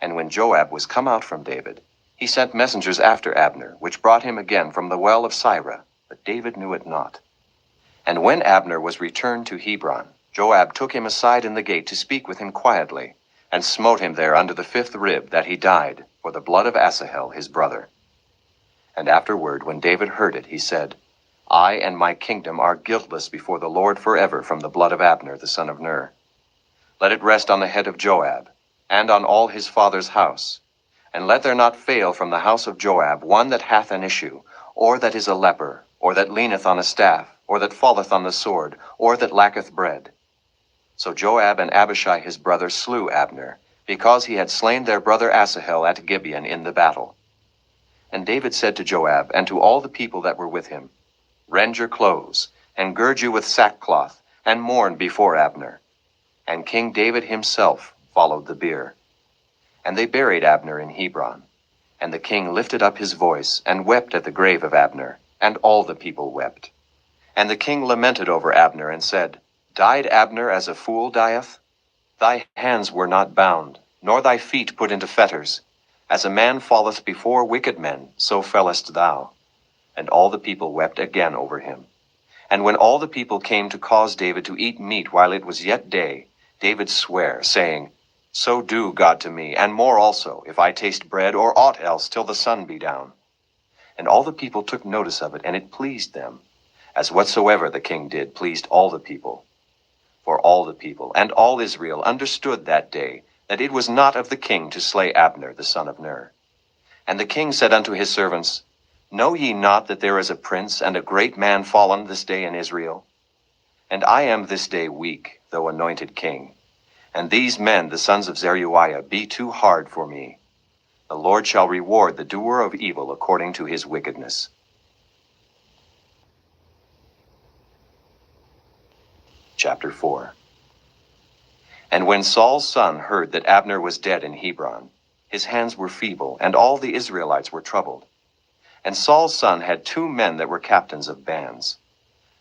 And when Joab was come out from David, he sent messengers after Abner, which brought him again from the well of Sirah, but David knew it not. And when Abner was returned to Hebron, Joab took him aside in the gate to speak with him quietly, and smote him there under the 5th rib, that he died, for the blood of Asahel his brother. And afterward, when David heard it, he said, I and my kingdom are guiltless before the Lord forever from the blood of Abner the son of Ner. Let it rest on the head of Joab, and on all his father's house. And let there not fail from the house of Joab one that hath an issue, or that is a leper, or that leaneth on a staff, or that falleth on the sword, or that lacketh bread. So Joab and Abishai his brother slew Abner, because he had slain their brother Asahel at Gibeon in the battle. And David said to Joab and to all the people that were with him, Rend your clothes, and gird you with sackcloth, and mourn before Abner. And King David himself followed the bier. And they buried Abner in Hebron. And the king lifted up his voice, and wept at the grave of Abner, and all the people wept. And the king lamented over Abner, and said, Died Abner as a fool dieth? Thy hands were not bound, nor thy feet put into fetters. As a man falleth before wicked men, so fellest thou. And all the people wept again over him. And when all the people came to cause David to eat meat while it was yet day, David sware, saying, So do God to me, and more also, if I taste bread or aught else till the sun be down. And all the people took notice of it, and it pleased them, as whatsoever the king did pleased all the people. For all the people and all Israel understood that day that it was not of the king to slay Abner the son of Ner. And the king said unto his servants, Know ye not that there is a prince and a great man fallen this day in Israel? And I am this day weak, though anointed king. And these men, the sons of Zeruiah, be too hard for me. The Lord shall reward the doer of evil according to his wickedness. Chapter 4. And when Saul's son heard that Abner was dead in Hebron, his hands were feeble, and all the Israelites were troubled. And Saul's son had 2 men that were captains of bands.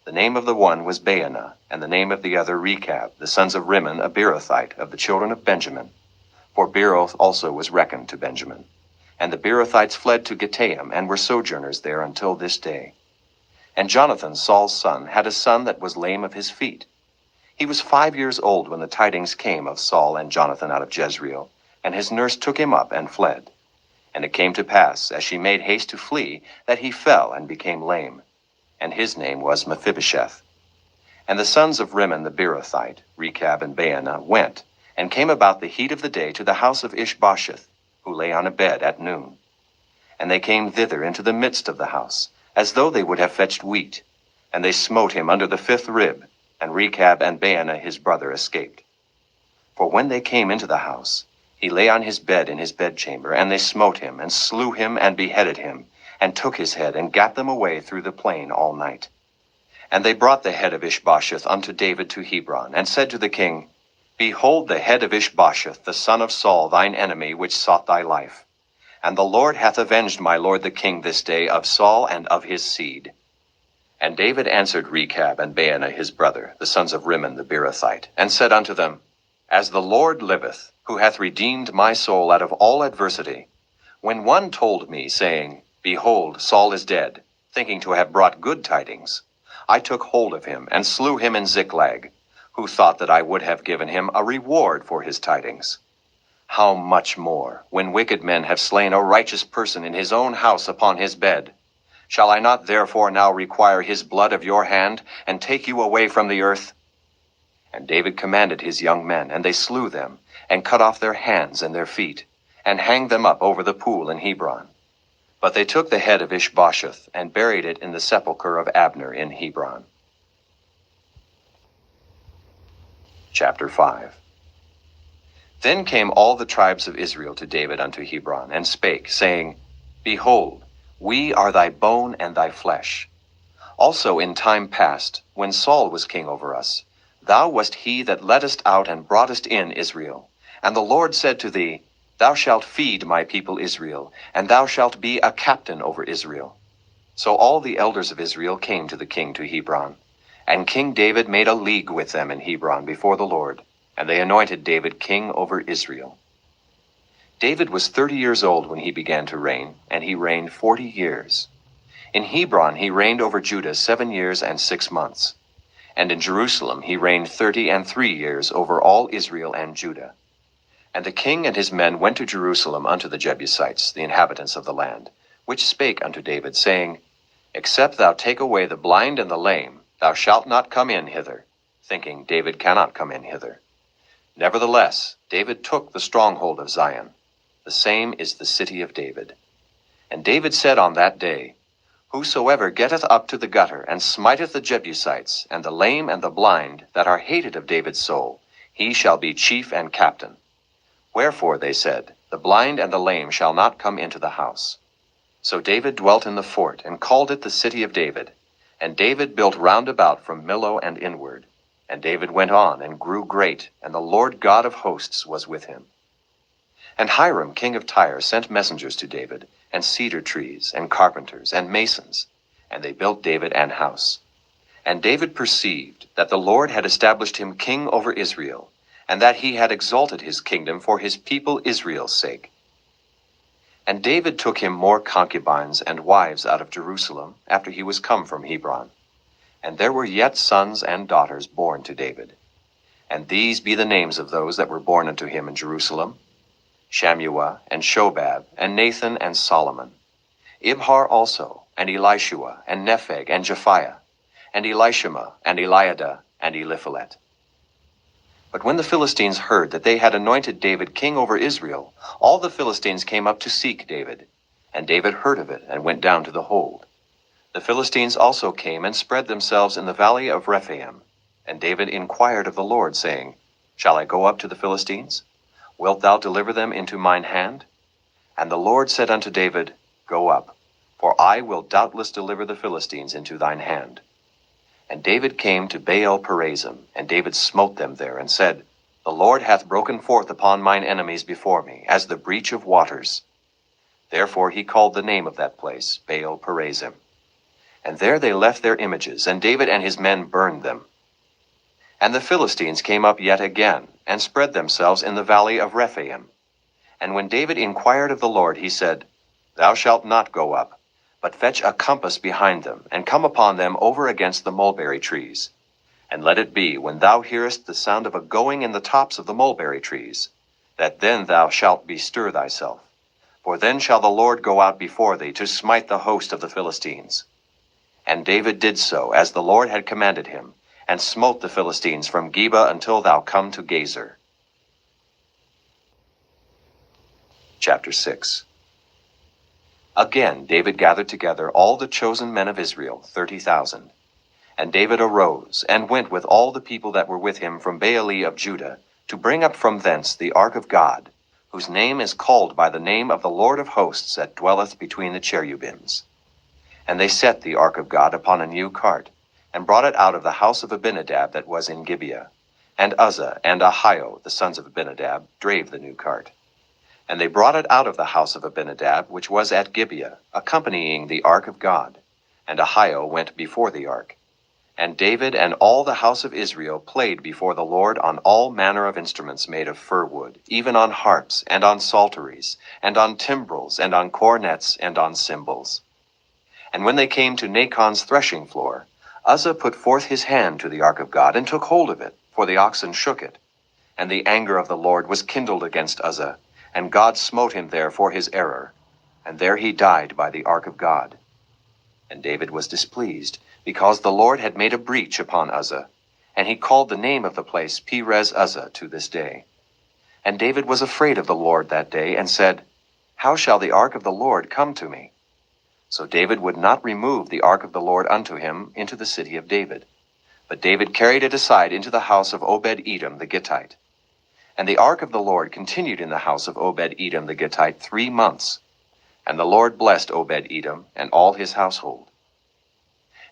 The name of the one was Baanah, and the name of the other Rechab, the sons of Rimmon, a Beerothite, of the children of Benjamin. For Beeroth also was reckoned to Benjamin. And the Beerothites fled to Gittaim, and were sojourners there until this day. And Jonathan, Saul's son, had a son that was lame of his feet. He was 5 years old when the tidings came of Saul and Jonathan out of Jezreel, and his nurse took him up and fled. And it came to pass, as she made haste to flee, that he fell and became lame. And his name was Mephibosheth. And the sons of Rimmon the Beerothite, Rechab and Baanah, went, and came about the heat of the day to the house of Ishbosheth, who lay on a bed at noon. And they came thither into the midst of the house, as though they would have fetched wheat. And they smote him under the 5th rib, and Rechab and Baanah his brother escaped. For when they came into the house, he lay on his bed in his bedchamber, and they smote him, and slew him, and beheaded him, and took his head, and gat them away through the plain all night. And they brought the head of Ishbosheth unto David to Hebron, and said to the king, Behold the head of Ishbosheth, the son of Saul, thine enemy, which sought thy life. And the Lord hath avenged my lord the king this day of Saul and of his seed. And David answered Rechab and Baanah his brother, the sons of Rimmon the Beerothite, and said unto them, As the Lord liveth, who hath redeemed my soul out of all adversity, when one told me, saying, Behold, Saul is dead, thinking to have brought good tidings, I took hold of him, and slew him in Ziklag, who thought that I would have given him a reward for his tidings. How much more, when wicked men have slain a righteous person in his own house upon his bed? Shall I not therefore now require his blood of your hand, and take you away from the earth? And David commanded his young men, and they slew them, and cut off their hands and their feet, and hanged them up over the pool in Hebron. But they took the head of Ishbosheth, and buried it in the sepulchre of Abner in Hebron. Chapter 5. Then came all the tribes of Israel to David unto Hebron, and spake, saying, Behold, we are thy bone and thy flesh. Also in time past, when Saul was king over us, thou wast he that leddest out and broughtest in Israel. And the Lord said to thee, Thou shalt feed my people Israel, and thou shalt be a captain over Israel. So all the elders of Israel came to the king to Hebron. And King David made a league with them in Hebron before the Lord, and they anointed David king over Israel. David was 30 years old when he began to reign, and he reigned 40 years. In Hebron he reigned over Judah 7 years and 6 months. And in Jerusalem he reigned 33 years over all Israel and Judah. And the king and his men went to Jerusalem unto the Jebusites, the inhabitants of the land, which spake unto David, saying, Except thou take away the blind and the lame, thou shalt not come in hither, thinking David cannot come in hither. Nevertheless, David took the stronghold of Zion. The same is the city of David. And David said on that day, Whosoever getteth up to the gutter, and smiteth the Jebusites, and the lame and the blind, that are hated of David's soul, he shall be chief and captain. Wherefore, they said, The blind and the lame shall not come into the house. So David dwelt in the fort, and called it the city of David. And David built round about from Millo and inward. And David went on, and grew great, and the Lord God of hosts was with him. And Hiram king of Tyre sent messengers to David, and cedar trees, and carpenters, and masons, and they built David an house. And David perceived that the Lord had established him king over Israel, and that he had exalted his kingdom for his people Israel's sake. And David took him more concubines and wives out of Jerusalem, after he was come from Hebron. And there were yet sons and daughters born to David. And these be the names of those that were born unto him in Jerusalem: Shammua, and Shobab, and Nathan, and Solomon. Ibhar also, and Elishua, and Nepheg, and Japhiah, and Elishama, and Eliada, and Eliphalet. But when the Philistines heard that they had anointed David king over Israel, all the Philistines came up to seek David. And David heard of it, and went down to the hold. The Philistines also came and spread themselves in the valley of Rephaim. And David inquired of the Lord, saying, Shall I go up to the Philistines? Wilt thou deliver them into mine hand? And the Lord said unto David, Go up, for I will doubtless deliver the Philistines into thine hand. And David came to Baal Perazim, and David smote them there, and said, The Lord hath broken forth upon mine enemies before me, as the breach of waters. Therefore he called the name of that place Baal Perazim. And there they left their images, and David and his men burned them. And the Philistines came up yet again, and spread themselves in the valley of Rephaim. And when David inquired of the Lord, he said, Thou shalt not go up, but fetch a compass behind them, and come upon them over against the mulberry trees. And let it be, when thou hearest the sound of a going in the tops of the mulberry trees, that then thou shalt bestir thyself. For then shall the Lord go out before thee to smite the host of the Philistines. And David did so, as the Lord had commanded him, and smote the Philistines from Geba until thou come to Gazer. Chapter 6. Again David gathered together all the chosen men of Israel, 30,000. And David arose, and went with all the people that were with him from Baale of Judah, to bring up from thence the ark of God, whose name is called by the name of the Lord of hosts that dwelleth between the cherubims. And they set the ark of God upon a new cart, and brought it out of the house of Abinadab that was in Gibeah. And Uzzah and Ahio, the sons of Abinadab, drave the new cart. And they brought it out of the house of Abinadab, which was at Gibeah, accompanying the ark of God. And Ahio went before the ark. And David and all the house of Israel played before the Lord on all manner of instruments made of fir wood, even on harps, and on psalteries, and on timbrels, and on cornets, and on cymbals. And when they came to Nachon's threshing floor, Uzzah put forth his hand to the ark of God, and took hold of it, for the oxen shook it. And the anger of the Lord was kindled against Uzzah, and God smote him there for his error. And there he died by the ark of God. And David was displeased, because the Lord had made a breach upon Uzzah, and he called the name of the place Perez Uzzah to this day. And David was afraid of the Lord that day, and said, How shall the ark of the Lord come to me? So David would not remove the ark of the Lord unto him into the city of David. But David carried it aside into the house of Obed-Edom the Gittite. And the ark of the Lord continued in the house of Obed-Edom the Gittite 3 months. And the Lord blessed Obed-Edom and all his household.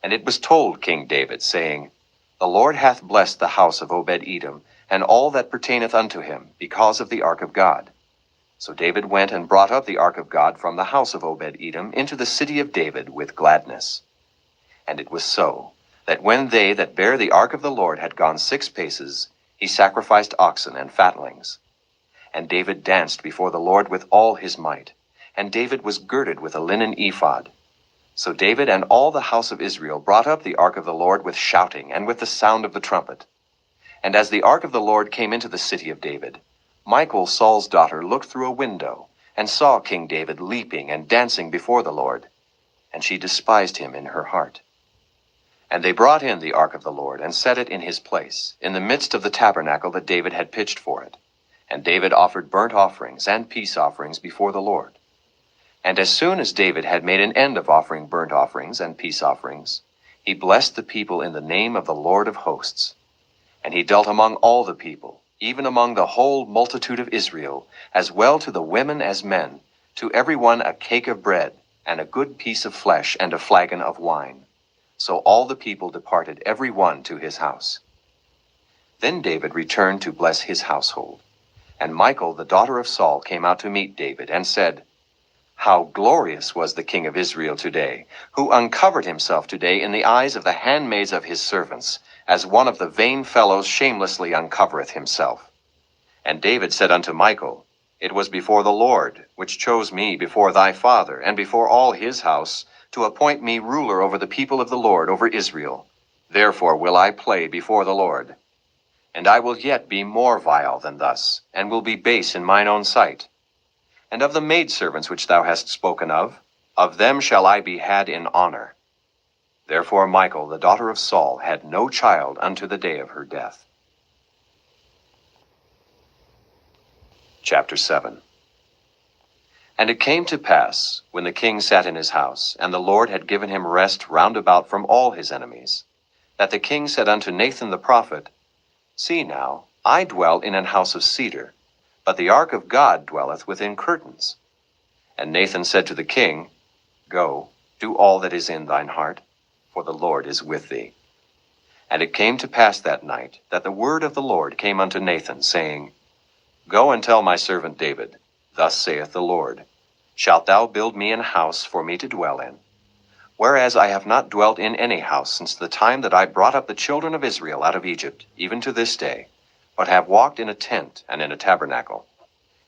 And it was told King David, saying, The Lord hath blessed the house of Obed-Edom, and all that pertaineth unto him, because of the ark of God. So David went and brought up the ark of God from the house of Obed-Edom into the city of David with gladness. And it was so, that when they that bare the ark of the Lord had gone 6 paces, he sacrificed oxen and fatlings. And David danced before the Lord with all his might, and David was girded with a linen ephod. So David and all the house of Israel brought up the ark of the Lord with shouting and with the sound of the trumpet. And as the ark of the Lord came into the city of David, Michal, Saul's daughter, looked through a window, and saw King David leaping and dancing before the Lord. And she despised him in her heart. And they brought in the ark of the Lord, and set it in his place, in the midst of the tabernacle that David had pitched for it. And David offered burnt offerings and peace offerings before the Lord. And as soon as David had made an end of offering burnt offerings and peace offerings, he blessed the people in the name of the Lord of hosts. And he dealt among all the people, even among the whole multitude of Israel, as well to the women as men, to every one a cake of bread, and a good piece of flesh, and a flagon of wine. So all the people departed every one to his house. Then David returned to bless his household. And Michal, the daughter of Saul, came out to meet David, and said, How glorious was the king of Israel today, who uncovered himself today in the eyes of the handmaids of his servants, as one of the vain fellows shamelessly uncovereth himself. And David said unto Michal, It was before the Lord, which chose me before thy father, and before all his house, to appoint me ruler over the people of the Lord, over Israel. Therefore will I play before the Lord. And I will yet be more vile than thus, and will be base in mine own sight. And of the maidservants which thou hast spoken of them shall I be had in honor. Therefore Michal, the daughter of Saul, had no child unto the day of her death. Chapter 7. And it came to pass, when the king sat in his house, and the Lord had given him rest round about from all his enemies, that the king said unto Nathan the prophet, See now, I dwell in an house of cedar, but the ark of God dwelleth within curtains. And Nathan said to the king, Go, do all that is in thine heart, for the Lord is with thee. And it came to pass that night, that the word of the Lord came unto Nathan, saying, Go and tell my servant David, Thus saith the Lord, Shalt thou build me an house for me to dwell in? Whereas I have not dwelt in any house since the time that I brought up the children of Israel out of Egypt, even to this day, but have walked in a tent and in a tabernacle.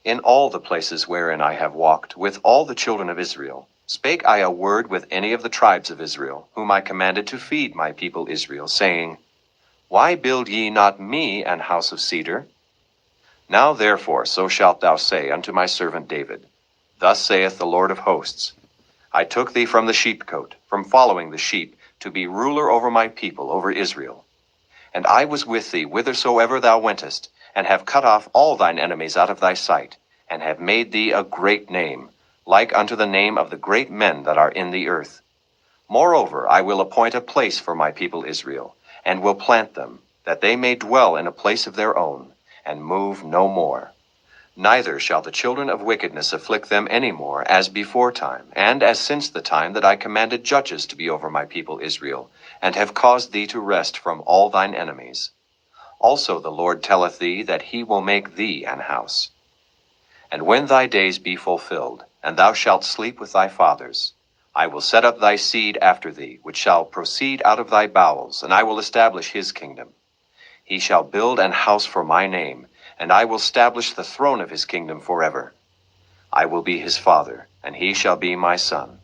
In all the places wherein I have walked with all the children of Israel, spake I a word with any of the tribes of Israel, whom I commanded to feed my people Israel, saying, Why build ye not me an house of cedar? Now therefore so shalt thou say unto my servant David, Thus saith the Lord of hosts, I took thee from the sheepcote, from following the sheep, to be ruler over my people, over Israel. And I was with thee whithersoever thou wentest, and have cut off all thine enemies out of thy sight, and have made thee a great name, like unto the name of the great men that are in the earth. Moreover, I will appoint a place for my people Israel, and will plant them, that they may dwell in a place of their own, and move no more. Neither shall the children of wickedness afflict them any more, as before time, and as since the time that I commanded judges to be over my people Israel, and have caused thee to rest from all thine enemies. Also the Lord telleth thee that he will make thee an house. And when thy days be fulfilled, and thou shalt sleep with thy fathers, I will set up thy seed after thee, which shall proceed out of thy bowels, and I will establish his kingdom. He shall build an house for my name, and I will establish the throne of his kingdom forever. I will be his father, and he shall be my son.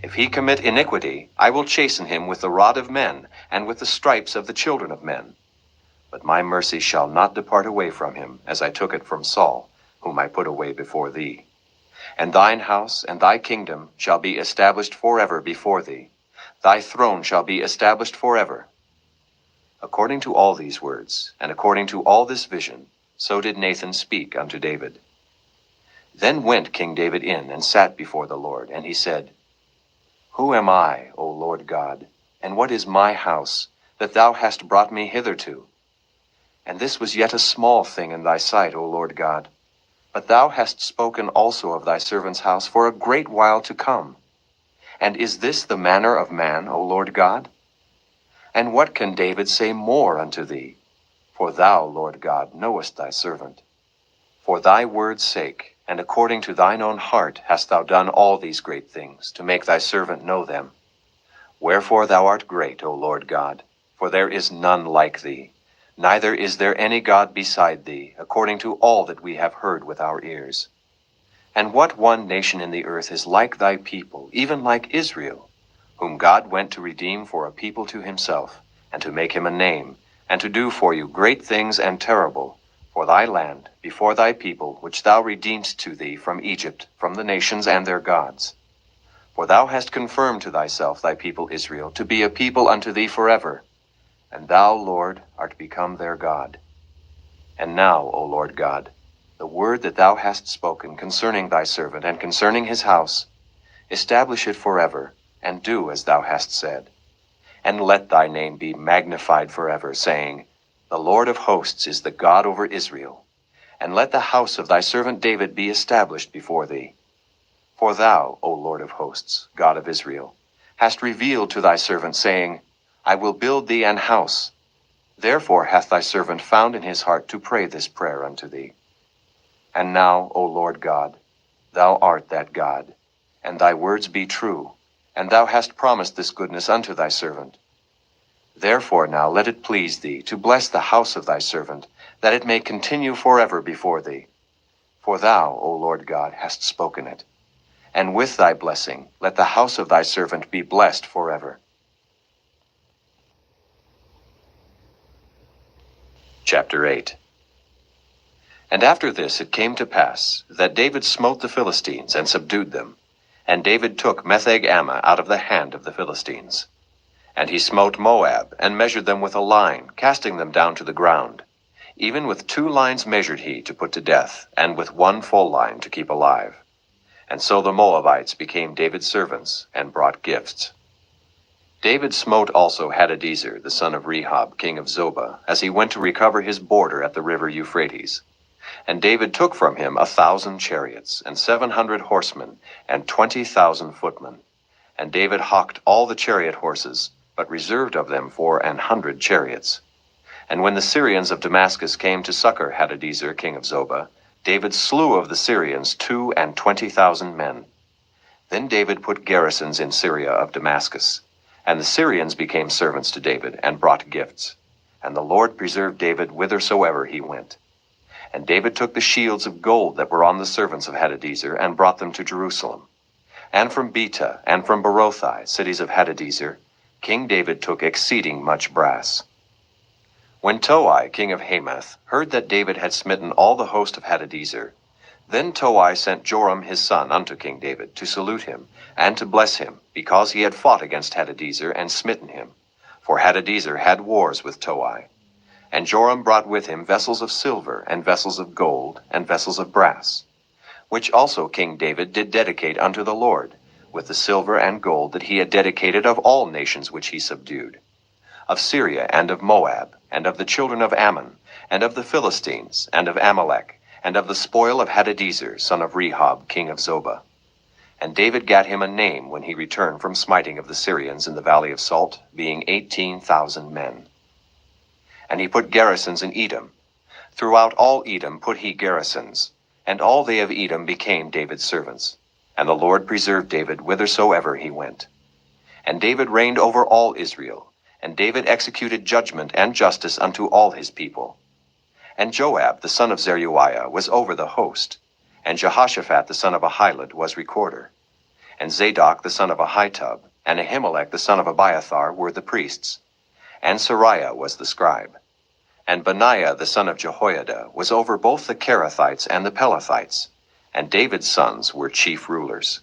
If he commit iniquity, I will chasten him with the rod of men, and with the stripes of the children of men. But my mercy shall not depart away from him, as I took it from Saul, whom I put away before thee. And thine house and thy kingdom shall be established forever before thee. Thy throne shall be established forever. According to all these words, and according to all this vision, so did Nathan speak unto David. Then went King David in, and sat before the Lord, and he said, Who am I, O Lord God, and what is my house, that thou hast brought me hitherto? And this was yet a small thing in thy sight, O Lord God. But thou hast spoken also of thy servant's house for a great while to come. And is this the manner of man, O Lord God? And what can David say more unto thee? For thou, Lord God, knowest thy servant. For thy word's sake, and according to thine own heart, hast thou done all these great things, to make thy servant know them. Wherefore thou art great, O Lord God, for there is none like thee, neither is there any God beside thee, according to all that we have heard with our ears. And what one nation in the earth is like thy people, even like Israel, whom God went to redeem for a people to himself, and to make him a name, and to do for you great things and terrible, for thy land, before thy people, which thou redeemedst to thee from Egypt, from the nations and their gods. For thou hast confirmed to thyself thy people Israel, to be a people unto thee forever, and thou, Lord, art become their God. And now, O Lord God, the word that thou hast spoken concerning thy servant and concerning his house, establish it forever, and do as thou hast said. And let thy name be magnified forever, saying, The Lord of hosts is the God over Israel. And let the house of thy servant David be established before thee. For thou, O Lord of hosts, God of Israel, hast revealed to thy servant, saying, I will build thee an house. Therefore hath thy servant found in his heart to pray this prayer unto thee. And now, O Lord God, thou art that God, and thy words be true, and thou hast promised this goodness unto thy servant. Therefore now let it please thee to bless the house of thy servant, that it may continue forever before thee. For thou, O Lord God, hast spoken it. And with thy blessing let the house of thy servant be blessed forever. Chapter 8. And after this it came to pass, that David smote the Philistines, and subdued them. And David took Metheg-Ammah out of the hand of the Philistines. And he smote Moab, and measured them with a line, casting them down to the ground. Even with 2 lines measured he to put to death, and with 1 full line to keep alive. And so the Moabites became David's servants, and brought gifts. David smote also Hadadezer, the son of Rehob, king of Zobah, as he went to recover his border at the river Euphrates. And David took from him 1,000 chariots, and 700 horsemen, and 20,000 footmen. And David hawked all the chariot horses, but reserved of them for 100 chariots. And when the Syrians of Damascus came to succor Hadadezer, king of Zobah, David slew of the Syrians 22,000 men. Then David put garrisons in Syria of Damascus. And the Syrians became servants to David, and brought gifts. And the Lord preserved David whithersoever he went. And David took the shields of gold that were on the servants of Hadadezer, and brought them to Jerusalem. And from Betah, and from Berothai, cities of Hadadezer, King David took exceeding much brass. When Toi, king of Hamath, heard that David had smitten all the host of Hadadezer, then Toi sent Joram his son unto King David, to salute him, and to bless him, because he had fought against Hadadezer, and smitten him. For Hadadezer had wars with Toi. And Joram brought with him vessels of silver, and vessels of gold, and vessels of brass, which also King David did dedicate unto the Lord, with the silver and gold that he had dedicated of all nations which he subdued, of Syria, and of Moab, and of the children of Ammon, and of the Philistines, and of Amalek, and of the spoil of Hadadezer, son of Rehob, king of Zobah. And David gat him a name when he returned from smiting of the Syrians in the valley of Salt, being 18,000 men. And he put garrisons in Edom. Throughout all Edom put he garrisons, and all they of Edom became David's servants. And the Lord preserved David whithersoever he went. And David reigned over all Israel, and David executed judgment and justice unto all his people. And Joab the son of Zeruiah was over the host, and Jehoshaphat the son of Ahilud was recorder. And Zadok the son of Ahitub, and Ahimelech the son of Abiathar were the priests. And Sariah was the scribe. And Benaiah the son of Jehoiada was over both the Kerethites and the Pelethites, and David's sons were chief rulers.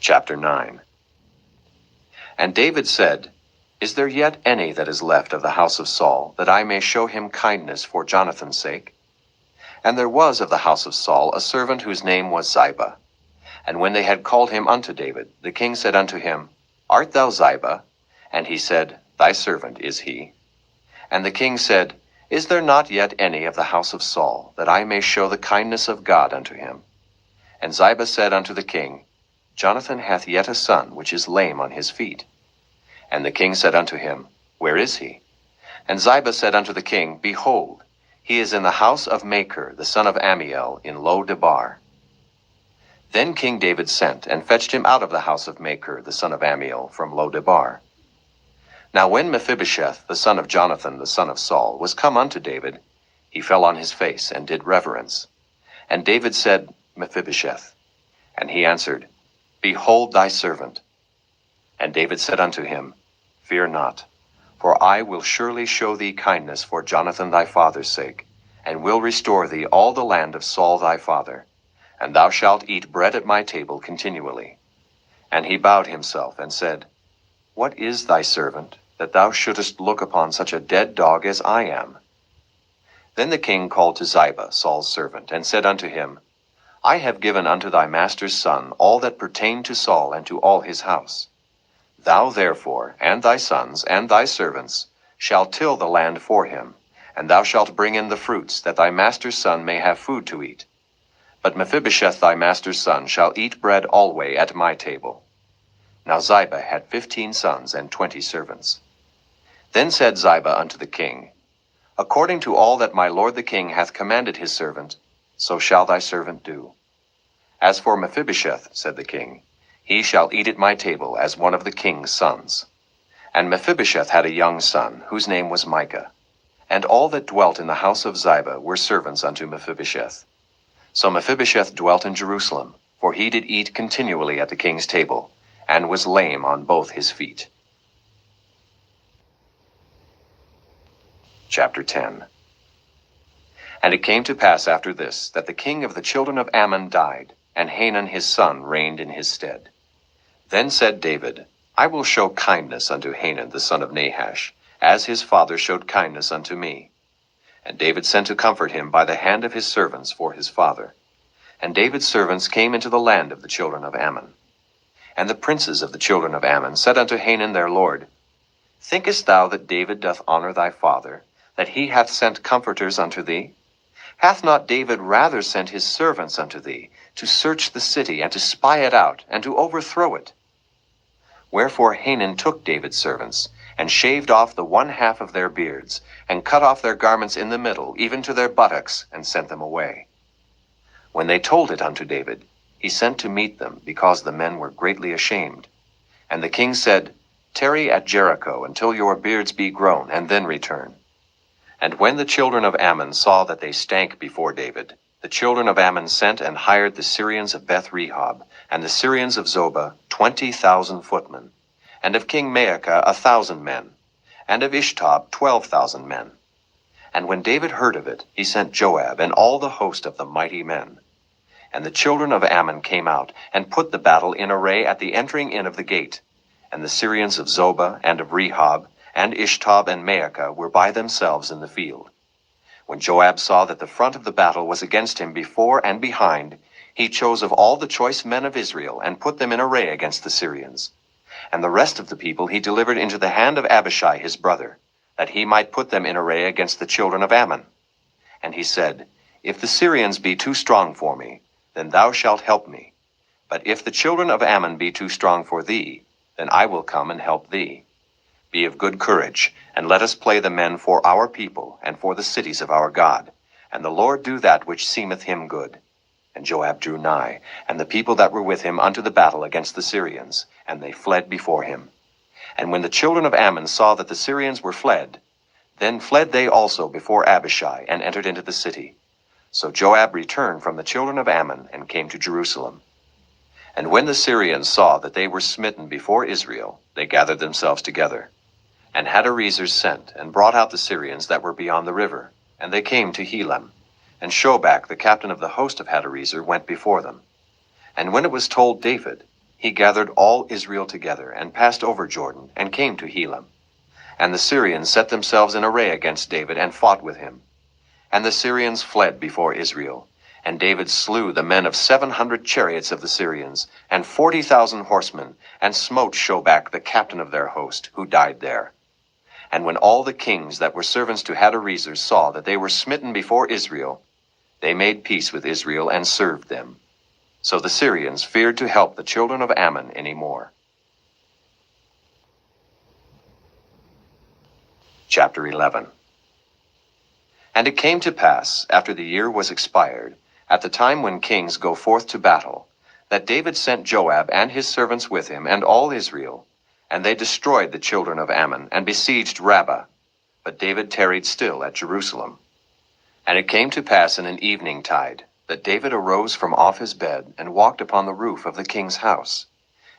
Chapter 9. And David said, Is there yet any that is left of the house of Saul, that I may show him kindness for Jonathan's sake? And there was of the house of Saul a servant whose name was Ziba. And when they had called him unto David, the king said unto him, Art thou Ziba? And he said, Thy servant is he. And the king said, Is there not yet any of the house of Saul, that I may show the kindness of God unto him? And Ziba said unto the king, Jonathan hath yet a son, which is lame on his feet. And the king said unto him, Where is he? And Ziba said unto the king, Behold, he is in the house of Machir, the son of Ammiel, in Lo-debar. Then King David sent, and fetched him out of the house of Machir, the son of Ammiel, from Lo-debar. Now when Mephibosheth, the son of Jonathan, the son of Saul, was come unto David, he fell on his face, and did reverence. And David said, Mephibosheth. And he answered, Behold thy servant. And David said unto him, Fear not, for I will surely show thee kindness for Jonathan thy father's sake, and will restore thee all the land of Saul thy father, and thou shalt eat bread at my table continually. And he bowed himself, and said, What is thy servant, that thou shouldest look upon such a dead dog as I am? Then the king called to Ziba, Saul's servant, and said unto him, I have given unto thy master's son all that pertained to Saul and to all his house. Thou therefore, and thy sons, and thy servants, shalt till the land for him, and thou shalt bring in the fruits, that thy master's son may have food to eat. But Mephibosheth thy master's son shall eat bread alway at my table. Now Ziba had 15 sons and 20 servants. Then said Ziba unto the king, According to all that my lord the king hath commanded his servant, so shall thy servant do. As for Mephibosheth, said the king, he shall eat at my table as one of the king's sons. And Mephibosheth had a young son, whose name was Micah. And all that dwelt in the house of Ziba were servants unto Mephibosheth. So Mephibosheth dwelt in Jerusalem, for he did eat continually at the king's table, and was lame on both his feet. Chapter 10. And it came to pass after this, that the king of the children of Ammon died, and Hanun his son reigned in his stead. Then said David, I will show kindness unto Hanun the son of Nahash, as his father showed kindness unto me. And David sent to comfort him by the hand of his servants for his father. And David's servants came into the land of the children of Ammon. And the princes of the children of Ammon said unto Hanun their lord, Thinkest thou that David doth honor thy father, that he hath sent comforters unto thee? Hath not David rather sent his servants unto thee, to search the city, and to spy it out, and to overthrow it? Wherefore Hanun took David's servants, and shaved off the 1/2 of their beards, and cut off their garments in the middle, even to their buttocks, and sent them away. When they told it unto David, he sent to meet them, because the men were greatly ashamed. And the king said, Tarry at Jericho until your beards be grown, and then return. And when the children of Ammon saw that they stank before David, the children of Ammon sent and hired the Syrians of Beth-rehob, and the Syrians of Zobah 20,000 footmen, and of King Maacah 1,000 men, and of Ishtob 12,000 men. And when David heard of it, he sent Joab and all the host of the mighty men. And the children of Ammon came out, and put the battle in array at the entering in of the gate. And the Syrians of Zobah and of Rehob, and Ishtob and Maacah were by themselves in the field. When Joab saw that the front of the battle was against him before and behind, he chose of all the choice men of Israel, and put them in array against the Syrians. And the rest of the people he delivered into the hand of Abishai his brother, that he might put them in array against the children of Ammon. And he said, If the Syrians be too strong for me, then thou shalt help me. But if the children of Ammon be too strong for thee, then I will come and help thee. Be of good courage, and let us play the men for our people, and for the cities of our God. And the Lord do that which seemeth him good. And Joab drew nigh, and the people that were with him unto the battle against the Syrians, and they fled before him. And when the children of Ammon saw that the Syrians were fled, then fled they also before Abishai, and entered into the city. So Joab returned from the children of Ammon, and came to Jerusalem. And when the Syrians saw that they were smitten before Israel, they gathered themselves together. And Hadarezer sent, and brought out the Syrians that were beyond the river, and they came to Helam. And Shobach, the captain of the host of Hadarezer, went before them. And when it was told David, he gathered all Israel together, and passed over Jordan, and came to Helam. And the Syrians set themselves in array against David, and fought with him. And the Syrians fled before Israel. And David slew the men of 700 chariots of the Syrians, and 40,000 horsemen, and smote Shobach the captain of their host, who died there. And when all the kings that were servants to Hadarezer saw that they were smitten before Israel, they made peace with Israel, and served them. So the Syrians feared to help the children of Ammon any more. Chapter 11. And it came to pass, after the year was expired, at the time when kings go forth to battle, that David sent Joab and his servants with him, and all Israel, and they destroyed the children of Ammon, and besieged Rabbah. But David tarried still at Jerusalem. And it came to pass in an evening tide, that David arose from off his bed, and walked upon the roof of the king's house.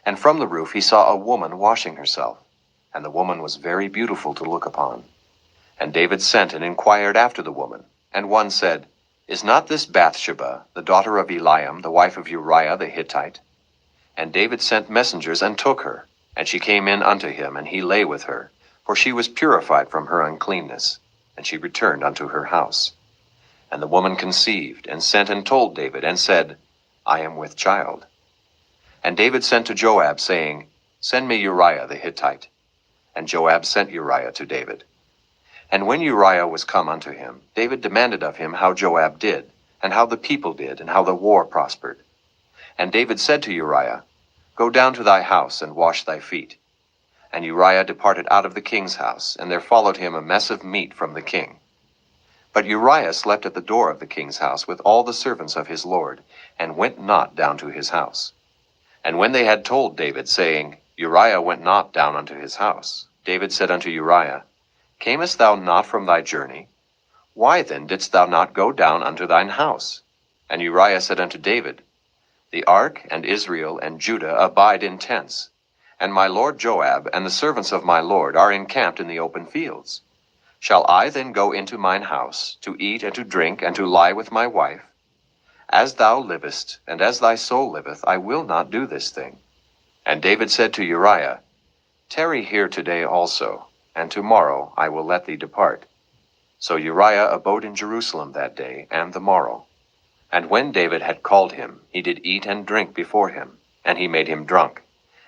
And from the roof he saw a woman washing herself, and the woman was very beautiful to look upon. And David sent and inquired after the woman. And one said, Is not this Bathsheba, the daughter of Eliam, the wife of Uriah the Hittite? And David sent messengers, and took her. And she came in unto him, and he lay with her, for she was purified from her uncleanness. And she returned unto her house. And the woman conceived, and sent and told David, and said, I am with child. And David sent to Joab, saying, Send me Uriah the Hittite. And Joab sent Uriah to David. And when Uriah was come unto him, David demanded of him how Joab did, and how the people did, and how the war prospered. And David said to Uriah, Go down to thy house, and wash thy feet. And Uriah departed out of the king's house, and there followed him a mess of meat from the king. But Uriah slept at the door of the king's house with all the servants of his lord, and went not down to his house. And when they had told David, saying, Uriah went not down unto his house, David said unto Uriah, Camest thou not from thy journey? Why then didst thou not go down unto thine house? And Uriah said unto David, The ark and Israel and Judah abide in tents, and my lord Joab and the servants of my lord are encamped in the open fields. Shall I then go into mine house, to eat and to drink, and to lie with my wife? As thou livest, and as thy soul liveth, I will not do this thing. And David said to Uriah, Tarry here today also, and tomorrow I will let thee depart. So Uriah abode in Jerusalem that day and the morrow. And when David had called him, he did eat and drink before him, and he made him drunk.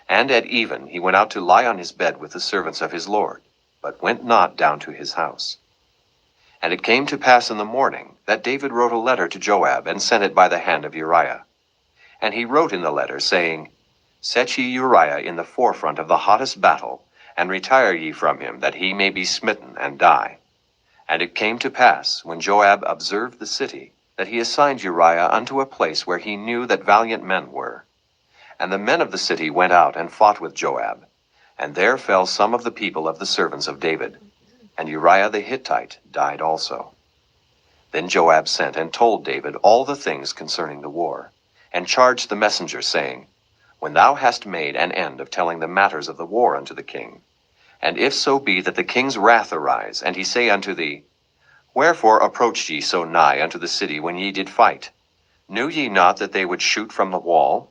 And at even he went out to lie on his bed with the servants of his lord, but went not down to his house. And it came to pass in the morning that David wrote a letter to Joab, and sent it by the hand of Uriah. And he wrote in the letter, saying, Set ye Uriah in the forefront of the hottest battle, and retire ye from him, that he may be smitten and die. And it came to pass, when Joab observed the city, that he assigned Uriah unto a place where he knew that valiant men were. And the men of the city went out and fought with Joab. And there fell some of the people of the servants of David. And Uriah the Hittite died also. Then Joab sent and told David all the things concerning the war, and charged the messenger, saying, When thou hast made an end of telling the matters of the war unto the king, and if so be that the king's wrath arise, and he say unto thee, Wherefore approached ye so nigh unto the city when ye did fight? Knew ye not that they would shoot from the wall?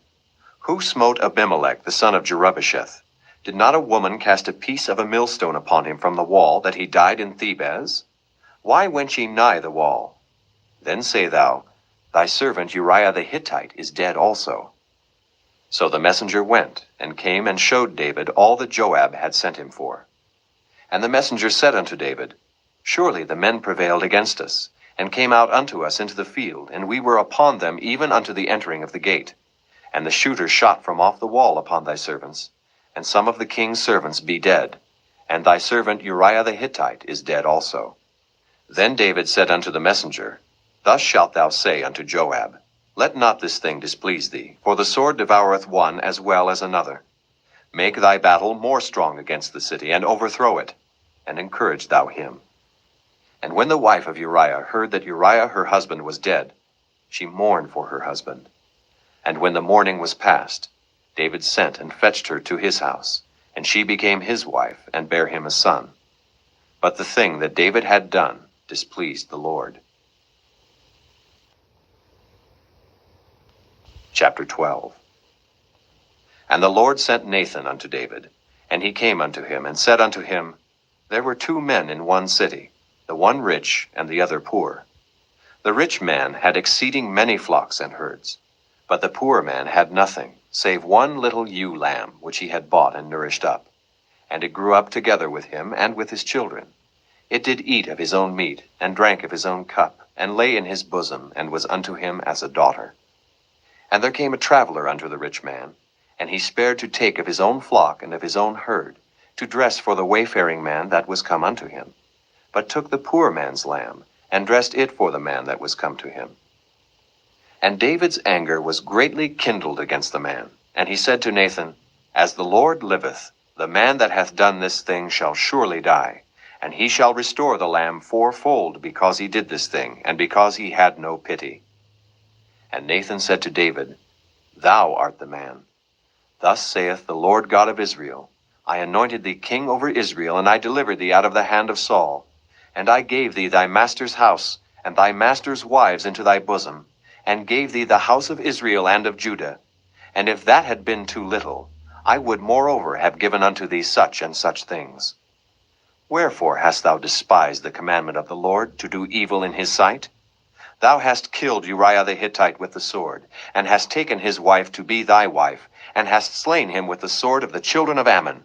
Who smote Abimelech the son of Jerubbesheth? Did not a woman cast a piece of a millstone upon him from the wall, that he died in Thebez? Why went ye nigh the wall? Then say thou, Thy servant Uriah the Hittite is dead also. So the messenger went, and came and showed David all that Joab had sent him for. And the messenger said unto David, Surely the men prevailed against us, and came out unto us into the field, and we were upon them even unto the entering of the gate. And the shooters shot from off the wall upon thy servants, and some of the king's servants be dead, and thy servant Uriah the Hittite is dead also. Then David said unto the messenger, Thus shalt thou say unto Joab, Let not this thing displease thee, for the sword devoureth one as well as another. Make thy battle more strong against the city, and overthrow it, and encourage thou him. And when the wife of Uriah heard that Uriah her husband was dead, she mourned for her husband. And when the mourning was past, David sent and fetched her to his house, and she became his wife, and bare him a son. But the thing that David had done displeased the Lord. Chapter 12. And the Lord sent Nathan unto David, and he came unto him, and said unto him, There were 2 men in one city, the one rich, and the other poor. The rich man had exceeding many flocks and herds, but the poor man had nothing, save one little ewe lamb, which he had bought and nourished up. And it grew up together with him and with his children. It did eat of his own meat, and drank of his own cup, and lay in his bosom, and was unto him as a daughter. And there came a traveler unto the rich man, and he spared to take of his own flock and of his own herd, to dress for the wayfaring man that was come unto him, but took the poor man's lamb, and dressed it for the man that was come to him. And David's anger was greatly kindled against the man, and he said to Nathan, As the Lord liveth, the man that hath done this thing shall surely die, and he shall restore the lamb 4-fold, because he did this thing, and because he had no pity. And Nathan said to David, Thou art the man. Thus saith the Lord God of Israel, I anointed thee king over Israel, and I delivered thee out of the hand of Saul. And I gave thee thy master's house, and thy master's wives into thy bosom, and gave thee the house of Israel and of Judah. And if that had been too little, I would moreover have given unto thee such and such things. Wherefore hast thou despised the commandment of the Lord, to do evil in his sight? Thou hast killed Uriah the Hittite with the sword, and hast taken his wife to be thy wife, and hast slain him with the sword of the children of Ammon.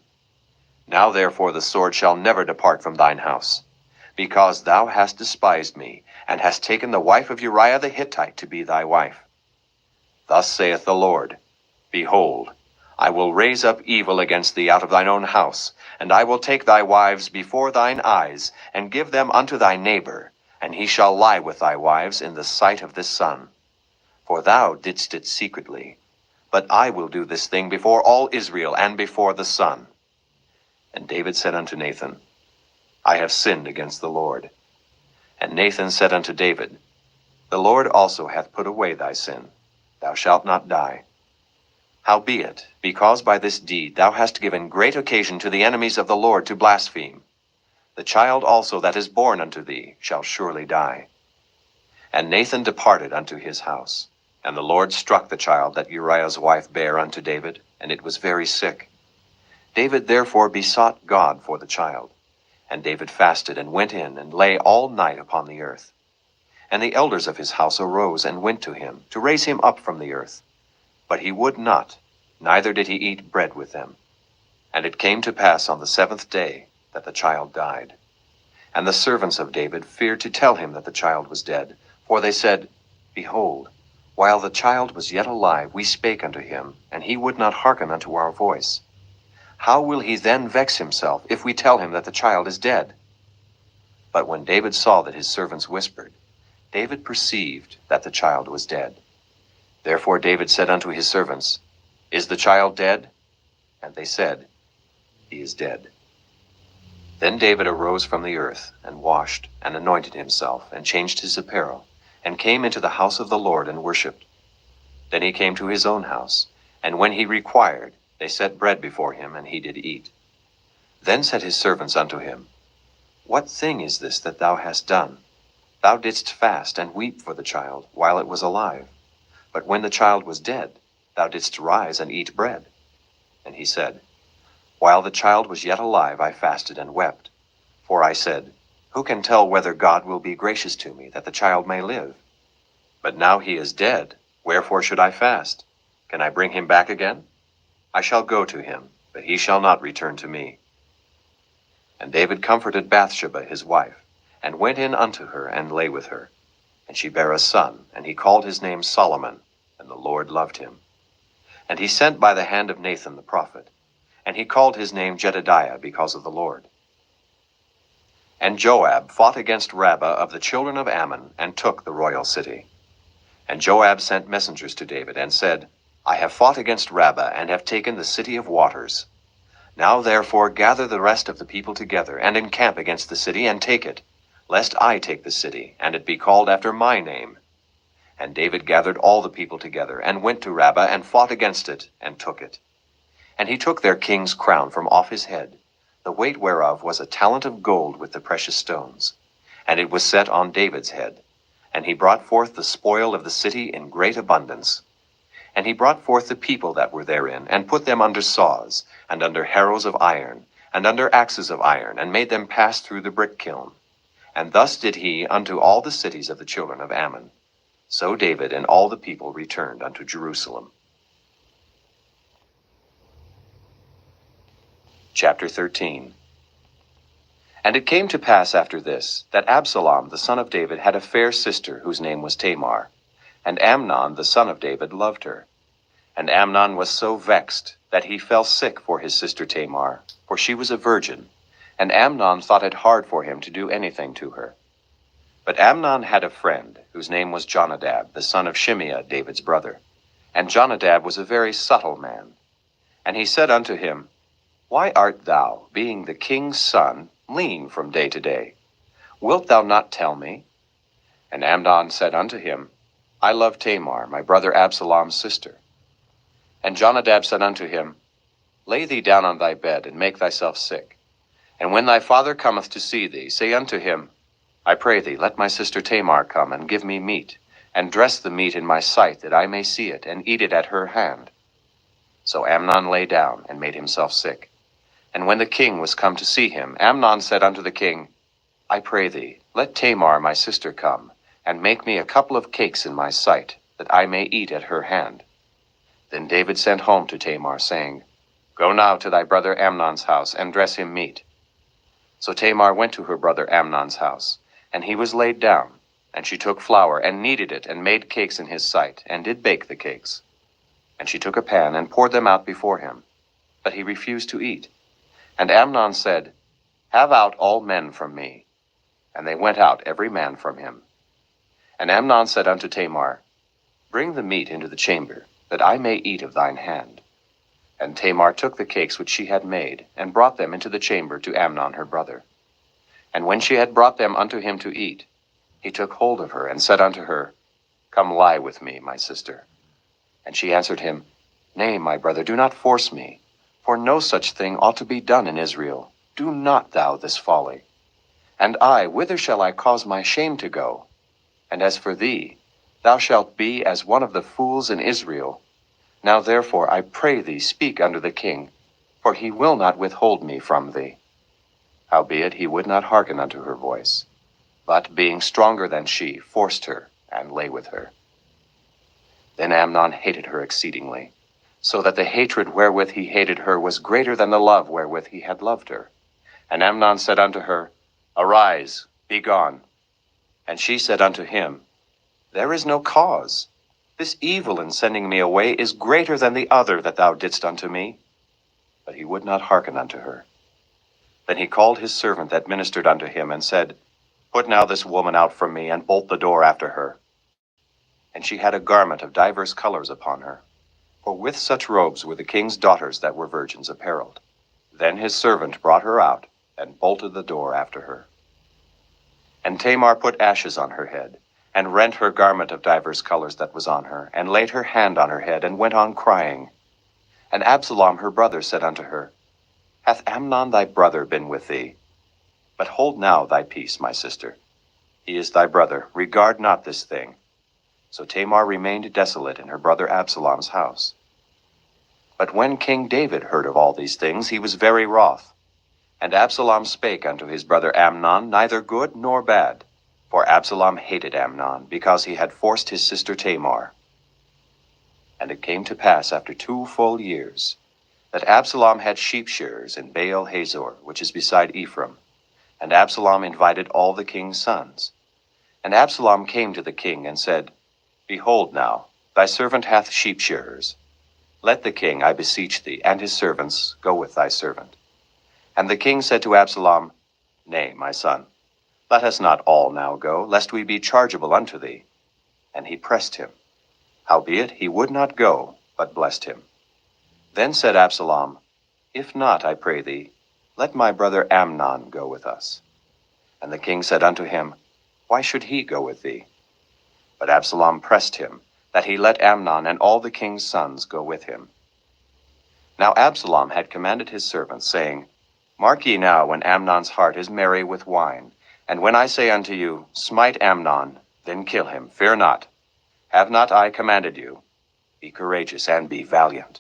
Now therefore the sword shall never depart from thine house, because thou hast despised me, and hast taken the wife of Uriah the Hittite to be thy wife. Thus saith the Lord, Behold, I will raise up evil against thee out of thine own house, and I will take thy wives before thine eyes, and give them unto thy neighbor, and he shall lie with thy wives in the sight of this sun. For thou didst it secretly, but I will do this thing before all Israel and before the sun. And David said unto Nathan, I have sinned against the Lord. And Nathan said unto David, The Lord also hath put away thy sin. Thou shalt not die. Howbeit, because by this deed thou hast given great occasion to the enemies of the Lord to blaspheme, the child also that is born unto thee shall surely die. And Nathan departed unto his house. And the Lord struck the child that Uriah's wife bare unto David, and it was very sick. David therefore besought God for the child. And David fasted, and went in, and lay all night upon the earth. And the elders of his house arose, and went to him, to raise him up from the earth. But he would not, neither did he eat bread with them. And it came to pass on the 7th day, that the child died. And the servants of David feared to tell him that the child was dead, for they said, Behold, while the child was yet alive, we spake unto him, and he would not hearken unto our voice. How will he then vex himself, if we tell him that the child is dead? But when David saw that his servants whispered, David perceived that the child was dead. Therefore David said unto his servants, Is the child dead? And they said, He is dead. Then David arose from the earth, and washed, and anointed himself, and changed his apparel, and came into the house of the Lord, and worshipped. Then he came to his own house, and when he required, they set bread before him, and he did eat. Then said his servants unto him, What thing is this that thou hast done? Thou didst fast and weep for the child while it was alive. But when the child was dead, thou didst rise and eat bread. And he said, While the child was yet alive, I fasted and wept. For I said, Who can tell whether God will be gracious to me, that the child may live? But now he is dead, wherefore should I fast? Can I bring him back again? I shall go to him, but he shall not return to me. And David comforted Bathsheba his wife, and went in unto her, and lay with her. And she bare a son, and he called his name Solomon, and the Lord loved him. And he sent by the hand of Nathan the prophet, and he called his name Jedediah, because of the Lord. And Joab fought against Rabbah of the children of Ammon, and took the royal city. And Joab sent messengers to David, and said, I have fought against Rabbah, and have taken the city of waters. Now therefore gather the rest of the people together, and encamp against the city, and take it, lest I take the city, and it be called after my name. And David gathered all the people together, and went to Rabbah, and fought against it, and took it. And he took their king's crown from off his head, the weight whereof was a talent of gold with the precious stones. And it was set on David's head. And he brought forth the spoil of the city in great abundance. And he brought forth the people that were therein, and put them under saws, and under harrows of iron, and under axes of iron, and made them pass through the brick kiln. And thus did he unto all the cities of the children of Ammon. So David and all the people returned unto Jerusalem. Chapter 13. And it came to pass after this, that Absalom the son of David had a fair sister, whose name was Tamar. And Amnon the son of David loved her. And Amnon was so vexed, that he fell sick for his sister Tamar, for she was a virgin. And Amnon thought it hard for him to do anything to her. But Amnon had a friend, whose name was Jonadab, the son of Shimeah, David's brother. And Jonadab was a very subtle man. And he said unto him, Why art thou, being the king's son, lean from day to day? Wilt thou not tell me? And Amnon said unto him, I love Tamar, my brother Absalom's sister. And Jonadab said unto him, Lay thee down on thy bed, and make thyself sick. And when thy father cometh to see thee, say unto him, I pray thee, let my sister Tamar come, and give me meat, and dress the meat in my sight, that I may see it, and eat it at her hand. So Amnon lay down, and made himself sick. And when the king was come to see him, Amnon said unto the king, I pray thee, let Tamar my sister come, and make me a couple of cakes in my sight, that I may eat at her hand. Then David sent home to Tamar, saying, Go now to thy brother Amnon's house, and dress him meat. So Tamar went to her brother Amnon's house, and he was laid down, and she took flour, and kneaded it, and made cakes in his sight, and did bake the cakes. And she took a pan, and poured them out before him. But he refused to eat. And Amnon said, Have out all men from me. And they went out every man from him. And Amnon said unto Tamar, Bring the meat into the chamber, that I may eat of thine hand. And Tamar took the cakes which she had made, and brought them into the chamber to Amnon her brother. And when she had brought them unto him to eat, he took hold of her, and said unto her, Come lie with me, my sister. And she answered him, Nay, my brother, do not force me, for no such thing ought to be done in Israel. Do not thou this folly. And I, whither shall I cause my shame to go? And as for thee, thou shalt be as one of the fools in Israel. Now therefore I pray thee speak unto the king, for he will not withhold me from thee. Howbeit he would not hearken unto her voice, but being stronger than she, forced her, and lay with her. Then Amnon hated her exceedingly, so that the hatred wherewith he hated her was greater than the love wherewith he had loved her. And Amnon said unto her, Arise, be gone. And she said unto him, There is no cause. This evil in sending me away is greater than the other that thou didst unto me. But he would not hearken unto her. Then he called his servant that ministered unto him, and said, Put now this woman out from me, and bolt the door after her. And she had a garment of divers colors upon her, for with such robes were the king's daughters that were virgins apparelled. Then his servant brought her out, and bolted the door after her. And Tamar put ashes on her head, and rent her garment of divers colors that was on her, and laid her hand on her head, and went on crying. And Absalom her brother said unto her, Hath Amnon thy brother been with thee? But hold now thy peace, my sister. He is thy brother, regard not this thing. So Tamar remained desolate in her brother Absalom's house. But when King David heard of all these things, he was very wroth. And Absalom spake unto his brother Amnon neither good nor bad, for Absalom hated Amnon, because he had forced his sister Tamar. And it came to pass after 2 full years, that Absalom had sheep shearers in Baal Hazor, which is beside Ephraim. And Absalom invited all the king's sons. And Absalom came to the king, and said, Behold now, thy servant hath sheep shearers. Let the king, I beseech thee, and his servants go with thy servant. And the king said to Absalom, Nay, my son, let us not all now go, lest we be chargeable unto thee. And he pressed him. Howbeit he would not go, but blessed him. Then said Absalom, If not, I pray thee, let my brother Amnon go with us. And the king said unto him, Why should he go with thee? But Absalom pressed him, that he let Amnon and all the king's sons go with him. Now Absalom had commanded his servants, saying, Mark ye now when Amnon's heart is merry with wine, and when I say unto you, Smite Amnon, then kill him, fear not. Have not I commanded you? Be courageous and be valiant.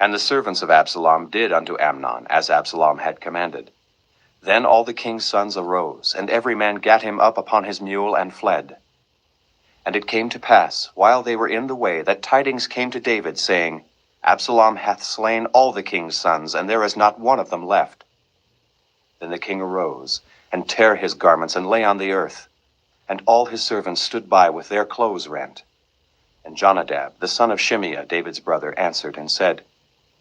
And the servants of Absalom did unto Amnon as Absalom had commanded. Then all the king's sons arose, and every man gat him up upon his mule and fled. And it came to pass, while they were in the way, that tidings came to David, saying, Absalom hath slain all the king's sons, and there is not one of them left. Then the king arose, and tare his garments, and lay on the earth. And all his servants stood by with their clothes rent. And Jonadab, the son of Shimeah, David's brother, answered and said,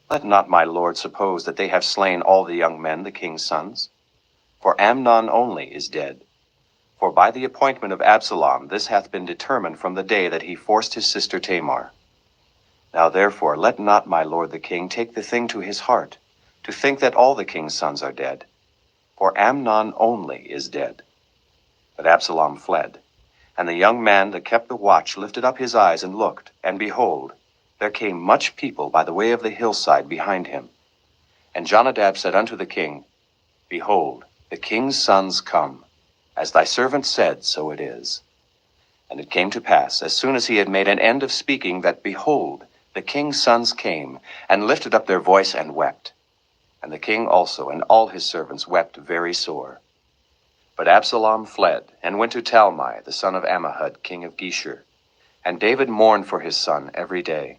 Let not my lord suppose that they have slain all the young men, the king's sons. For Amnon only is dead. For by the appointment of Absalom this hath been determined from the day that he forced his sister Tamar. Now therefore let not my lord the king take the thing to his heart, to think that all the king's sons are dead. For Amnon only is dead. But Absalom fled. And the young man that kept the watch lifted up his eyes and looked, and behold, there came much people by the way of the hillside behind him. And Jonadab said unto the king, Behold, the king's sons come. As thy servant said, so it is. And it came to pass, as soon as he had made an end of speaking, that, behold, the king's sons came, and lifted up their voice and wept. And the king also and all his servants wept very sore. But Absalom fled, and went to Talmai, the son of Ammihud, king of Geshur. And David mourned for his son every day.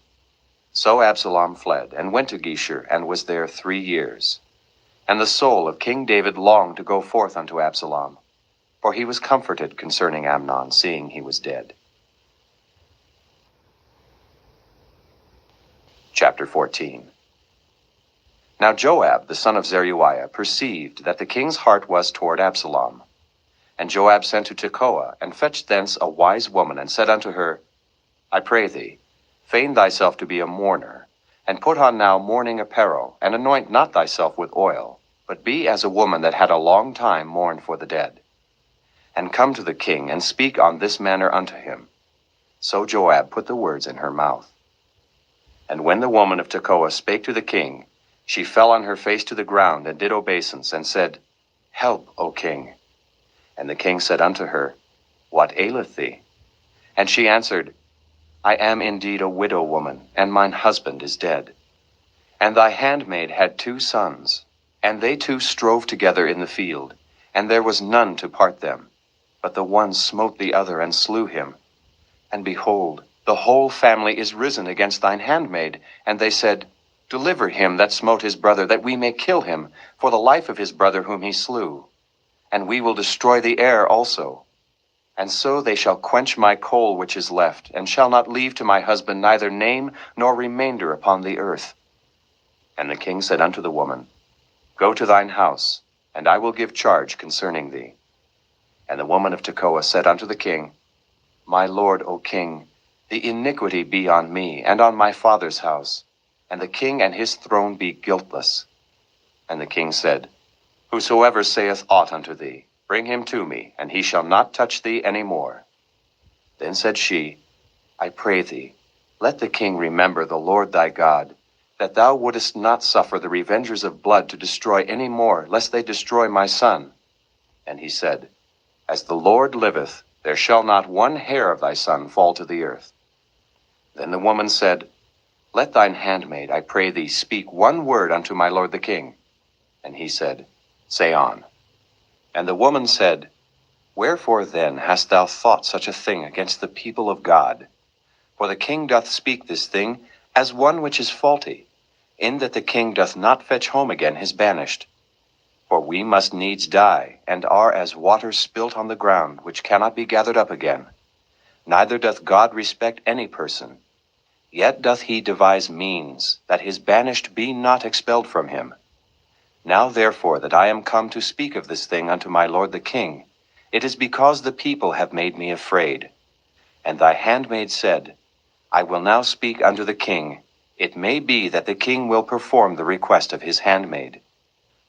So Absalom fled, and went to Geshur, and was there 3 years. And the soul of King David longed to go forth unto Absalom, for he was comforted concerning Amnon, seeing he was dead. Chapter 14. Now Joab, the son of Zeruiah, perceived that the king's heart was toward Absalom. And Joab sent to Tekoa, and fetched thence a wise woman, and said unto her, I pray thee, feign thyself to be a mourner, and put on now mourning apparel, and anoint not thyself with oil, but be as a woman that had a long time mourned for the dead. And come to the king, and speak on this manner unto him. So Joab put the words in her mouth. And when the woman of Tekoa spake to the king, she fell on her face to the ground, and did obeisance, and said, Help, O king. And the king said unto her, What aileth thee? And she answered, I am indeed a widow woman, and mine husband is dead. And thy handmaid had 2 sons, and they 2 strove together in the field, and there was none to part them. But the one smote the other, and slew him. And behold, the whole family is risen against thine handmaid. And they said, Deliver him that smote his brother, that we may kill him, for the life of his brother whom he slew. And we will destroy the heir also. And so they shall quench my coal which is left, and shall not leave to my husband neither name nor remainder upon the earth. And the king said unto the woman, Go to thine house, and I will give charge concerning thee. And the woman of Tekoa said unto the king, My lord, O king, the iniquity be on me and on my father's house, and the king and his throne be guiltless. And the king said, Whosoever saith aught unto thee, bring him to me, and he shall not touch thee any more. Then said she, I pray thee, let the king remember the Lord thy God, that thou wouldest not suffer the revengers of blood to destroy any more, lest they destroy my son. And he said, As the Lord liveth, there shall not one hair of thy son fall to the earth. Then the woman said, Let thine handmaid, I pray thee, speak one word unto my lord the king. And he said, Say on. And the woman said, Wherefore then hast thou thought such a thing against the people of God? For the king doth speak this thing as one which is faulty, in that the king doth not fetch home again his banished. For we must needs die, and are as water spilt on the ground, which cannot be gathered up again. Neither doth God respect any person. Yet doth he devise means, that his banished be not expelled from him. Now therefore that I am come to speak of this thing unto my lord the king, it is because the people have made me afraid. And thy handmaid said, I will now speak unto the king. It may be that the king will perform the request of his handmaid.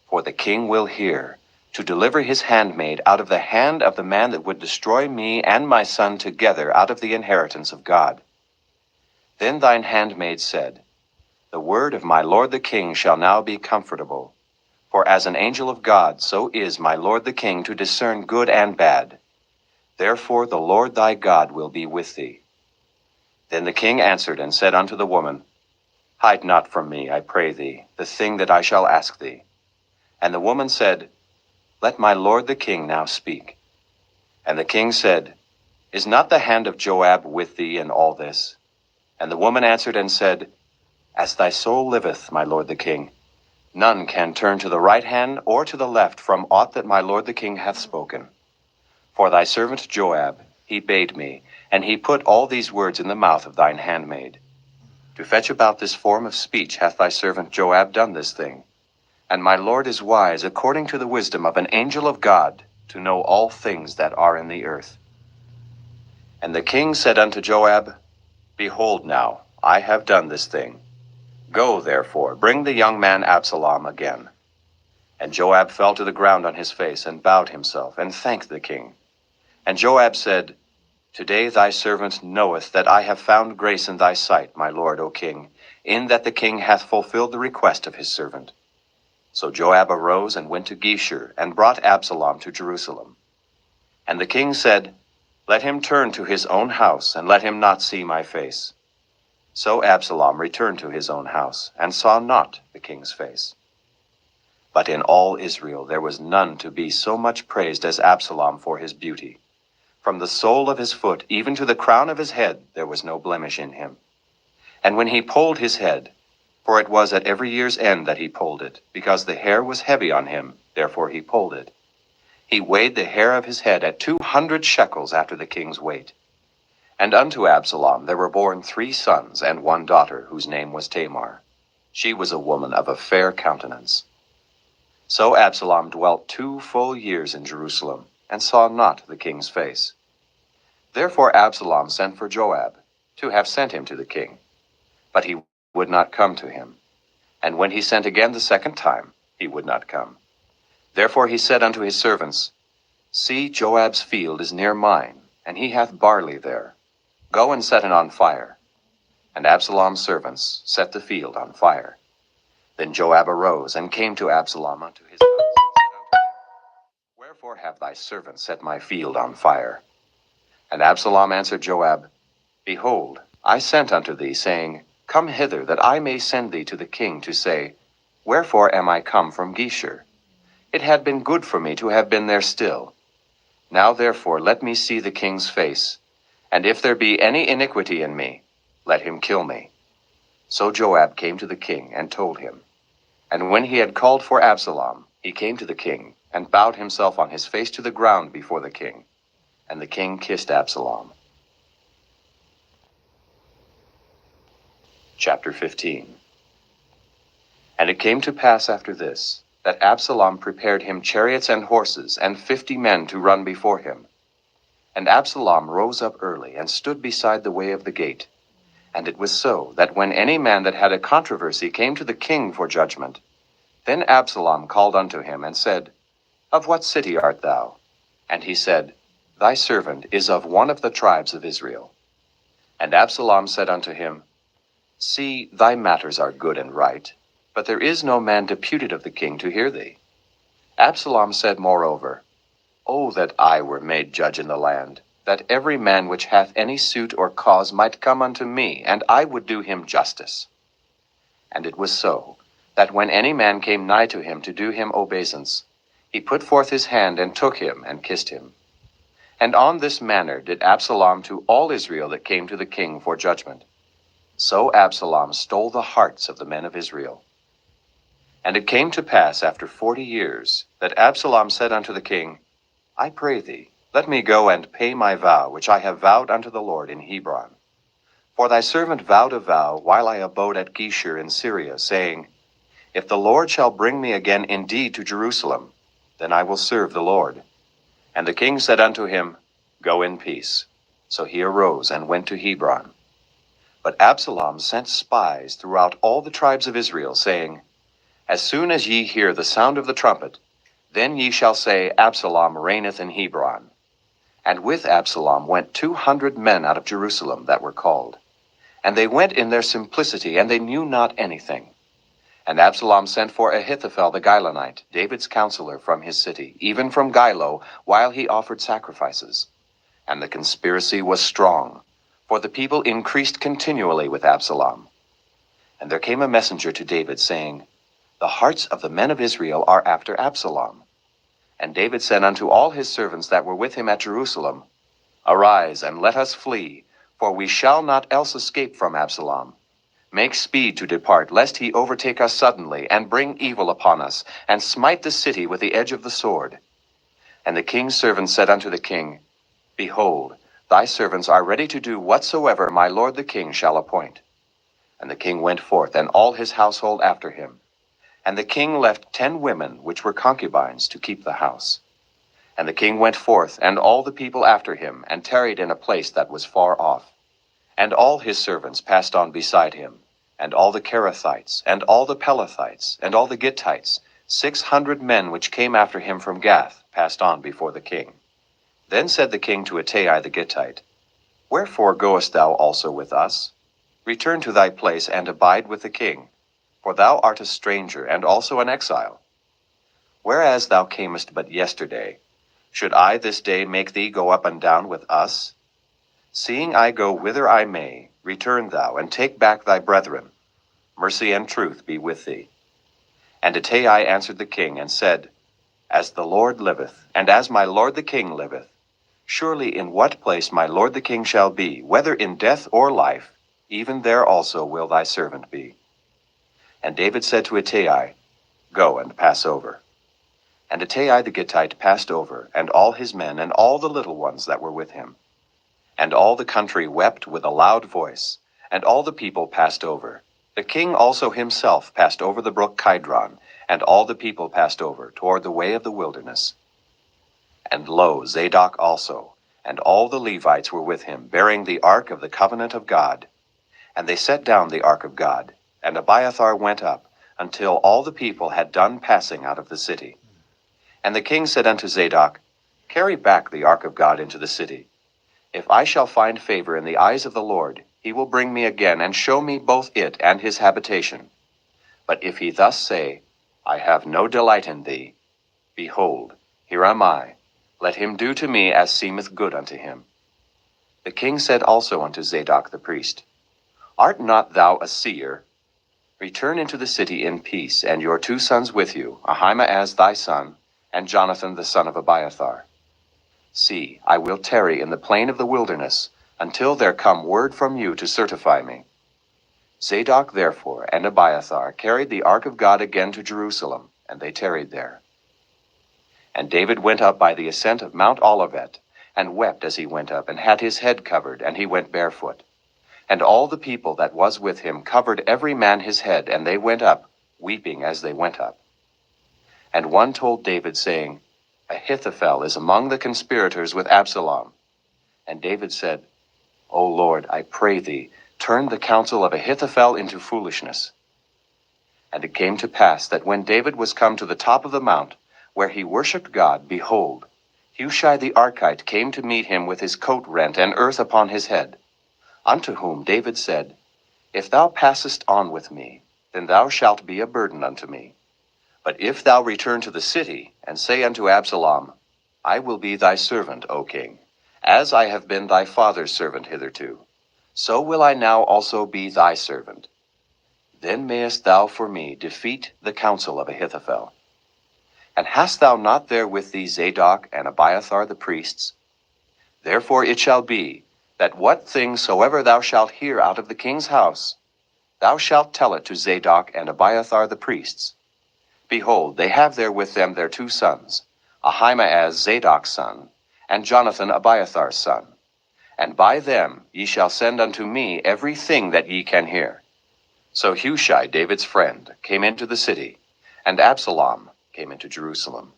For the king will hear, to deliver his handmaid out of the hand of the man that would destroy me and my son together out of the inheritance of God. Then thine handmaid said, The word of my lord the king shall now be comfortable. For as an angel of God, so is my lord the king to discern good and bad. Therefore the Lord thy God will be with thee. Then the king answered and said unto the woman, Hide not from me, I pray thee, the thing that I shall ask thee. And the woman said, Let my lord the king now speak. And the king said, Is not the hand of Joab with thee in all this? And the woman answered and said, As thy soul liveth, my lord the king, none can turn to the right hand or to the left from aught that my lord the king hath spoken. For thy servant Joab, he bade me, and he put all these words in the mouth of thine handmaid. To fetch about this form of speech hath thy servant Joab done this thing. And my lord is wise according to the wisdom of an angel of God, to know all things that are in the earth. And the king said unto Joab, Behold now, I have done this thing. Go, therefore, bring the young man Absalom again. And Joab fell to the ground on his face, and bowed himself, and thanked the king. And Joab said, Today thy servant knoweth that I have found grace in thy sight, my lord, O king, in that the king hath fulfilled the request of his servant. So Joab arose and went to Geshur, and brought Absalom to Jerusalem. And the king said, Let him turn to his own house, and let him not see my face. So Absalom returned to his own house, and saw not the king's face. But in all Israel there was none to be so much praised as Absalom for his beauty. From the sole of his foot even to the crown of his head there was no blemish in him. And when he polled his head, for it was at every year's end that he polled it, because the hair was heavy on him, therefore he polled it. He weighed the hair of his head at 200 shekels after the king's weight. And unto Absalom there were born 3 sons and 1 daughter, whose name was Tamar. She was a woman of a fair countenance. So Absalom dwelt 2 full years in Jerusalem, and saw not the king's face. Therefore Absalom sent for Joab, to have sent him to the king. But he would not come to him. And when he sent again the second time, he would not come. Therefore he said unto his servants, See, Joab's field is near mine, and he hath barley there. Go and set it on fire. And Absalom's servants set the field on fire. Then Joab arose, and came to Absalom unto his house, and said unto him, Wherefore have thy servants set my field on fire? And Absalom answered Joab, Behold, I sent unto thee, saying, Come hither, that I may send thee to the king, to say, Wherefore am I come from Geshur? It had been good for me to have been there still. Now therefore let me see the king's face, and if there be any iniquity in me, let him kill me. So Joab came to the king, and told him. And when he had called for Absalom, he came to the king, and bowed himself on his face to the ground before the king. And the king kissed Absalom. Chapter 15. And it came to pass after this, that Absalom prepared him chariots and horses, and 50 men to run before him. And Absalom rose up early, and stood beside the way of the gate. And it was so, that when any man that had a controversy came to the king for judgment, then Absalom called unto him, and said, Of what city art thou? And he said, Thy servant is of one of the tribes of Israel. And Absalom said unto him, See, thy matters are good and right, but there is no man deputed of the king to hear thee. Absalom said moreover, O that I were made judge in the land, that every man which hath any suit or cause might come unto me, and I would do him justice. And it was so, that when any man came nigh to him to do him obeisance, he put forth his hand and took him and kissed him. And on this manner did Absalom to all Israel that came to the king for judgment. So Absalom stole the hearts of the men of Israel. And it came to pass after 40 years, that Absalom said unto the king, I pray thee, let me go and pay my vow, which I have vowed unto the Lord in Hebron. For thy servant vowed a vow while I abode at Geshur in Syria, saying, If the Lord shall bring me again indeed to Jerusalem, then I will serve the Lord. And the king said unto him, Go in peace. So he arose and went to Hebron. But Absalom sent spies throughout all the tribes of Israel, saying, As soon as ye hear the sound of the trumpet, then ye shall say, Absalom reigneth in Hebron. And with Absalom went 200 men out of Jerusalem that were called. And they went in their simplicity, and they knew not anything. And Absalom sent for Ahithophel the Gilonite, David's counselor, from his city, even from Gilo, while he offered sacrifices. And the conspiracy was strong, for the people increased continually with Absalom. And there came a messenger to David, saying, The hearts of the men of Israel are after Absalom. And David said unto all his servants that were with him at Jerusalem, Arise, and let us flee, for we shall not else escape from Absalom. Make speed to depart, lest he overtake us suddenly, and bring evil upon us, and smite the city with the edge of the sword. And the king's servants said unto the king, Behold, thy servants are ready to do whatsoever my lord the king shall appoint. And the king went forth, and all his household after him. And the king left 10 women, which were concubines, to keep the house. And the king went forth, and all the people after him, and tarried in a place that was far off. And all his servants passed on beside him, and all the Kerethites, and all the Pelethites, and all the Gittites, 600 men which came after him from Gath, passed on before the king. Then said the king to Ittai the Gittite, Wherefore goest thou also with us? Return to thy place, and abide with the king, for thou art a stranger, and also an exile. Whereas thou camest but yesterday, should I this day make thee go up and down with us? Seeing I go whither I may, return thou, and take back thy brethren. Mercy and truth be with thee. And Ittai answered the king, and said, As the Lord liveth, and as my lord the king liveth, surely in what place my lord the king shall be, whether in death or life, even there also will thy servant be. And David said to Ittai, Go and pass over. And Ittai the Gittite passed over, and all his men, and all the little ones that were with him. And all the country wept with a loud voice, and all the people passed over. The king also himself passed over the brook Kidron, and all the people passed over toward the way of the wilderness. And lo, Zadok also, and all the Levites were with him, bearing the ark of the covenant of God. And they set down the ark of God, and Abiathar went up, until all the people had done passing out of the city. And the king said unto Zadok, Carry back the ark of God into the city. If I shall find favor in the eyes of the Lord, he will bring me again, and show me both it and his habitation. But if he thus say, I have no delight in thee, behold, here am I. Let him do to me as seemeth good unto him. The king said also unto Zadok the priest, Art not thou a seer? Return into the city in peace, and your 2 sons with you, Ahimaaz thy son, and Jonathan the son of Abiathar. See, I will tarry in the plain of the wilderness, until there come word from you to certify me. Zadok therefore and Abiathar carried the ark of God again to Jerusalem, and they tarried there. And David went up by the ascent of Mount Olivet, and wept as he went up, and had his head covered, and he went barefoot. And all the people that was with him covered every man his head, and they went up, weeping as they went up. And one told David, saying, Ahithophel is among the conspirators with Absalom. And David said, O Lord, I pray thee, turn the counsel of Ahithophel into foolishness. And it came to pass that when David was come to the top of the mount, where he worshipped God, behold, Hushai the Archite came to meet him with his coat rent and earth upon his head. Unto whom David said, If thou passest on with me, then thou shalt be a burden unto me. But if thou return to the city, and say unto Absalom, I will be thy servant, O king, as I have been thy father's servant hitherto, so will I now also be thy servant. Then mayest thou for me defeat the counsel of Ahithophel. And hast thou not there with thee Zadok and Abiathar the priests? Therefore it shall be, that what thing soever thou shalt hear out of the king's house, thou shalt tell it to Zadok and Abiathar the priests. Behold, they have there with them their 2 sons, Ahimaaz Zadok's son, and Jonathan Abiathar's son. And by them ye shall send unto me every thing that ye can hear. So Hushai, David's friend, came into the city, and Absalom came into Jerusalem.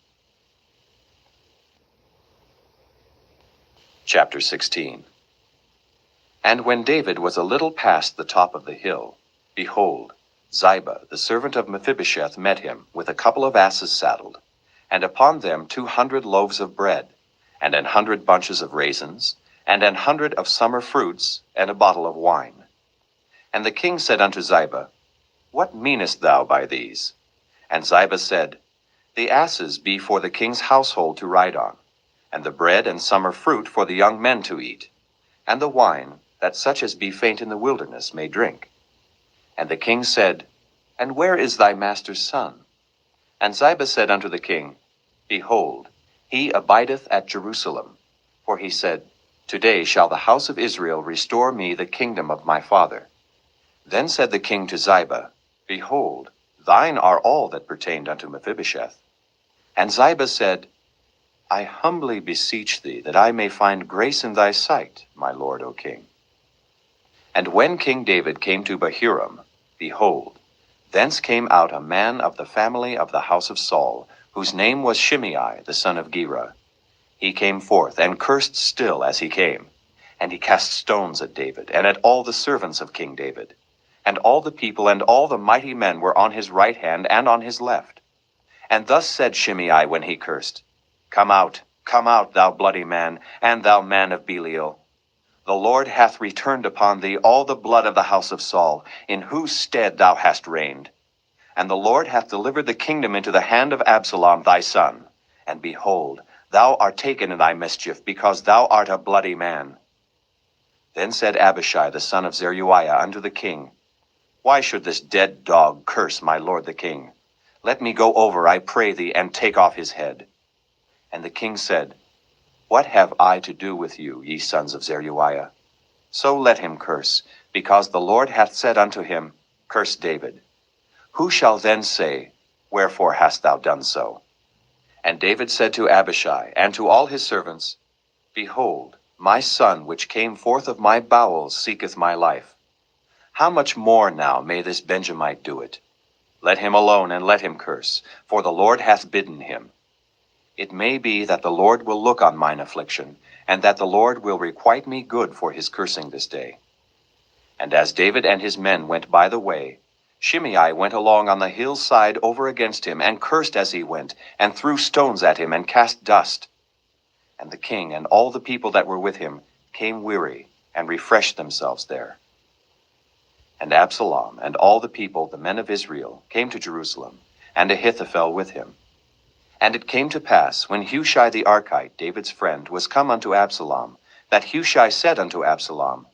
Chapter 16. And when David was a little past the top of the hill, behold, Ziba, the servant of Mephibosheth, met him, with a couple of asses saddled, and upon them 200 loaves of bread, and 100 bunches of raisins, and 100 of summer fruits, and a bottle of wine. And the king said unto Ziba, What meanest thou by these? And Ziba said, The asses be for the king's household to ride on, and the bread and summer fruit for the young men to eat, and the wine, that such as be faint in the wilderness may drink. And the king said, And where is thy master's son? And Ziba said unto the king, Behold, he abideth at Jerusalem. For he said, Today shall the house of Israel restore me the kingdom of my father. Then said the king to Ziba, Behold, thine are all that pertained unto Mephibosheth. And Ziba said, I humbly beseech thee that I may find grace in thy sight, my lord, O king. And when King David came to Bahurim, behold, thence came out a man of the family of the house of Saul, whose name was Shimei the son of Gera. He came forth, and cursed still as he came. And he cast stones at David, and at all the servants of King David. And all the people and all the mighty men were on his right hand and on his left. And thus said Shimei when he cursed, come out, thou bloody man, and thou man of Belial. The Lord hath returned upon thee all the blood of the house of Saul, in whose stead thou hast reigned. And the Lord hath delivered the kingdom into the hand of Absalom thy son. And behold, thou art taken in thy mischief, because thou art a bloody man. Then said Abishai the son of Zeruiah unto the king, Why should this dead dog curse my lord the king? Let me go over, I pray thee, and take off his head. And the king said, What have I to do with you, ye sons of Zeruiah? So let him curse, because the Lord hath said unto him, Curse David. Who shall then say, Wherefore hast thou done so? And David said to Abishai and to all his servants, Behold, my son which came forth of my bowels seeketh my life. How much more now may this Benjamite do it? Let him alone, and let him curse, for the Lord hath bidden him. It may be that the Lord will look on mine affliction, and that the Lord will requite me good for his cursing this day. And as David and his men went by the way, Shimei went along on the hillside over against him, and cursed as he went, and threw stones at him, and cast dust. And the king and all the people that were with him came weary, and refreshed themselves there. And Absalom and all the people, the men of Israel, came to Jerusalem, and Ahithophel with him. And it came to pass, when Hushai the Archite, David's friend, was come unto Absalom, that Hushai said unto Absalom,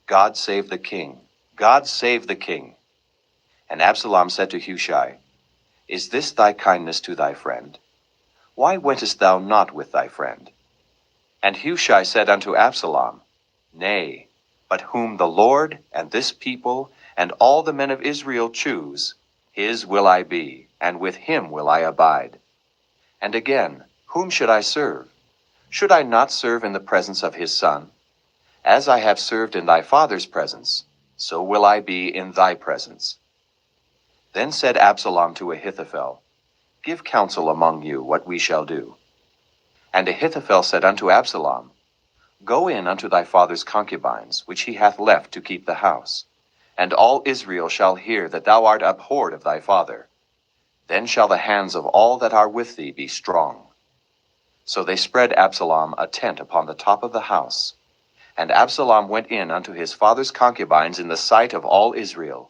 God save the king, God save the king. And Absalom said to Hushai, Is this thy kindness to thy friend? Why wentest thou not with thy friend? And Hushai said unto Absalom, Nay, but whom the Lord and this people and all the men of Israel choose, his will I be, and with him will I abide. And again, whom should I serve? Should I not serve in the presence of his son? As I have served in thy father's presence, so will I be in thy presence. Then said Absalom to Ahithophel, Give counsel among you what we shall do. And Ahithophel said unto Absalom, Go in unto thy father's concubines, which he hath left to keep the house. And all Israel shall hear that thou art abhorred of thy father. Then shall the hands of all that are with thee be strong. So they spread Absalom a tent upon the top of the house. And Absalom went in unto his father's concubines in the sight of all Israel.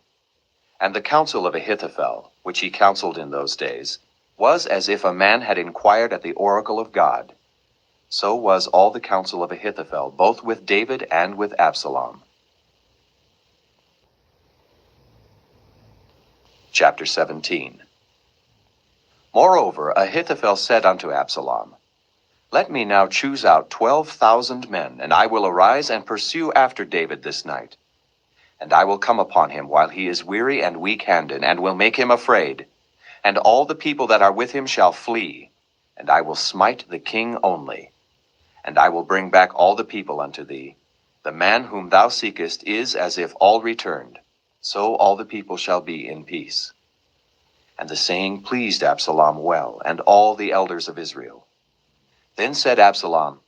And the counsel of Ahithophel, which he counseled in those days, was as if a man had inquired at the oracle of God. So was all the counsel of Ahithophel, both with David and with Absalom. Chapter 17. Moreover, Ahithophel said unto Absalom, Let me now choose out 12,000 men, and I will arise and pursue after David this night. And I will come upon him while he is weary and weak-handed, and will make him afraid. And all the people that are with him shall flee, and I will smite the king only. And I will bring back all the people unto thee. The man whom thou seekest is as if all returned. So all the people shall be in peace. And the saying pleased Absalom well, and all the elders of Israel. Then said Absalom,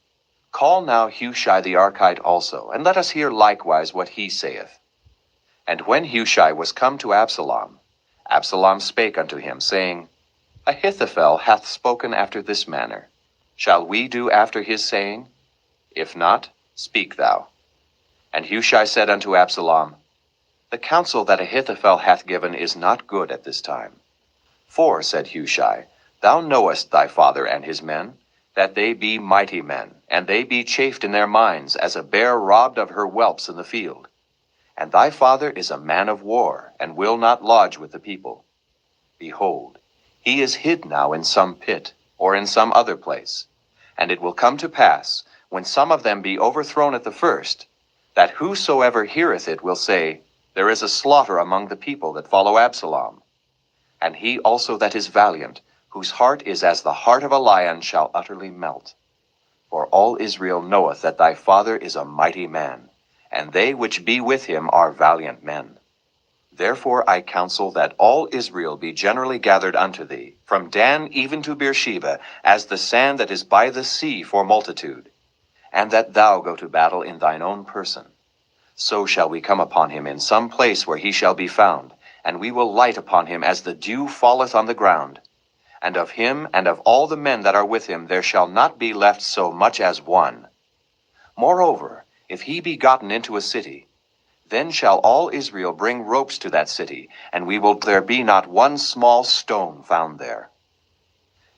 Call now Hushai the Archite also, and let us hear likewise what he saith. And when Hushai was come to Absalom, Absalom spake unto him, saying, Ahithophel hath spoken after this manner. Shall we do after his saying? If not, speak thou. And Hushai said unto Absalom, The counsel that Ahithophel hath given is not good at this time. For, said Hushai, thou knowest thy father and his men, that they be mighty men, and they be chafed in their minds, as a bear robbed of her whelps in the field. And thy father is a man of war, and will not lodge with the people. Behold, he is hid now in some pit, or in some other place. And it will come to pass, when some of them be overthrown at the first, that whosoever heareth it will say, There is a slaughter among the people that follow Absalom. And he also that is valiant, whose heart is as the heart of a lion, shall utterly melt. For all Israel knoweth that thy father is a mighty man, and they which be with him are valiant men. Therefore I counsel that all Israel be generally gathered unto thee, from Dan even to Beersheba, as the sand that is by the sea for multitude, and that thou go to battle in thine own person. So shall we come upon him in some place where he shall be found, and we will light upon him as the dew falleth on the ground. And of him and of all the men that are with him there shall not be left so much as one. Moreover, if he be gotten into a city, then shall all Israel bring ropes to that city, and there be not one small stone found there.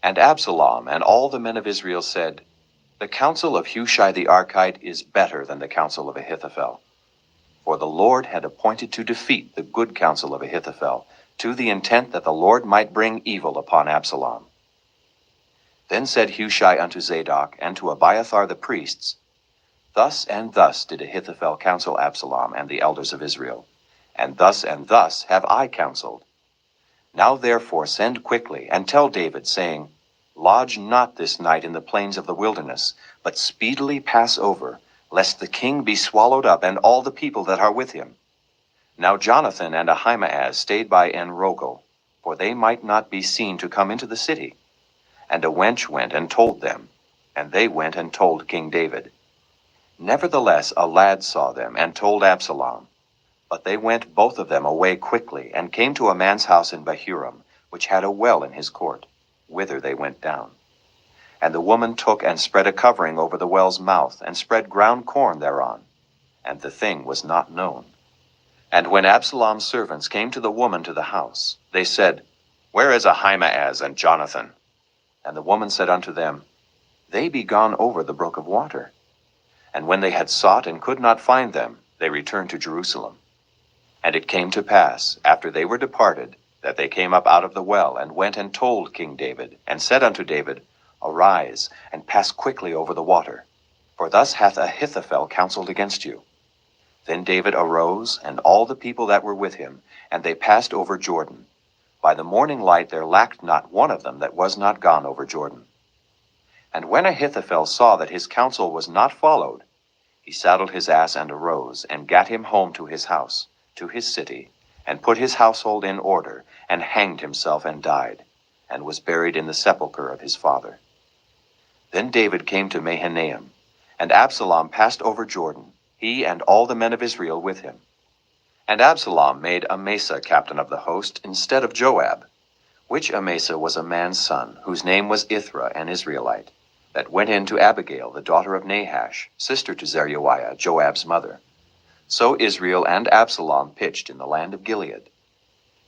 And Absalom and all the men of Israel said, The counsel of Hushai the Archite is better than the counsel of Ahithophel. For the Lord had appointed to defeat the good counsel of Ahithophel, to the intent that the Lord might bring evil upon Absalom. Then said Hushai unto Zadok and to Abiathar the priests, Thus and thus did Ahithophel counsel Absalom and the elders of Israel, and thus have I counseled. Now therefore send quickly, and tell David, saying, Lodge not this night in the plains of the wilderness, but speedily pass over, lest the king be swallowed up, and all the people that are with him. Now Jonathan and Ahimaaz stayed by En-Rogel, for they might not be seen to come into the city. And a wench went and told them, and they went and told King David. Nevertheless a lad saw them, and told Absalom. But they went both of them away quickly, and came to a man's house in Bahurim, which had a well in his court, whither they went down. And the woman took and spread a covering over the well's mouth, and spread ground corn thereon. And the thing was not known. And when Absalom's servants came to the woman to the house, they said, Where is Ahimaaz and Jonathan? And the woman said unto them, They be gone over the brook of water. And when they had sought and could not find them, they returned to Jerusalem. And it came to pass, after they were departed, that they came up out of the well, and went and told King David, and said unto David, Arise, and pass quickly over the water, for thus hath Ahithophel counseled against you. Then David arose, and all the people that were with him, and they passed over Jordan. By the morning light there lacked not one of them that was not gone over Jordan. And when Ahithophel saw that his counsel was not followed, he saddled his ass and arose, and gat him home to his house, to his city, and put his household in order, and hanged himself and died. and was buried in the sepulchre of his father. Then David came to Mahanaim, and Absalom passed over Jordan, he and all the men of Israel with him. And Absalom made Amasa captain of the host instead of Joab, which Amasa was a man's son, whose name was Ithra, an Israelite, that went in to Abigail, the daughter of Nahash, sister to Zeruiah, Joab's mother. So Israel and Absalom pitched in the land of Gilead.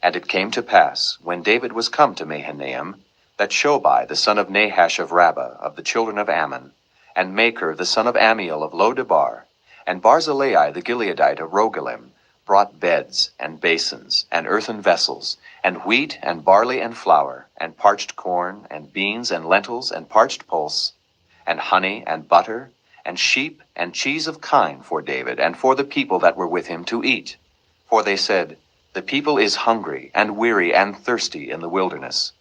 And it came to pass, when David was come to Mahanaim, that Shobai the son of Nahash of Rabbah, of the children of Ammon, and Machir the son of Ammiel of Lo-debar, and Barzillai the Gileadite of Rogelim, brought beds, and basins, and earthen vessels, and wheat, and barley, and flour, and parched corn, and beans, and lentils, and parched pulse, and honey, and butter, and sheep, and cheese of kine for David, and for the people that were with him to eat. For they said, The people is hungry, and weary, and thirsty in the wilderness.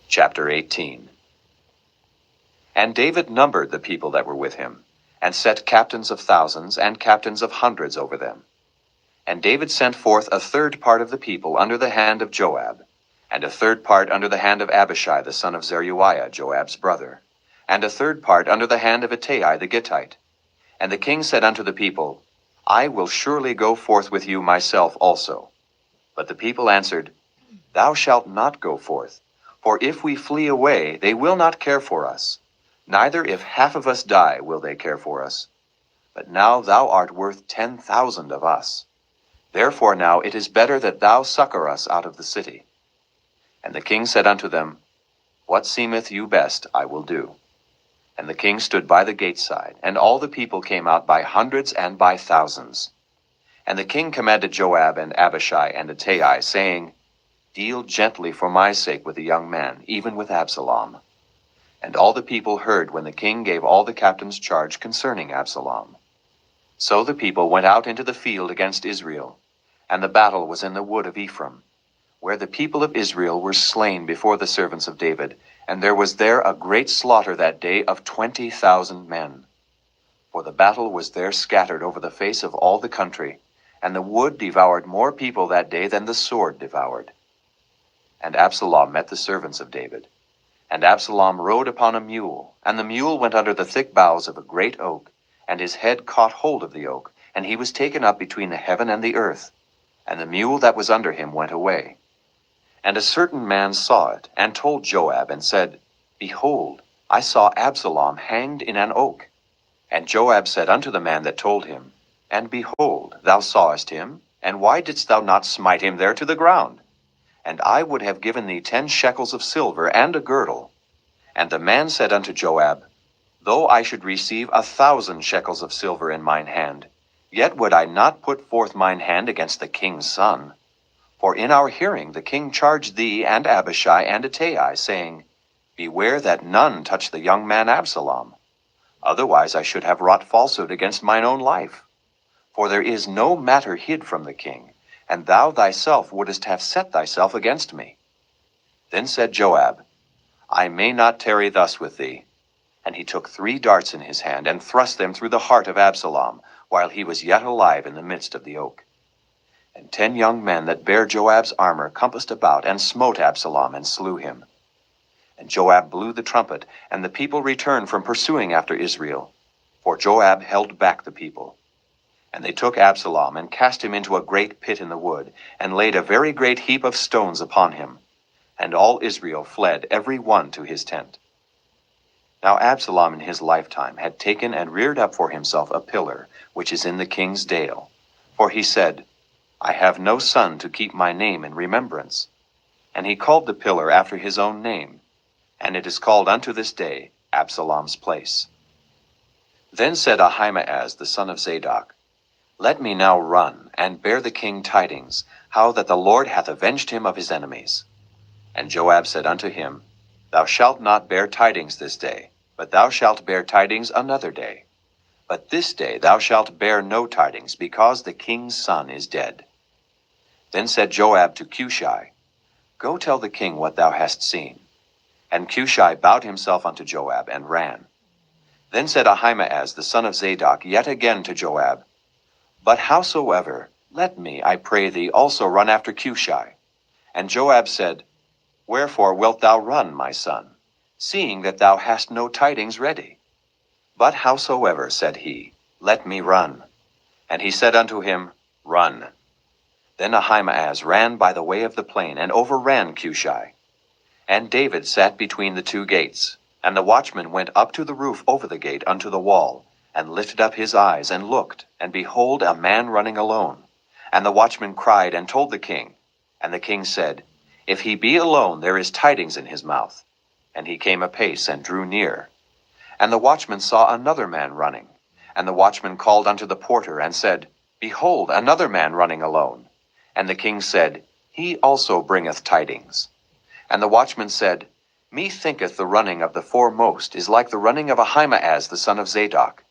Chapter 18. And David numbered the people that were with him, and set captains of thousands and captains of hundreds over them. And David sent forth a third part of the people under the hand of Joab, and a third part under the hand of Abishai the son of Zeruiah, Joab's brother, and a third part under the hand of Ittai the Gittite. And the king said unto the people, I will surely go forth with you myself also. But the people answered, Thou shalt not go forth, for if we flee away, they will not care for us. Neither if half of us die will they care for us. But now thou art worth 10,000 of us. Therefore now it is better that thou succor us out of the city. And the king said unto them, What seemeth you best I will do. And the king stood by the gate side, and all the people came out by hundreds and by thousands. And the king commanded Joab and Abishai and Ittai, saying, Deal gently for my sake with the young man, even with Absalom. And all the people heard when the king gave all the captains charge concerning Absalom. So the people went out into the field against Israel, and the battle was in the wood of Ephraim, where the people of Israel were slain before the servants of David, and there was there a great slaughter that day of 20,000 men. For the battle was there scattered over the face of all the country, and the wood devoured more people that day than the sword devoured. And Absalom met the servants of David. And Absalom rode upon a mule, and the mule went under the thick boughs of a great oak, and his head caught hold of the oak, and he was taken up between the heaven and the earth, and the mule that was under him went away. And a certain man saw it, and told Joab, and said, Behold, I saw Absalom hanged in an oak. And Joab said unto the man that told him, And behold, thou sawest him, and why didst thou not smite him there to the ground? And I would have given thee 10 shekels of silver and a girdle. And the man said unto Joab, Though I should receive 1,000 shekels of silver in mine hand, yet would I not put forth mine hand against the king's son. For in our hearing the king charged thee and Abishai and Ittai, saying, Beware that none touch the young man Absalom. Otherwise I should have wrought falsehood against mine own life. For there is no matter hid from the king, and thou thyself wouldest have set thyself against me. Then said Joab, I may not tarry thus with thee. And he took 3 darts in his hand, and thrust them through the heart of Absalom, while he was yet alive in the midst of the oak. And 10 young men that bare Joab's armor compassed about, and smote Absalom, and slew him. And Joab blew the trumpet, and the people returned from pursuing after Israel, for Joab held back the people. And they took Absalom, and cast him into a great pit in the wood, and laid a very great heap of stones upon him. And all Israel fled every one to his tent. Now Absalom in his lifetime had taken and reared up for himself a pillar, which is in the king's dale. For he said, I have no son to keep my name in remembrance. And he called the pillar after his own name, and it is called unto this day Absalom's place. Then said Ahimaaz the son of Zadok, Let me now run, and bear the king tidings, how that the Lord hath avenged him of his enemies. And Joab said unto him, Thou shalt not bear tidings this day, but thou shalt bear tidings another day. But this day thou shalt bear no tidings, because the king's son is dead. Then said Joab to Cushai, Go tell the king what thou hast seen. And Cushai bowed himself unto Joab, and ran. Then said Ahimaaz the son of Zadok yet again to Joab, But howsoever, Let me, I pray thee, also run after Cushai. And Joab said, Wherefore wilt thou run, my son, seeing that thou hast no tidings ready? But howsoever, said he, let me run. And he said unto him, Run. Then Ahimaaz ran by the way of the plain, and overran Cushai. And David sat between the two gates. And the watchman went up to the roof over the gate unto the wall, and lifted up his eyes, and looked, and behold, a man running alone. And the watchman cried, and told the king. And the king said, If he be alone, there is tidings in his mouth. And he came apace, and drew near. And the watchman saw another man running. And the watchman called unto the porter, and said, Behold, another man running alone. And the king said, He also bringeth tidings. And the watchman said, Methinketh the running of the foremost is like the running of Ahimaaz the son of Zadok.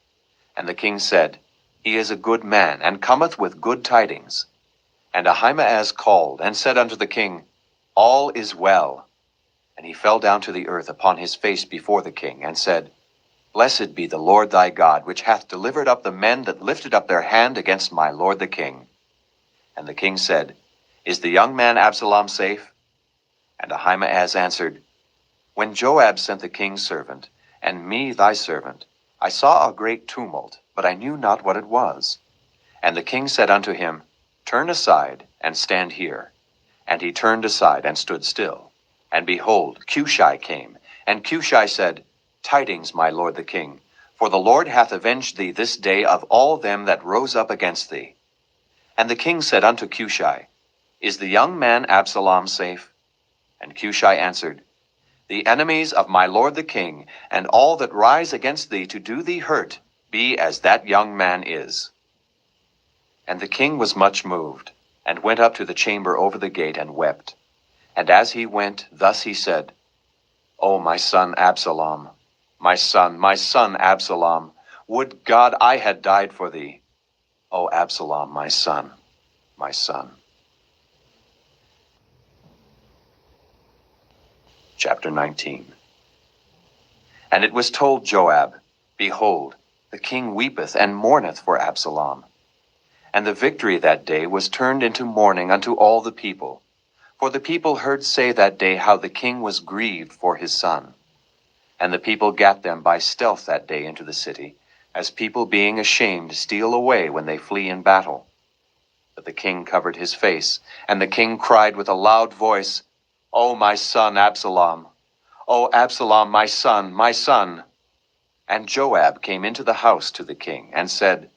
And the king said, He is a good man, and cometh with good tidings. And Ahimaaz called, and said unto the king, All is well. And he fell down to the earth upon his face before the king, and said, Blessed be the Lord thy God, which hath delivered up the men that lifted up their hand against my lord the king. And the king said, Is the young man Absalom safe? And Ahimaaz answered, When Joab sent the king's servant, and me thy servant, I saw a great tumult, but I knew not what it was. And the king said unto him, Turn aside, and stand here. And he turned aside, and stood still. And behold, Cushai came. And Cushai said, Tidings, my lord the king, for the Lord hath avenged thee this day of all them that rose up against thee. And the king said unto Cushai, Is the young man Absalom safe? And Cushai answered, The enemies of my lord the king, and all that rise against thee to do thee hurt, be as that young man is. And the king was much moved, and went up to the chamber over the gate, and wept. And as he went, thus he said, O my son Absalom, my son Absalom, would God I had died for thee. O Absalom, my son, my son. Chapter 19. And it was told Joab, Behold, the king weepeth and mourneth for Absalom. And the victory that day was turned into mourning unto all the people. For the people heard say that day how the king was grieved for his son. And the people gat them by stealth that day into the city, as people being ashamed steal away when they flee in battle. But the king covered his face, and the king cried with a loud voice, O my son Absalom! O Absalom, my son, my son! And Joab came into the house to the king, and said,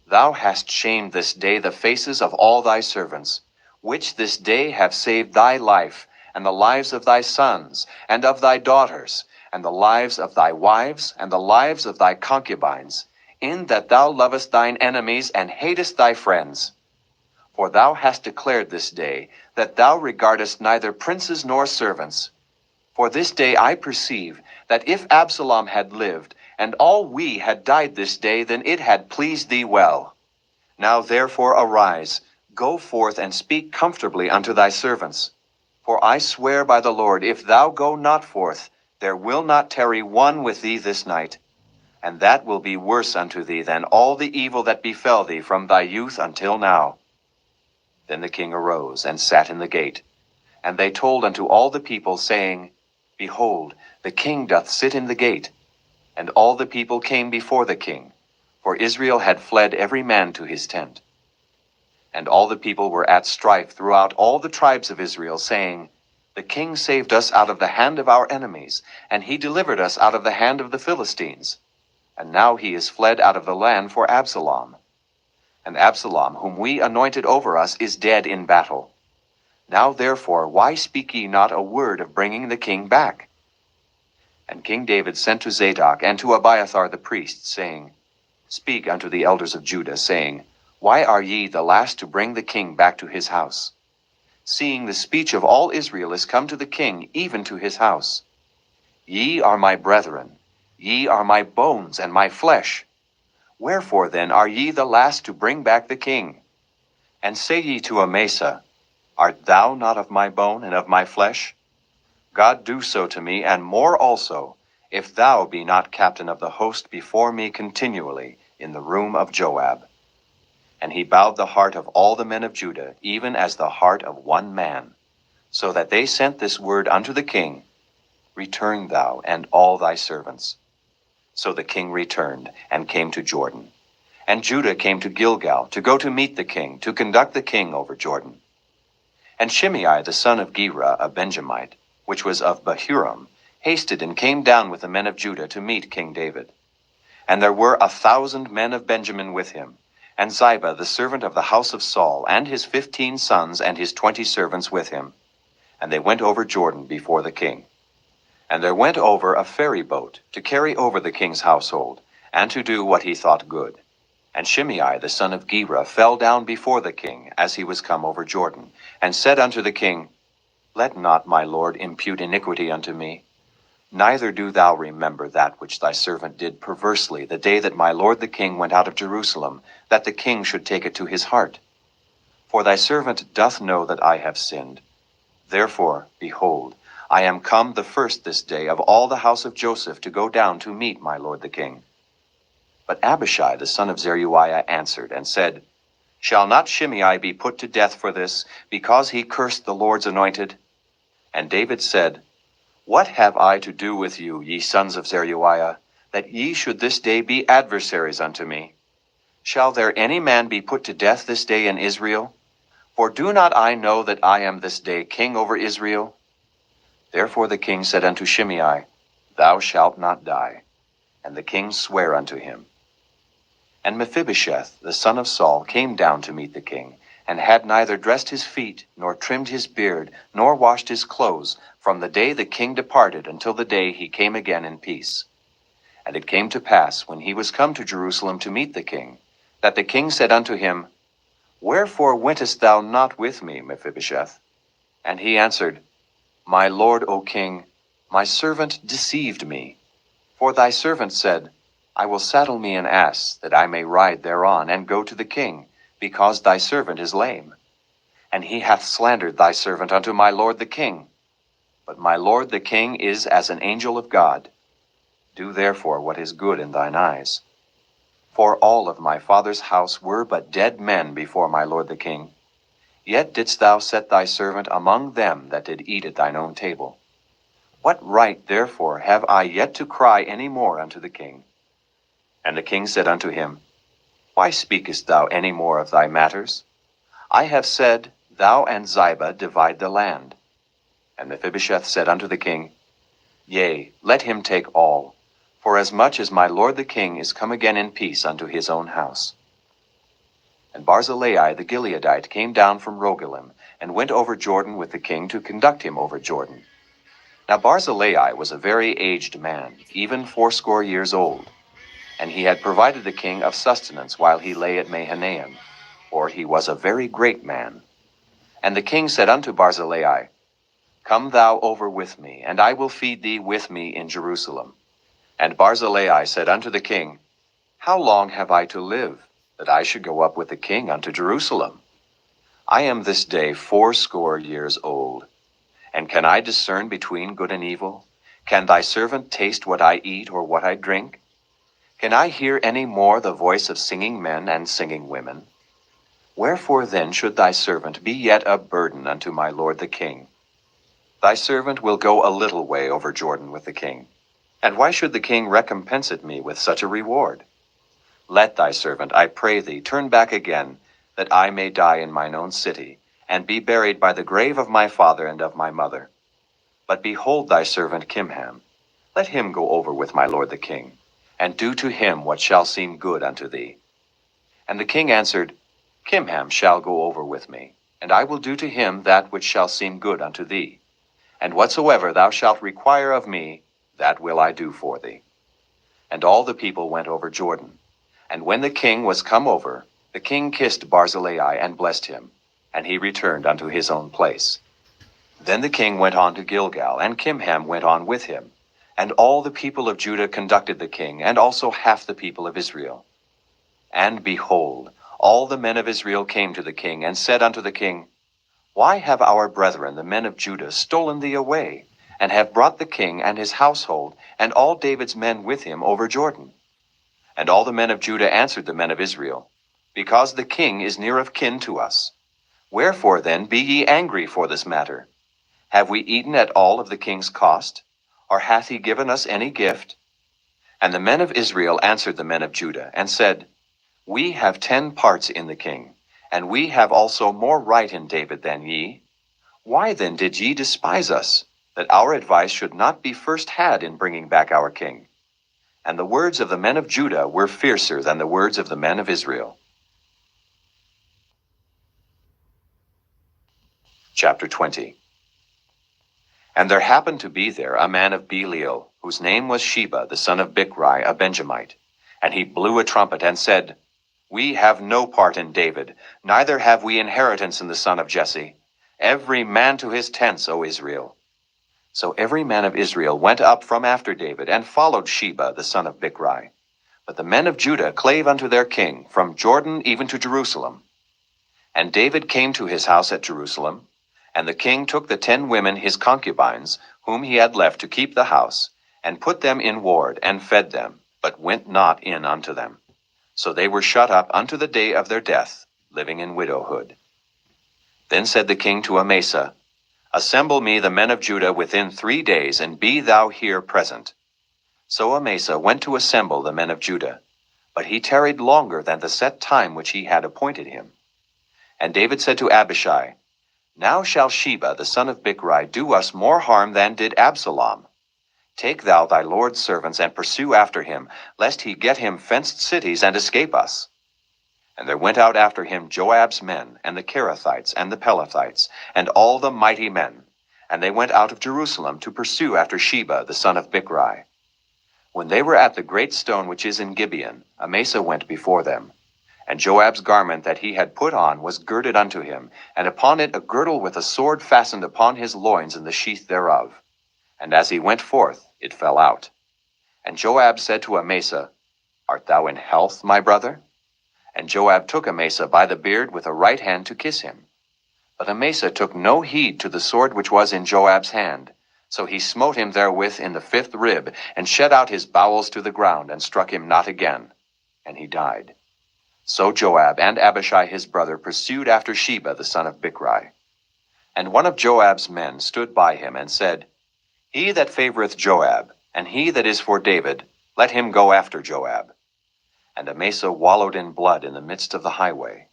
Thou hast shamed this day the faces of all thy servants, which this day have saved thy life, and the lives of thy sons, and of thy daughters, and the lives of thy wives, and the lives of thy concubines, in that thou lovest thine enemies, and hatest thy friends. For thou hast declared this day, that thou regardest neither princes nor servants. For this day I perceive, that if Absalom had lived, and all we had died this day, then it had pleased thee well. Now therefore arise, go forth, and speak comfortably unto thy servants. For I swear by the Lord, if thou go not forth, there will not tarry one with thee this night. And that will be worse unto thee than all the evil that befell thee from thy youth until now. Then the king arose, and sat in the gate. And they told unto all the people, saying, Behold, the king doth sit in the gate. And all the people came before the king, for Israel had fled every man to his tent. And all the people were at strife throughout all the tribes of Israel, saying, The king saved us out of the hand of our enemies, and he delivered us out of the hand of the Philistines. And now he is fled out of the land for Absalom. And Absalom, whom we anointed over us, is dead in battle. Now therefore, why speak ye not a word of bringing the king back? And King David sent to Zadok and to Abiathar the priest, saying, Speak unto the elders of Judah, saying, Why are ye the last to bring the king back to his house? Seeing the speech of all Israel is come to the king, even to his house. Ye are my brethren, ye are my bones and my flesh. Wherefore then are ye the last to bring back the king? And say ye to Amasa, Art thou not of my bone and of my flesh? God do so to me, and more also, if thou be not captain of the host before me continually in the room of Joab. And he bowed the heart of all the men of Judah, even as the heart of one man, so that they sent this word unto the king, Return thou and all thy servants. So the king returned, and came to Jordan. And Judah came to Gilgal, to go to meet the king, to conduct the king over Jordan. And Shimei the son of Gera, a Benjamite, which was of Bahurim, hasted and came down with the men of Judah to meet King David. And there were 1,000 men of Benjamin with him, and Ziba the servant of the house of Saul, and his 15 sons and his 20 servants with him. And they went over Jordan before the king. And there went over a ferry boat to carry over the king's household, and to do what he thought good. And Shimei the son of Gera fell down before the king as he was come over Jordan, and said unto the king, Let not my lord impute iniquity unto me. Neither do thou remember that which thy servant did perversely the day that my lord the king went out of Jerusalem, that the king should take it to his heart. For thy servant doth know that I have sinned. Therefore, behold, I am come the first this day of all the house of Joseph to go down to meet my lord the king. But Abishai the son of Zeruiah answered and said, Shall not Shimei be put to death for this, because he cursed the Lord's anointed? And David said, What have I to do with you, ye sons of Zeruiah, that ye should this day be adversaries unto me? Shall there any man be put to death this day in Israel? For do not I know that I am this day king over Israel? Therefore the king said unto Shimei, Thou shalt not die. And the king sware unto him. And Mephibosheth the son of Saul came down to meet the king, and had neither dressed his feet, nor trimmed his beard, nor washed his clothes, from the day the king departed until the day he came again in peace. And it came to pass, when he was come to Jerusalem to meet the king, that the king said unto him, Wherefore wentest thou not with me, Mephibosheth? And he answered, My lord, O king, my servant deceived me. For thy servant said, I will saddle me an ass, that I may ride thereon, and go to the king, because thy servant is lame. And he hath slandered thy servant unto my lord the king. But my lord the king is as an angel of God. Do therefore what is good in thine eyes. For all of my father's house were but dead men before my lord the king. Yet didst thou set thy servant among them that did eat at thine own table. What right therefore have I yet to cry any more unto the king? And the king said unto him, Why speakest thou any more of thy matters? I have said, Thou and Ziba divide the land. And Mephibosheth said unto the king, Yea, let him take all, for as much as my lord the king is come again in peace unto his own house. And Barzillai the Gileadite came down from Rogelim, and went over Jordan with the king to conduct him over Jordan. Now Barzillai was a very aged man, even 80 years old, and he had provided the king of sustenance while he lay at Mahanaim, for he was a very great man. And the king said unto Barzillai, Come thou over with me, and I will feed thee with me in Jerusalem. And Barzillai said unto the king, How long have I to live, that I should go up with the king unto Jerusalem? I am this day 80 years old. And can I discern between good and evil? Can thy servant taste what I eat or what I drink? Can I hear any more the voice of singing men and singing women? Wherefore then should thy servant be yet a burden unto my lord the king? Thy servant will go a little way over Jordan with the king. And why should the king recompense it me with such a reward? Let thy servant, I pray thee, turn back again, that I may die in mine own city, and be buried by the grave of my father and of my mother. But behold thy servant Kimham, let him go over with my lord the king, and do to him what shall seem good unto thee. And the king answered, Kimham shall go over with me, and I will do to him that which shall seem good unto thee. And whatsoever thou shalt require of me, that will I do for thee. And all the people went over Jordan. And when the king was come over, the king kissed Barzillai and blessed him, and he returned unto his own place. Then the king went on to Gilgal, and Kimham went on with him. And all the people of Judah conducted the king, and also half the people of Israel. And behold, all the men of Israel came to the king, and said unto the king, Why have our brethren, the men of Judah, stolen thee away, and have brought the king and his household, and all David's men with him over Jordan? And all the men of Judah answered the men of Israel, because the king is near of kin to us. Wherefore then be ye angry for this matter? Have we eaten at all of the king's cost? Or hath he given us any gift? And the men of Israel answered the men of Judah, and said, We have 10 parts in the king, and we have also more right in David than ye. Why then did ye despise us, that our advice should not be first had in bringing back our king? And the words of the men of Judah were fiercer than the words of the men of Israel. Chapter 20. And there happened to be there a man of Belial, whose name was Sheba, the son of Bichri, a Benjamite. And he blew a trumpet, and said, We have no part in David, neither have we inheritance in the son of Jesse. Every man to his tents, O Israel. So every man of Israel went up from after David, and followed Sheba, the son of Bichri. But the men of Judah clave unto their king, from Jordan even to Jerusalem. And David came to his house at Jerusalem, and the king took the 10 women his concubines, whom he had left to keep the house, and put them in ward, and fed them, but went not in unto them. So they were shut up unto the day of their death, living in widowhood. Then said the king to Amasa, Assemble me the men of Judah within 3 days, and be thou here present. So Amasa went to assemble the men of Judah, but he tarried longer than the set time which he had appointed him. And David said to Abishai, Now shall Sheba the son of Bichri do us more harm than did Absalom. Take thou thy lord's servants, and pursue after him, lest he get him fenced cities, and escape us. And there went out after him Joab's men, and the Kerethites, and the Pelethites, and all the mighty men. And they went out of Jerusalem to pursue after Sheba the son of Bichri. When they were at the great stone which is in Gibeon, Amasa went before them. And Joab's garment that he had put on was girded unto him, and upon it a girdle with a sword fastened upon his loins in the sheath thereof. And as he went forth, it fell out. And Joab said to Amasa, Art thou in health, my brother? And Joab took Amasa by the beard with a right hand to kiss him. But Amasa took no heed to the sword which was in Joab's hand. So he smote him therewith in the 5th rib, and shed out his bowels to the ground, and struck him not again. And he died. So Joab and Abishai his brother pursued after Sheba the son of Bichri. And one of Joab's men stood by him, and said, He that favoreth Joab, and he that is for David, let him go after Joab. And Amasa wallowed in blood in the midst of the highway.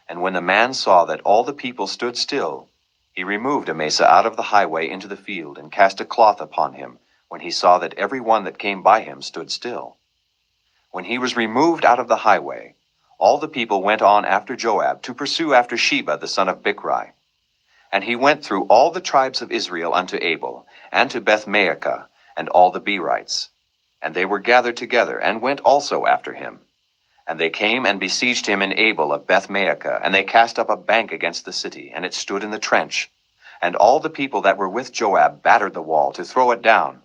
And when the man saw that all the people stood still, he removed Amasa out of the highway into the field, and cast a cloth upon him, when he saw that every one that came by him stood still. When he was removed out of the highway, all the people went on after Joab to pursue after Sheba the son of Bichri. And he went through all the tribes of Israel unto Abel, and to Beth-maachah, and all the Berites. And they were gathered together, and went also after him. And they came and besieged him in Abel of Beth-maachah, and they cast up a bank against the city, and it stood in the trench. And all the people that were with Joab battered the wall to throw it down.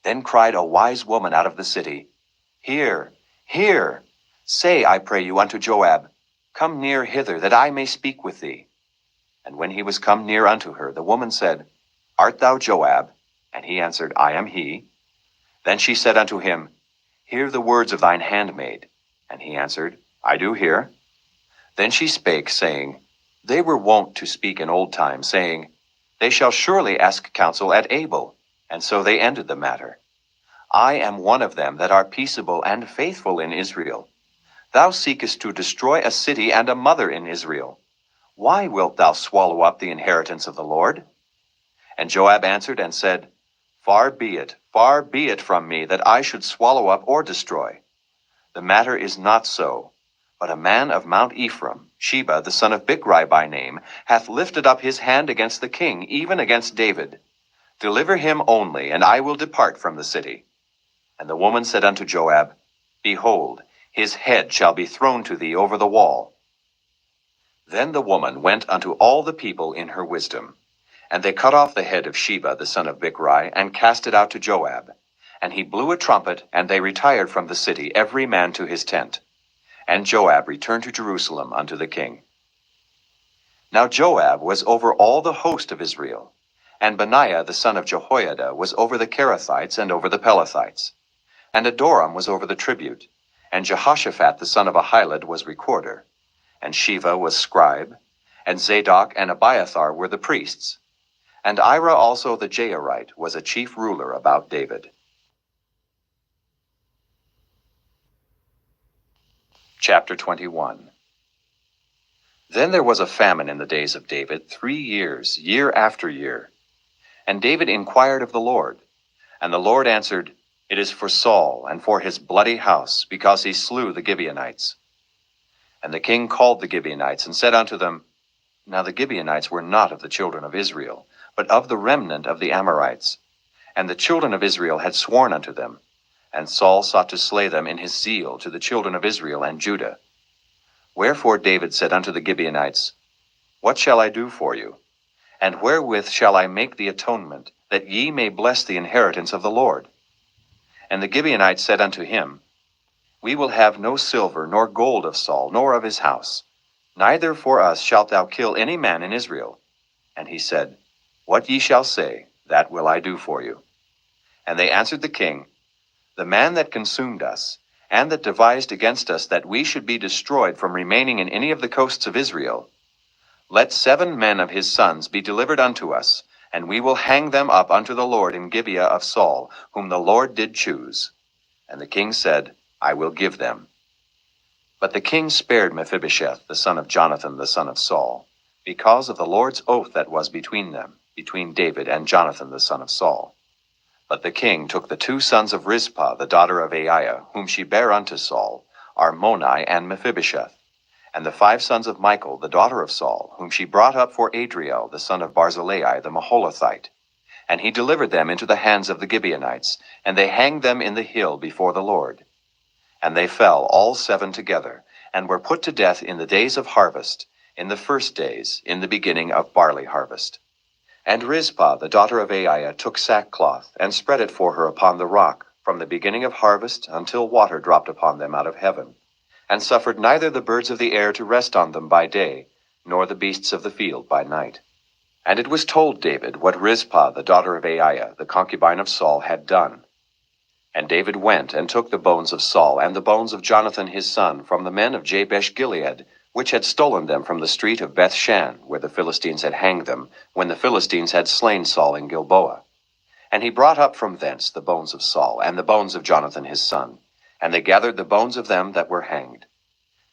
Then cried a wise woman out of the city, Hear, hear! Say, I pray you, unto Joab, Come near hither, that I may speak with thee. And when he was come near unto her, the woman said, Art thou Joab? And he answered, I am he. Then she said unto him, Hear the words of thine handmaid. And he answered, I do hear. Then she spake, saying, They were wont to speak in old times, saying, They shall surely ask counsel at Abel. And so they ended the matter. I am one of them that are peaceable and faithful in Israel. Thou seekest to destroy a city and a mother in Israel. Why wilt thou swallow up the inheritance of the Lord? And Joab answered and said, far be it from me that I should swallow up or destroy. The matter is not so, but a man of Mount Ephraim, Sheba the son of Bichri by name, hath lifted up his hand against the king, even against David. Deliver him only, and I will depart from the city. And the woman said unto Joab, Behold, his head shall be thrown to thee over the wall. Then the woman went unto all the people in her wisdom. And they cut off the head of Sheba the son of Bichri, and cast it out to Joab. And he blew a trumpet, and they retired from the city, every man to his tent. And Joab returned to Jerusalem unto the king. Now Joab was over all the host of Israel, and Benaiah the son of Jehoiada was over the Kerethites and over the Pelethites. And Adoram was over the tribute, and Jehoshaphat the son of Ahilud was recorder, and Sheva was scribe, and Zadok and Abiathar were the priests, and Ira also the Jairite was a chief ruler about David. Chapter 21. Then there was a famine in the days of David 3 years, year after year. And David inquired of the Lord, and the Lord answered, It is for Saul and for his bloody house, because he slew the Gibeonites. And the king called the Gibeonites, and said unto them, Now the Gibeonites were not of the children of Israel, but of the remnant of the Amorites. And the children of Israel had sworn unto them, and Saul sought to slay them in his zeal to the children of Israel and Judah. Wherefore David said unto the Gibeonites, What shall I do for you? And wherewith shall I make the atonement, that ye may bless the inheritance of the Lord? And the Gibeonites said unto him, We will have no silver nor gold of Saul, nor of his house. Neither for us shalt thou kill any man in Israel. And he said, What ye shall say, that will I do for you. And they answered the king, The man that consumed us, and that devised against us that we should be destroyed from remaining in any of the coasts of Israel, let 7 men of his sons be delivered unto us, and we will hang them up unto the Lord in Gibeah of Saul, whom the Lord did choose. And the king said, I will give them. But the king spared Mephibosheth, the son of Jonathan, the son of Saul, because of the Lord's oath that was between them, between David and Jonathan, the son of Saul. But the king took the 2 sons of Rizpah, the daughter of Aiah, whom she bare unto Saul, Armoni and Mephibosheth, and the 5 sons of Michal, the daughter of Saul, whom she brought up for Adriel, the son of Barzillai, the Maholathite. And he delivered them into the hands of the Gibeonites, and they hanged them in the hill before the Lord. And they fell all 7 together, and were put to death in the days of harvest, in the first days, in the beginning of barley harvest. And Rizpah, the daughter of Aiah, took sackcloth, and spread it for her upon the rock, from the beginning of harvest until water dropped upon them out of heaven, and suffered neither the birds of the air to rest on them by day, nor the beasts of the field by night. And it was told David what Rizpah, the daughter of Aiah, the concubine of Saul, had done. And David went and took the bones of Saul and the bones of Jonathan his son from the men of Jabesh Gilead, which had stolen them from the street of Bethshan, where the Philistines had hanged them, when the Philistines had slain Saul in Gilboa. And he brought up from thence the bones of Saul and the bones of Jonathan his son, and they gathered the bones of them that were hanged.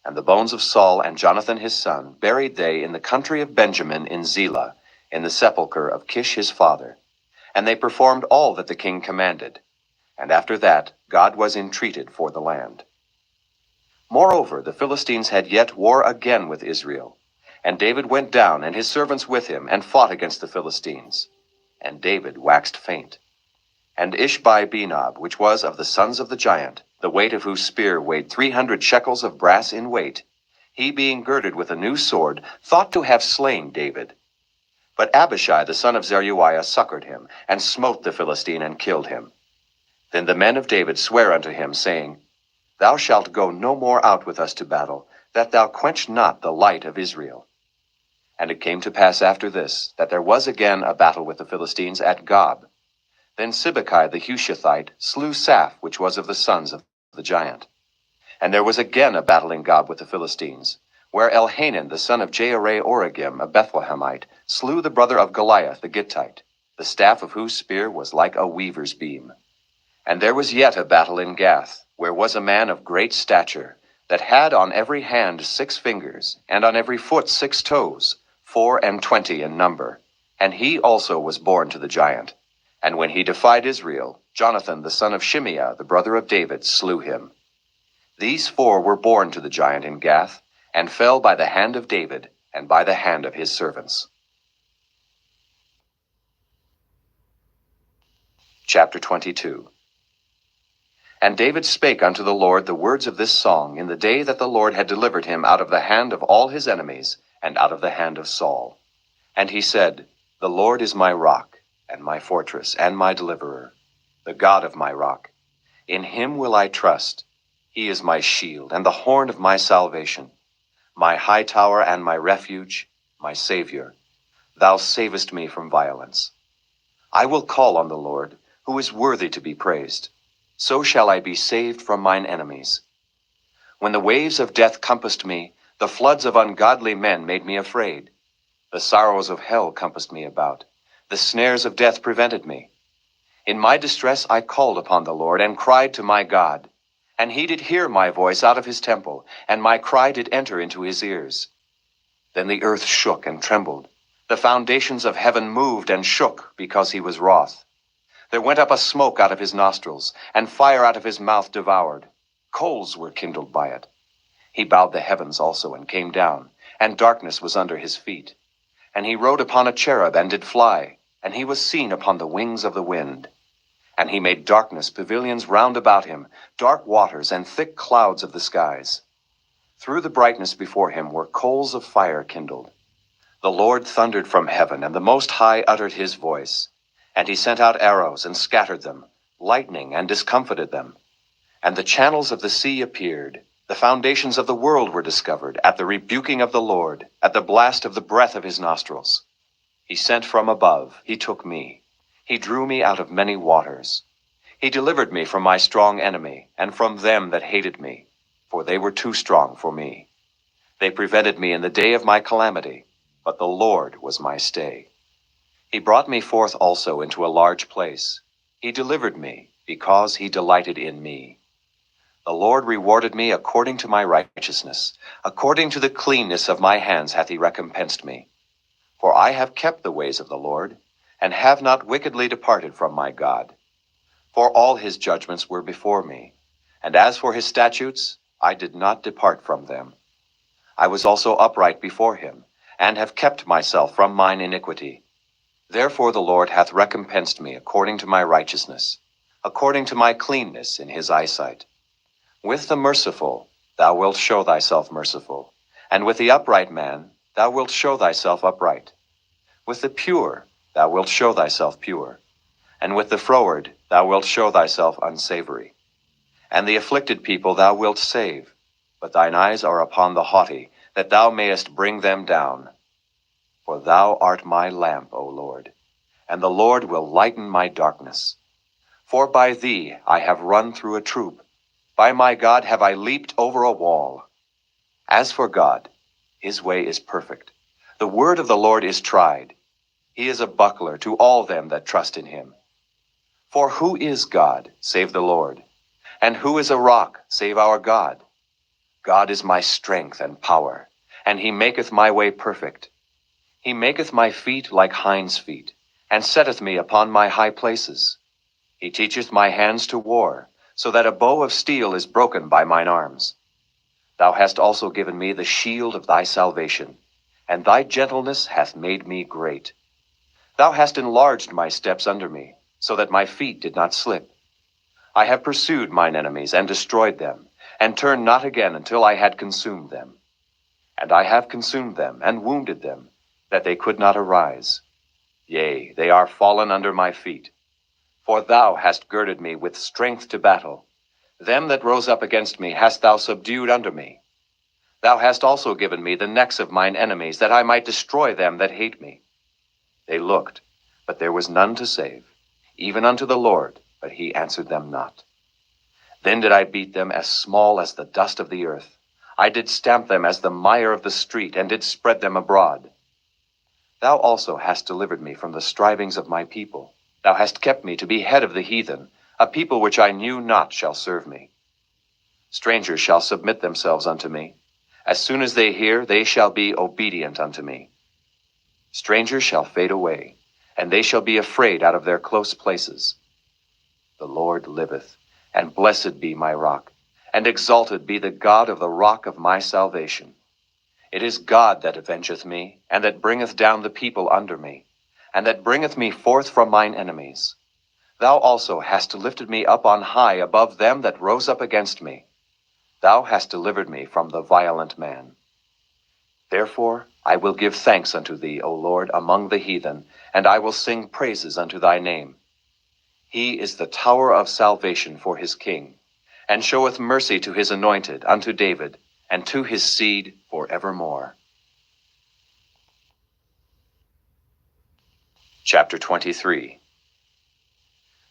And the bones of Saul and Jonathan his son buried they in the country of Benjamin in Zelah, in the sepulchre of Kish his father. And they performed all that the king commanded. And after that God was entreated for the land. Moreover, the Philistines had yet war again with Israel. And David went down, and his servants with him, and fought against the Philistines. And David waxed faint. And Ishbi-Benob, which was of the sons of the giant, the weight of whose spear weighed 300 shekels of brass in weight, he being girded with a new sword, thought to have slain David. But Abishai the son of Zeruiah succored him, and smote the Philistine, and killed him. Then the men of David sware unto him, saying, Thou shalt go no more out with us to battle, that thou quench not the light of Israel. And it came to pass after this, that there was again a battle with the Philistines at Gob. Then Sibbecai the Hushathite slew Saph, which was of the sons of the giant. And there was again a battle in Gob with the Philistines, where Elhanan the son of Jaare-Oregim, a Bethlehemite, slew the brother of Goliath the Gittite, the staff of whose spear was like a weaver's beam. And there was yet a battle in Gath, where was a man of great stature, that had on every hand 6 fingers, and on every foot 6 toes, 24 in number. And he also was born to the giant. And when he defied Israel, Jonathan the son of Shimeah, the brother of David, slew him. These 4 were born to the giant in Gath, and fell by the hand of David, and by the hand of his servants. Chapter 22. And David spake unto the Lord the words of this song in the day that the Lord had delivered him out of the hand of all his enemies, and out of the hand of Saul. And he said, The Lord is my rock, and my fortress, and my deliverer, the God of my rock. In him will I trust. He is my shield, and the horn of my salvation, my high tower and my refuge, my Savior. Thou savest me from violence. I will call on the Lord, who is worthy to be praised. So shall I be saved from mine enemies. When the waves of death compassed me, the floods of ungodly men made me afraid. The sorrows of hell compassed me about. The snares of death prevented me. In my distress I called upon the Lord, and cried to my God. And he did hear my voice out of his temple, and my cry did enter into his ears. Then the earth shook and trembled. The foundations of heaven moved and shook, because he was wroth. There went up a smoke out of his nostrils, and fire out of his mouth devoured. Coals were kindled by it. He bowed the heavens also, and came down, and darkness was under his feet. And he rode upon a cherub, and did fly, and he was seen upon the wings of the wind. And he made darkness pavilions round about him, dark waters, and thick clouds of the skies. Through the brightness before him were coals of fire kindled. The Lord thundered from heaven, and the Most High uttered his voice. And he sent out arrows, and scattered them, lightning, and discomfited them. And the channels of the sea appeared. The foundations of the world were discovered, at the rebuking of the Lord, at the blast of the breath of his nostrils. He sent from above, he took me. He drew me out of many waters. He delivered me from my strong enemy, and from them that hated me, for they were too strong for me. They prevented me in the day of my calamity, but the Lord was my stay. He brought me forth also into a large place. He delivered me, because he delighted in me. The Lord rewarded me according to my righteousness. According to the cleanness of my hands hath he recompensed me. For I have kept the ways of the Lord, and have not wickedly departed from my God. For all his judgments were before me, and as for his statutes, I did not depart from them. I was also upright before him, and have kept myself from mine iniquity. Therefore the Lord hath recompensed me according to my righteousness, according to my cleanness in his eyesight. With the merciful thou wilt show thyself merciful, and with the upright man thou wilt show thyself upright. With the pure thou wilt show thyself pure, and with the froward thou wilt show thyself unsavory. And the afflicted people thou wilt save, but thine eyes are upon the haughty, that thou mayest bring them down. For thou art my lamp, O Lord, and the Lord will lighten my darkness. For by thee I have run through a troop, by my God have I leaped over a wall. As for God, his way is perfect. The word of the Lord is tried. He is a buckler to all them that trust in him. For who is God, save the Lord? And who is a rock, save our God? God is my strength and power, and he maketh my way perfect. He maketh my feet like hinds' feet, and setteth me upon my high places. He teacheth my hands to war, so that a bow of steel is broken by mine arms. Thou hast also given me the shield of thy salvation, and thy gentleness hath made me great. Thou hast enlarged my steps under me, so that my feet did not slip. I have pursued mine enemies and destroyed them, and turned not again until I had consumed them. And I have consumed them, and wounded them, that they could not arise. Yea, they are fallen under my feet. For thou hast girded me with strength to battle. Them that rose up against me hast thou subdued under me. Thou hast also given me the necks of mine enemies, that I might destroy them that hate me. They looked, but there was none to save, even unto the Lord, but he answered them not. Then did I beat them as small as the dust of the earth. I did stamp them as the mire of the street, and did spread them abroad. Thou also hast delivered me from the strivings of my people. Thou hast kept me to be head of the heathen. A people which I knew not shall serve me. Strangers shall submit themselves unto me. As soon as they hear, they shall be obedient unto me. Strangers shall fade away, and they shall be afraid out of their close places. The Lord liveth, and blessed be my rock, and exalted be the God of the rock of my salvation. It is God that avengeth me, and that bringeth down the people under me, and that bringeth me forth from mine enemies. Thou also hast lifted me up on high above them that rose up against me. Thou hast delivered me from the violent man. Therefore I will give thanks unto thee, O Lord, among the heathen, and I will sing praises unto thy name. He is the tower of salvation for his king, and showeth mercy to his anointed, unto David, and to his seed forevermore. Chapter 23.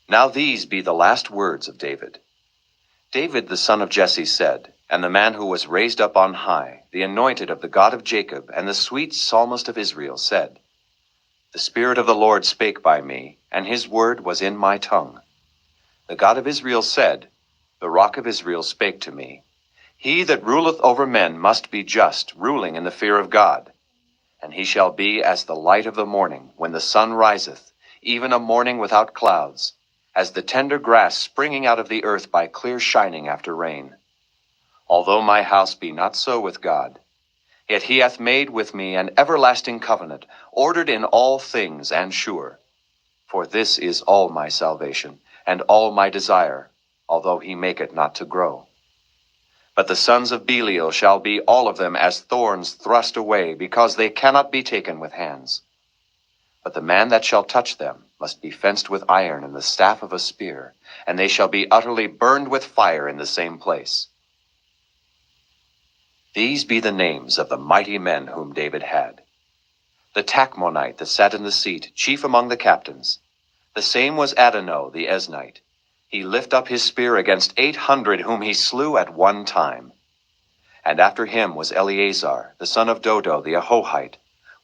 Now these be the last words of David. David the son of Jesse said, And the man who was raised up on high, the anointed of the God of Jacob, and the sweet psalmist of Israel, said, The Spirit of the Lord spake by me, and his word was in my tongue. The God of Israel said, The rock of Israel spake to me. He that ruleth over men must be just, ruling in the fear of God. And he shall be as the light of the morning, when the sun riseth, even a morning without clouds, as the tender grass springing out of the earth by clear shining after rain. Although my house be not so with God, yet he hath made with me an everlasting covenant, ordered in all things and sure. For this is all my salvation, and all my desire, although he make it not to grow. But the sons of Belial shall be all of them as thorns thrust away, because they cannot be taken with hands. But the man that shall touch them must be fenced with iron and the staff of a spear, and they shall be utterly burned with fire in the same place. These be the names of the mighty men whom David had. The Tachmonite that sat in the seat, chief among the captains. The same was Adonai the Eznite. He lift up his spear against 800 whom he slew at one time. And after him was Eleazar, the son of Dodo the Ahohite,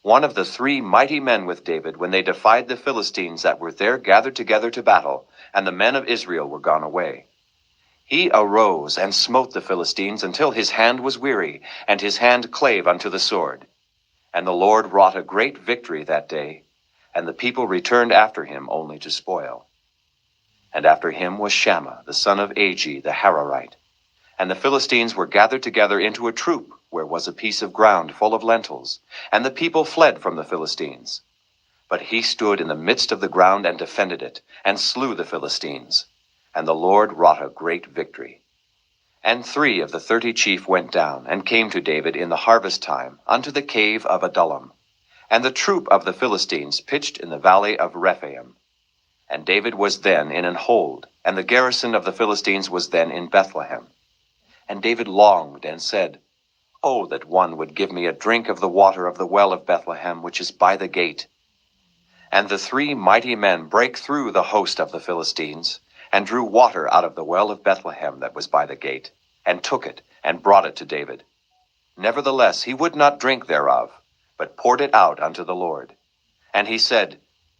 one of the 3 mighty men with David when they defied the Philistines that were there gathered together to battle, and the men of Israel were gone away. He arose and smote the Philistines until his hand was weary, and his hand clave unto the sword. And the Lord wrought a great victory that day, and the people returned after him only to spoil. And after him was Shammah, the son of Agi the Hararite. And the Philistines were gathered together into a troop, where was a piece of ground full of lentils, and the people fled from the Philistines. But he stood in the midst of the ground and defended it, and slew the Philistines. And the Lord wrought a great victory. And 3 of the 30 chief went down, and came to David in the harvest time, unto the cave of Adullam. And the troop of the Philistines pitched in the valley of Rephaim. And David was then in an hold, and the garrison of the Philistines was then in Bethlehem. And David longed, and said, Oh, that one would give me a drink of the water of the well of Bethlehem, which is by the gate. And the 3 mighty men brake through the host of the Philistines, and drew water out of the well of Bethlehem that was by the gate, and took it, and brought it to David. Nevertheless he would not drink thereof, but poured it out unto the Lord. And he said,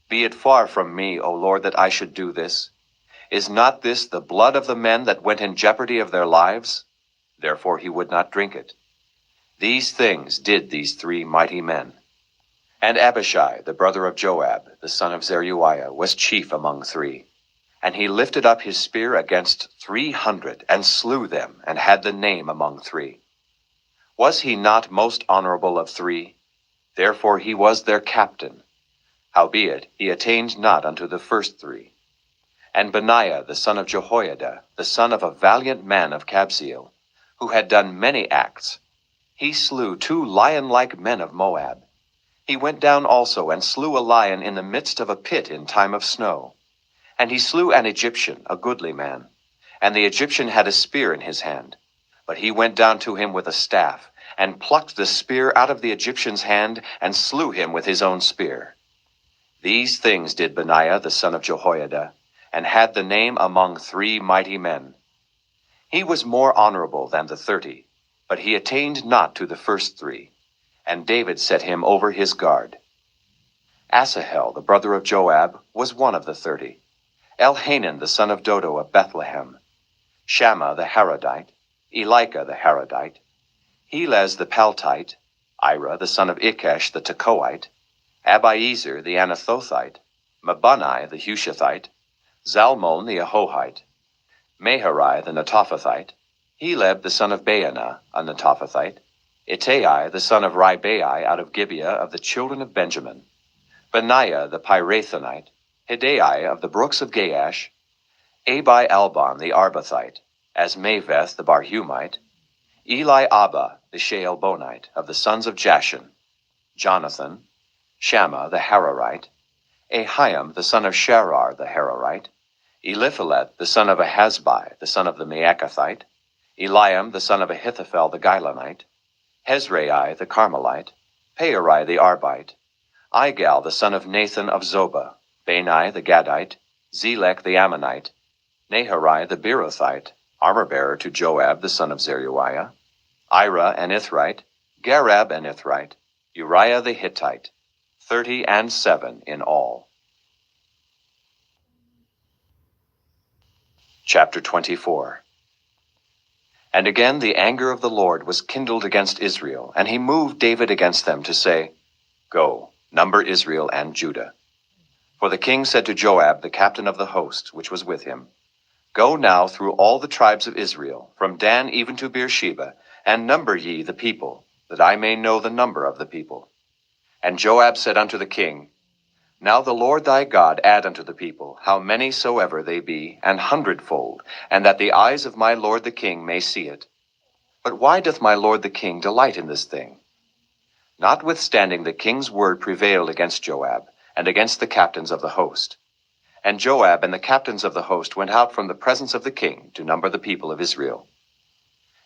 Be it far from me, O Lord, that I should do this. Is not this the blood of the men that went in jeopardy of their lives? Therefore he would not drink it. These things did these 3 mighty men. And Abishai, the brother of Joab, the son of Zeruiah, was chief among 3. And he lifted up his spear against 300, and slew them, and had the name among 3. Was he not most honorable of 3? Therefore he was their captain. Howbeit he attained not unto the first 3. And Benaiah the son of Jehoiada, the son of a valiant man of Kabzeel, who had done many acts, he slew 2 lion-like men of Moab. He went down also and slew a lion in the midst of a pit in time of snow. And he slew an Egyptian, a goodly man. And the Egyptian had a spear in his hand. But he went down to him with a staff, and plucked the spear out of the Egyptian's hand, and slew him with his own spear. These things did Benaiah the son of Jehoiada, and had the name among 3 mighty men. He was more honorable than the 30, but he attained not to the first 3. And David set him over his guard. Asahel, the brother of Joab, was one of the 30. Elhanan, the son of Dodo of Bethlehem. Shammah the Harodite. Elika the Harodite. Helez the Paltite. Ira the son of Ikesh the Tekoite. Abiezer the Anathothite. Mabunai the Hushathite. Zalmon the Ahohite. Meharai the Netophathite. Heleb the son of Baanah, a Netophathite. Ittai the son of Ribai out of Gibeah of the children of Benjamin. Benaiah the Pirathonite. Hidai of the brooks of Gaash. Abi Albon the Arbathite. Asmaveth the Barhumite. Eli Abba the Shaalbonite of the sons of Jashan. Jonathan. Shammah the Hararite. Ahiam the son of Sharar the Hararite. Eliphalet the son of Ahasbai the son of the Maacathite. Eliam the son of Ahithophel the Gilonite. Hezrai the Carmelite. Peorai the Arbite. Igal the son of Nathan of Zobah. Bani the Gadite. Zelek the Ammonite. Naharai the Beerothite. armor-bearer to Joab the son of Zeruiah, Ira an Ithrite, Garab an Ithrite, Uriah the Hittite, 37 in all. Chapter 24. And again the anger of the Lord was kindled against Israel, and he moved David against them to say, Go, number Israel and Judah. For the king said to Joab, the captain of the host, which was with him, Go now through all the tribes of Israel, from Dan even to Beersheba, and number ye the people, that I may know the number of the people. And Joab said unto the king, Now the Lord thy God add unto the people, how many soever they be, 100-fold, and that the eyes of my lord the king may see it. But why doth my lord the king delight in this thing? Notwithstanding the king's word prevailed against Joab, and against the captains of the host. And Joab and the captains of the host went out from the presence of the king to number the people of Israel.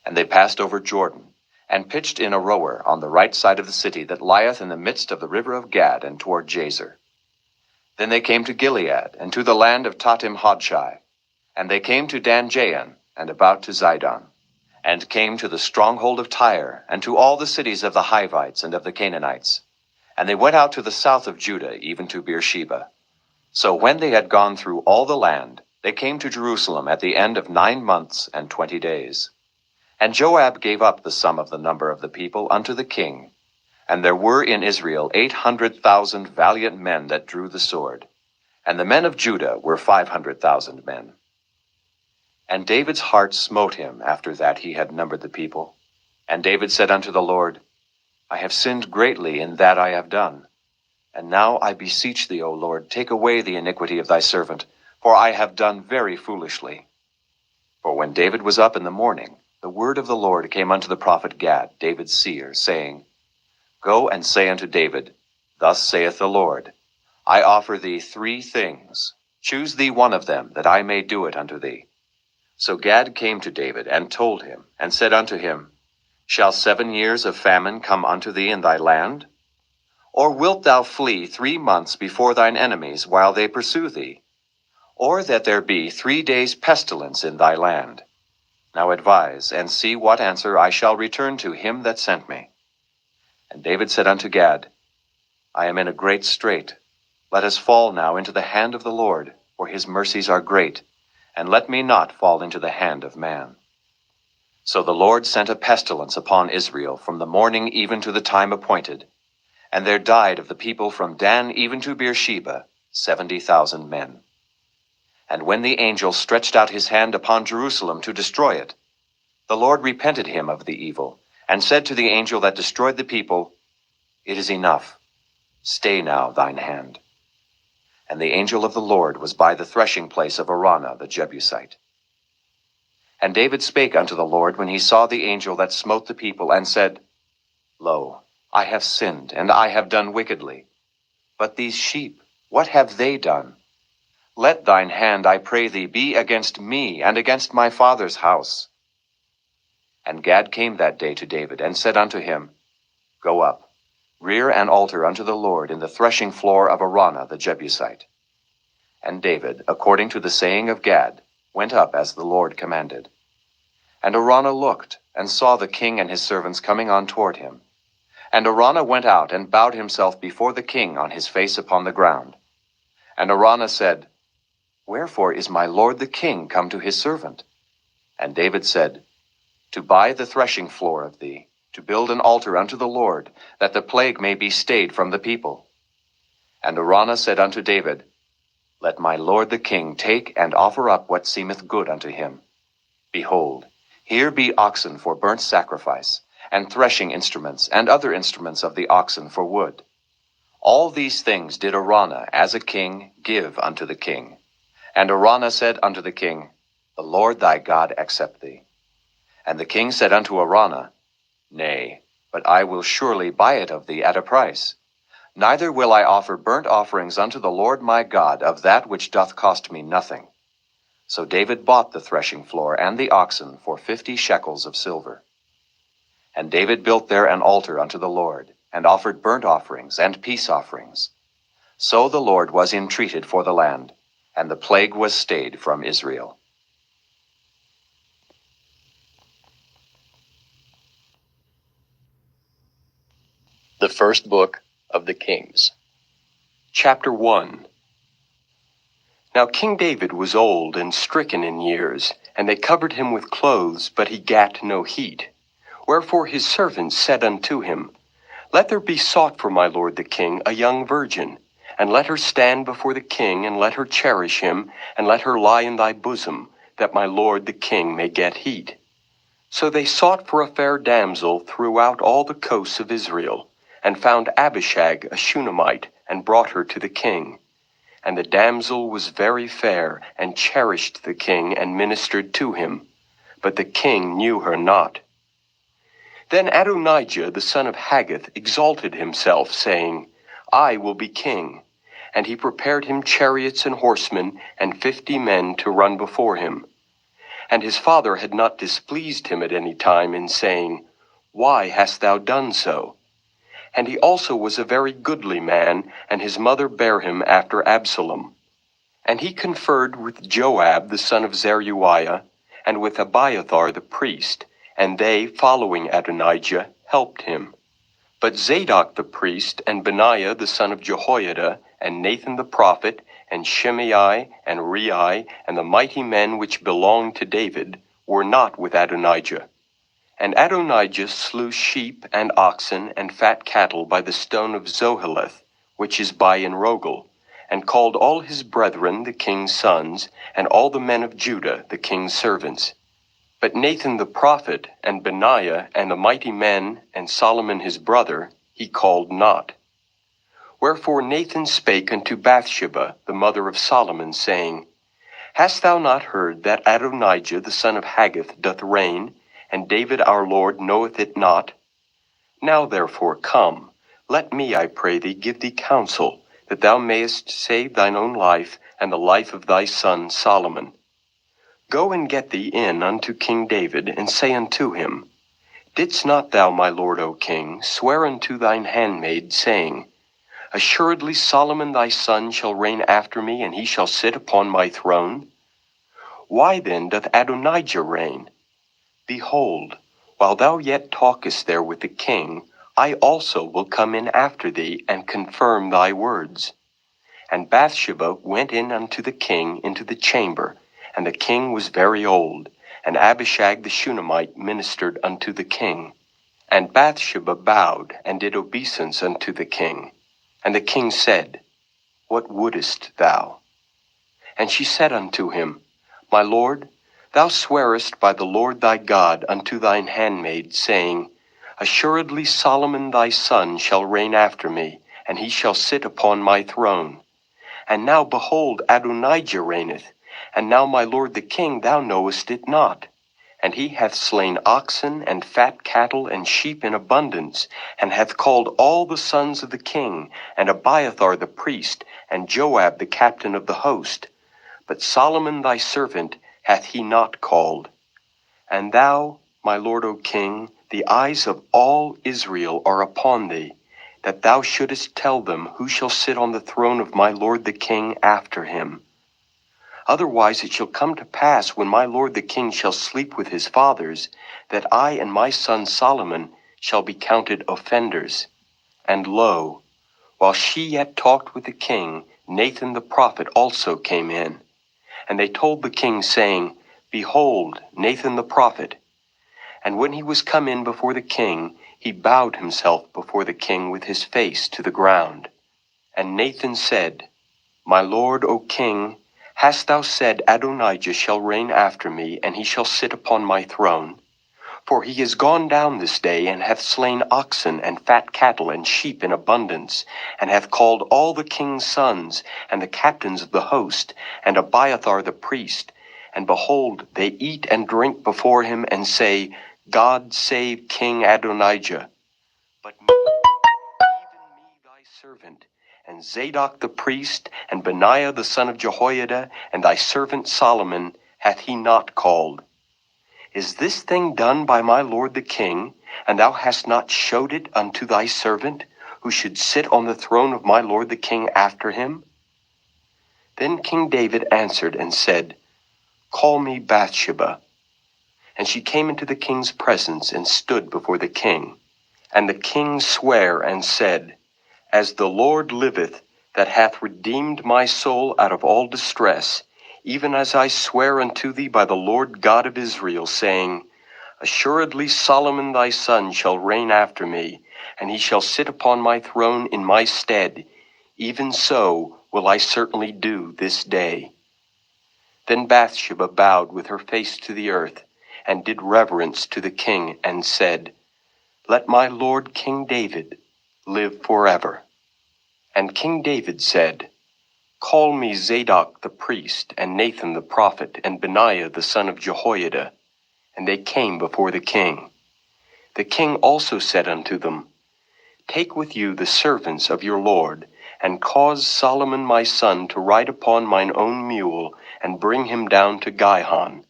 And they passed over Jordan, and pitched in Aroer on the right side of the city that lieth in the midst of the river of Gad, and toward Jazer. Then they came to Gilead, and to the land of Tatim Hodshai. And they came to Dan Jaan, and about to Zidon, and came to the stronghold of Tyre, and to all the cities of the Hivites and of the Canaanites. And they went out to the south of Judah, even to Beersheba. So when they had gone through all the land, they came to Jerusalem at the end of 9 months and 20 days. And Joab gave up the sum of the number of the people unto the king. And there were in Israel 800,000 valiant men that drew the sword. And the men of Judah were 500,000 men. And David's heart smote him after that he had numbered the people. And David said unto the Lord, I have sinned greatly in that I have done. And now I beseech thee, O Lord, take away the iniquity of thy servant, for I have done very foolishly. For when David was up in the morning, the word of the Lord came unto the prophet Gad, David's seer, saying, Go and say unto David, Thus saith the Lord, I offer thee 3 things. Choose thee one of them, that I may do it unto thee. So Gad came to David, and told him, and said unto him, Shall 7 years of famine come unto thee in thy land? Or wilt thou flee 3 months before thine enemies, while they pursue thee? Or that there be 3 days' pestilence in thy land? Now advise, and see what answer I shall return to him that sent me. And David said unto Gad, I am in a great strait. Let us fall now into the hand of the Lord, for his mercies are great, and let me not fall into the hand of man. So the Lord sent a pestilence upon Israel from the morning even to the time appointed, and there died of the people from Dan even to Beersheba 70,000 men. And when the angel stretched out his hand upon Jerusalem to destroy it, the Lord repented him of the evil, and said to the angel that destroyed the people, It is enough. Stay now thine hand. And the angel of the Lord was by the threshing place of Araunah the Jebusite. And David spake unto the Lord when he saw the angel that smote the people, and said, Lo, I have sinned, and I have done wickedly. But these sheep, what have they done? Let thine hand, I pray thee, be against me, and against my father's house. And Gad came that day to David, and said unto him, Go up, rear an altar unto the Lord in the threshing floor of Araunah the Jebusite. And David, according to the saying of Gad, went up as the Lord commanded. And Araunah looked, and saw the king and his servants coming on toward him. And Araunah went out, and bowed himself before the king on his face upon the ground. And Araunah said, Wherefore is my lord the king come to his servant? And David said, To buy the threshing floor of thee, to build an altar unto the Lord, that the plague may be stayed from the people. And Araunah said unto David, Let my lord the king take and offer up what seemeth good unto him. Behold, here be oxen for burnt sacrifice, and threshing instruments, and other instruments of the oxen for wood. All these things did Araunah, as a king, give unto the king. And Araunah said unto the king, The Lord thy God accept thee. And the king said unto Araunah, Nay, but I will surely buy it of thee at a price. Neither will I offer burnt offerings unto the Lord my God of that which doth cost me nothing. So David bought the threshing floor and the oxen for 50 shekels of silver. And David built there an altar unto the Lord, and offered burnt offerings and peace offerings. So the Lord was entreated for the land, and the plague was stayed from Israel. The first book of the Kings. Chapter 1. Now King David was old and stricken in years, and they covered him with clothes, but he gat no heat. Wherefore his servants said unto him, Let there be sought for my lord the king a young virgin, and let her stand before the king, and let her cherish him, and let her lie in thy bosom, that my lord the king may get heat. So they sought for a fair damsel throughout all the coasts of Israel, and found Abishag a Shunammite, and brought her to the king. And the damsel was very fair, and cherished the king, and ministered to him. But the king knew her not. Then Adonijah the son of Haggith exalted himself, saying, I will be king. And he prepared him chariots and horsemen, and 50 men to run before him. And his father had not displeased him at any time in saying, Why hast thou done so? And he also was a very goodly man, and his mother bare him after Absalom. And he conferred with Joab the son of Zeruiah, and with Abiathar the priest, and they, following Adonijah, helped him. But Zadok the priest, and Benaiah the son of Jehoiada, and Nathan the prophet, and Shimei, and Rei, and the mighty men which belonged to David, were not with Adonijah. And Adonijah slew sheep and oxen and fat cattle by the stone of Zoheleth, which is by Enrogel, and called all his brethren the king's sons, and all the men of Judah the king's servants. But Nathan the prophet, and Benaiah, and the mighty men, and Solomon his brother, he called not. Wherefore Nathan spake unto Bathsheba, the mother of Solomon, saying, Hast thou not heard that Adonijah the son of Haggith doth reign, and David our Lord knoweth it not? Now therefore come, let me, I pray thee, give thee counsel, that thou mayest save thine own life, and the life of thy son Solomon. Go and get thee in unto King David, and say unto him, Didst not thou, my lord, O king, swear unto thine handmaid, saying, Assuredly Solomon thy son shall reign after me, and he shall sit upon my throne? Why then doth Adonijah reign? Behold, while thou yet talkest there with the king, I also will come in after thee, and confirm thy words. And Bathsheba went in unto the king into the chamber, and the king was very old, and Abishag the Shunammite ministered unto the king. And Bathsheba bowed, and did obeisance unto the king. And the king said, What wouldest thou? And she said unto him, My lord, thou swearest by the Lord thy God unto thine handmaid, saying, Assuredly Solomon thy son shall reign after me, and he shall sit upon my throne. And now behold, Adonijah reigneth, and now my lord the king, thou knowest it not. And he hath slain oxen and fat cattle and sheep in abundance, and hath called all the sons of the king, and Abiathar the priest, and Joab the captain of the host. But Solomon thy servant hath he not called. And thou, my lord O king, the eyes of all Israel are upon thee, that thou shouldest tell them who shall sit on the throne of my lord the king after him. Otherwise it shall come to pass, when my lord the king shall sleep with his fathers, that I and my son Solomon shall be counted offenders. And lo, while she yet talked with the king, Nathan the prophet also came in. And they told the king, saying, Behold, Nathan the prophet. And when he was come in before the king, he bowed himself before the king with his face to the ground. And Nathan said, My lord, O king, hast thou said, Adonijah shall reign after me, and he shall sit upon my throne? For he is gone down this day, and hath slain oxen and fat cattle and sheep in abundance, and hath called all the king's sons, and the captains of the host, and Abiathar the priest. And behold, they eat and drink before him, and say, God save King Adonijah. But me, even me thy servant, and Zadok the priest, and Benaiah the son of Jehoiada, and thy servant Solomon, hath he not called. Is this thing done by my lord the king, and thou hast not showed it unto thy servant, who should sit on the throne of my lord the king after him? Then King David answered and said, Call me Bathsheba. And she came into the king's presence, and stood before the king. And the king sware and said, As the Lord liveth, that hath redeemed my soul out of all distress, even as I swear unto thee by the Lord God of Israel, saying, Assuredly Solomon thy son shall reign after me, and he shall sit upon my throne in my stead. Even so will I certainly do this day. Then Bathsheba bowed with her face to the earth, and did reverence to the king, and said, Let my lord King David live forever. And King David said, Call me Zadok the priest, and Nathan the prophet, and Benaiah the son of Jehoiada. And they came before the king. The king also said unto them, Take with you the servants of your lord, and cause Solomon my son to ride upon mine own mule, and bring him down to Gihon.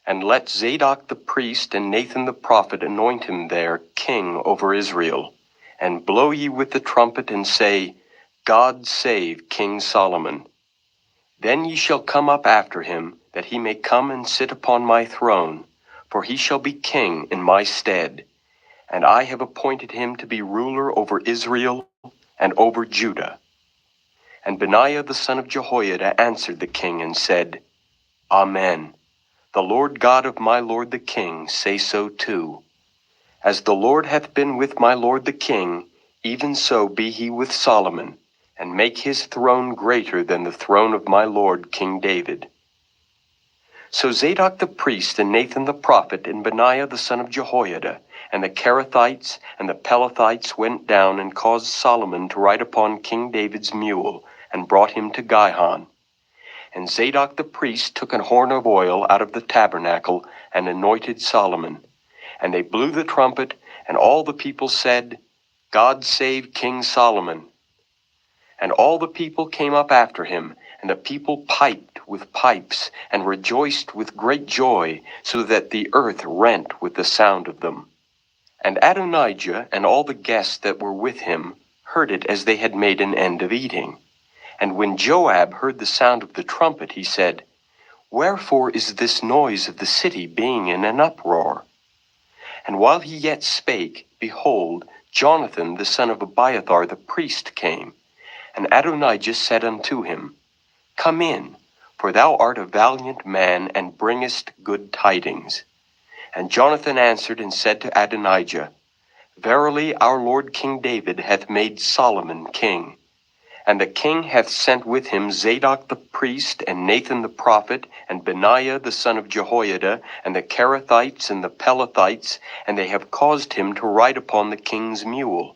And let Zadok the priest and Nathan the prophet anoint him there king over Israel. And blow ye with the trumpet, and say, God save King Solomon. Then ye shall come up after him, that he may come and sit upon my throne, for he shall be king in my stead. And I have appointed him to be ruler over Israel and over Judah. And Benaiah the son of Jehoiada answered the king and said, Amen. The Lord God of my lord the king say so too. As the Lord hath been with my lord the king, even so be he with Solomon, and make his throne greater than the throne of my lord King David. So Zadok the priest and Nathan the prophet and Benaiah the son of Jehoiada and the Kerethites and the Pelethites went down and caused Solomon to ride upon King David's mule, and brought him to Gihon. And Zadok the priest took an horn of oil out of the tabernacle and anointed Solomon. And they blew the trumpet, and all the people said, God save King Solomon. And all the people came up after him, and the people piped with pipes, and rejoiced with great joy, so that the earth rent with the sound of them. And Adonijah and all the guests that were with him heard it as they had made an end of eating. And when Joab heard the sound of the trumpet, he said, Wherefore is this noise of the city being in an uproar? And while he yet spake, behold, Jonathan the son of Abiathar the priest came. And Adonijah said unto him, Come in, for thou art a valiant man, and bringest good tidings. And Jonathan answered and said to Adonijah, Verily our lord King David hath made Solomon king. And the king hath sent with him Zadok the priest, and Nathan the prophet, and Benaiah the son of Jehoiada, and the Kerethites and the Pelethites, and they have caused him to ride upon the king's mule.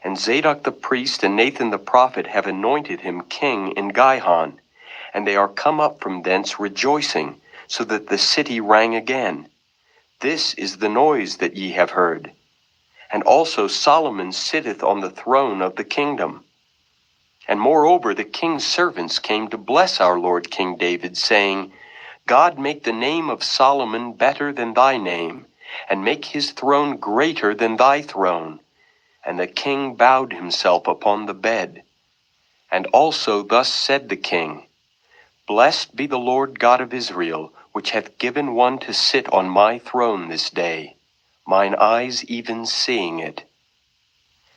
And Zadok the priest and Nathan the prophet have anointed him king in Gihon. And they are come up from thence rejoicing, so that the city rang again. This is the noise that ye have heard. And also Solomon sitteth on the throne of the kingdom. And moreover the king's servants came to bless our lord King David, saying, God make the name of Solomon better than thy name, and make his throne greater than thy throne. And the king bowed himself upon the bed. And also thus said the king, Blessed be the Lord God of Israel, which hath given one to sit on my throne this day, mine eyes even seeing it.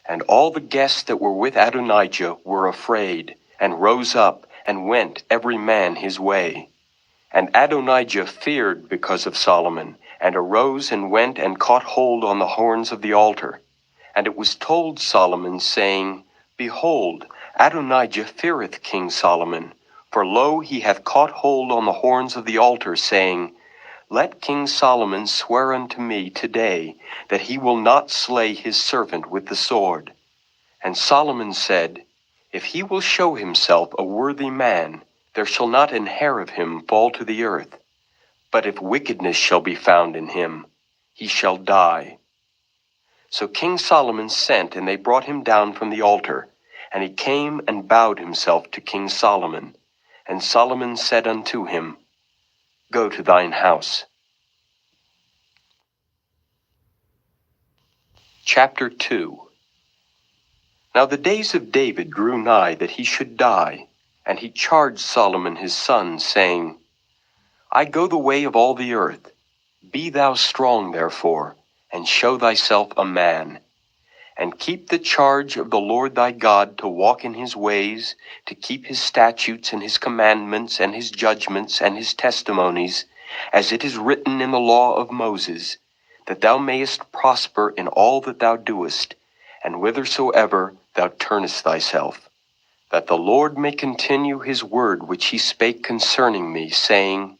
And all the guests that were with Adonijah were afraid, and rose up, and went every man his way. And Adonijah feared because of Solomon, and arose and went and caught hold on the horns of the altar. And it was told Solomon, saying, Behold, Adonijah feareth King Solomon, for lo, he hath caught hold on the horns of the altar, saying, Let King Solomon swear unto me today that he will not slay his servant with the sword. And Solomon said, If he will show himself a worthy man, there shall not an hair of him fall to the earth. But if wickedness shall be found in him, he shall die. So King Solomon sent, and they brought him down from the altar. And he came and bowed himself to King Solomon. And Solomon said unto him, Go to thine house. Chapter 2. Now the days of David drew nigh that he should die, and he charged Solomon his son, saying, I go the way of all the earth. Be thou strong therefore, and show thyself a man. and keep the charge of the Lord thy God, to walk in his ways, to keep his statutes and his commandments and his judgments and his testimonies, as it is written in the law of Moses, that thou mayest prosper in all that thou doest, and whithersoever thou turnest thyself, that the Lord may continue his word which he spake concerning me, saying,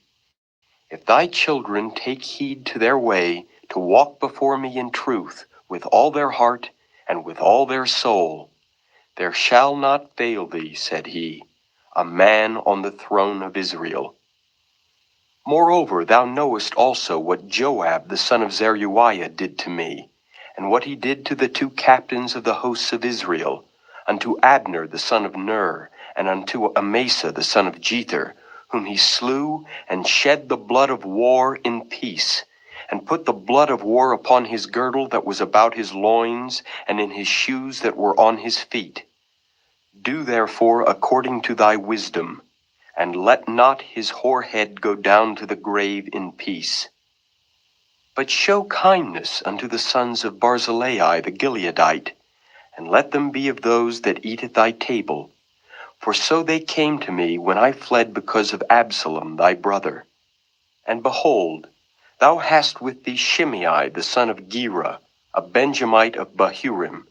If thy children take heed to their way, to walk before me in truth, with all their heart and with all their soul, there shall not fail thee, said he, a man on the throne of Israel. Moreover, thou knowest also what Joab the son of Zeruiah did to me, and what he did to the 2 captains of the hosts of Israel, unto Abner the son of Ner, and unto Amasa the son of Jether, whom he slew, and shed the blood of war in peace, and put the blood of war upon his girdle that was about his loins, and in his shoes that were on his feet. Do therefore according to thy wisdom, and let not his hoar head go down to the grave in peace. But show kindness unto the sons of Barzillai the Gileadite, and let them be of those that eat at thy table. For so they came to me when I fled because of Absalom thy brother. And behold, thou hast with thee Shimei the son of Gera, a Benjamite of Bahurim,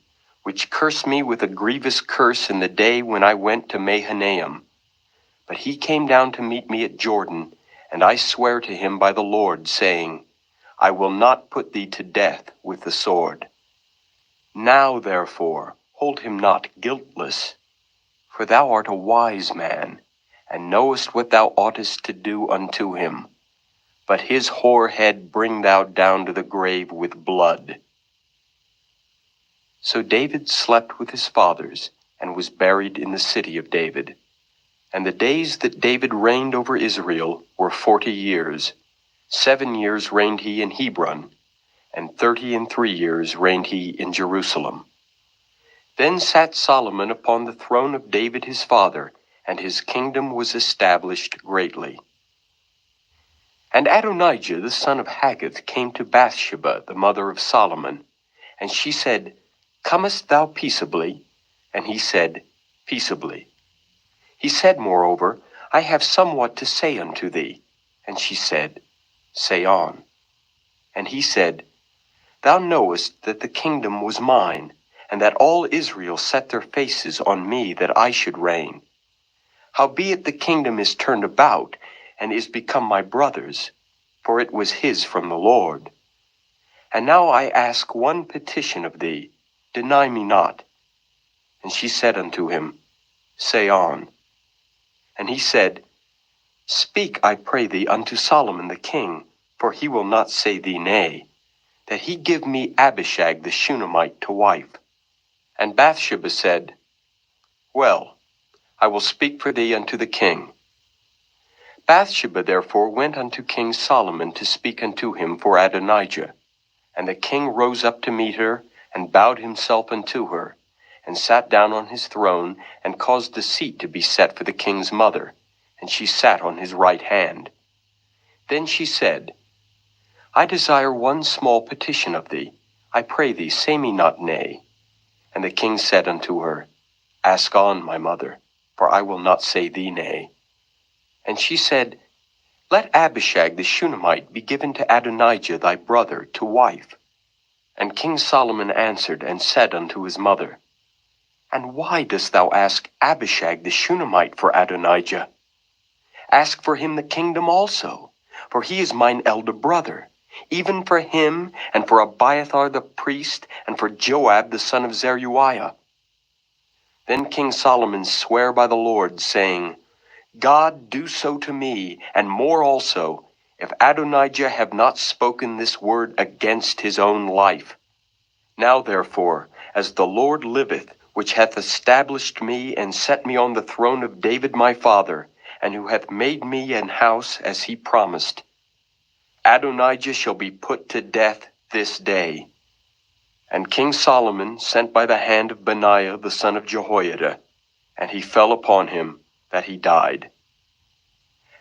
which cursed me with a grievous curse in the day when I went to Mahanaim. But he came down to meet me at Jordan, and I sware to him by the Lord, saying, I will not put thee to death with the sword. Now therefore hold him not guiltless, for thou art a wise man, and knowest what thou oughtest to do unto him. But his hoar head bring thou down to the grave with blood. So David slept with his fathers, and was buried in the city of David. And the days that David reigned over Israel were 40 years. 7 years reigned he in Hebron, and 33 years reigned he in Jerusalem. Then sat Solomon upon the throne of David his father, and his kingdom was established greatly. And Adonijah the son of Haggith came to Bathsheba, the mother of Solomon, and she said, Comest thou peaceably? And he said, Peaceably. He said, moreover, I have somewhat to say unto thee. And she said, Say on. And he said, Thou knowest that the kingdom was mine, and that all Israel set their faces on me that I should reign. Howbeit the kingdom is turned about, and is become my brother's, for it was his from the Lord. And now I ask one petition of thee, deny me not. And she said unto him, Say on. And he said, Speak, I pray thee, unto Solomon the king, for he will not say thee nay, that he give me Abishag the Shunammite to wife. And Bathsheba said, Well, I will speak for thee unto the king. Bathsheba therefore went unto King Solomon to speak unto him for Adonijah. And the king rose up to meet her, and bowed himself unto her, and sat down on his throne, and caused a seat to be set for the king's mother, and she sat on his right hand. Then she said, I desire one small petition of thee. I pray thee, say me not nay. And the king said unto her, Ask on, my mother, for I will not say thee nay. And she said, Let Abishag the Shunammite be given to Adonijah thy brother to wife. And King Solomon answered and said unto his mother, And why dost thou ask Abishag the Shunammite for Adonijah? Ask for him the kingdom also, for he is mine elder brother, even for him, and for Abiathar the priest, and for Joab the son of Zeruiah. Then King Solomon sware by the Lord, saying, God do so to me, and more also, if Adonijah have not spoken this word against his own life. Now therefore, as the Lord liveth, which hath established me and set me on the throne of David my father, and who hath made me an house as he promised, Adonijah shall be put to death this day. And King Solomon sent by the hand of Benaiah the son of Jehoiada, and he fell upon him, that he died.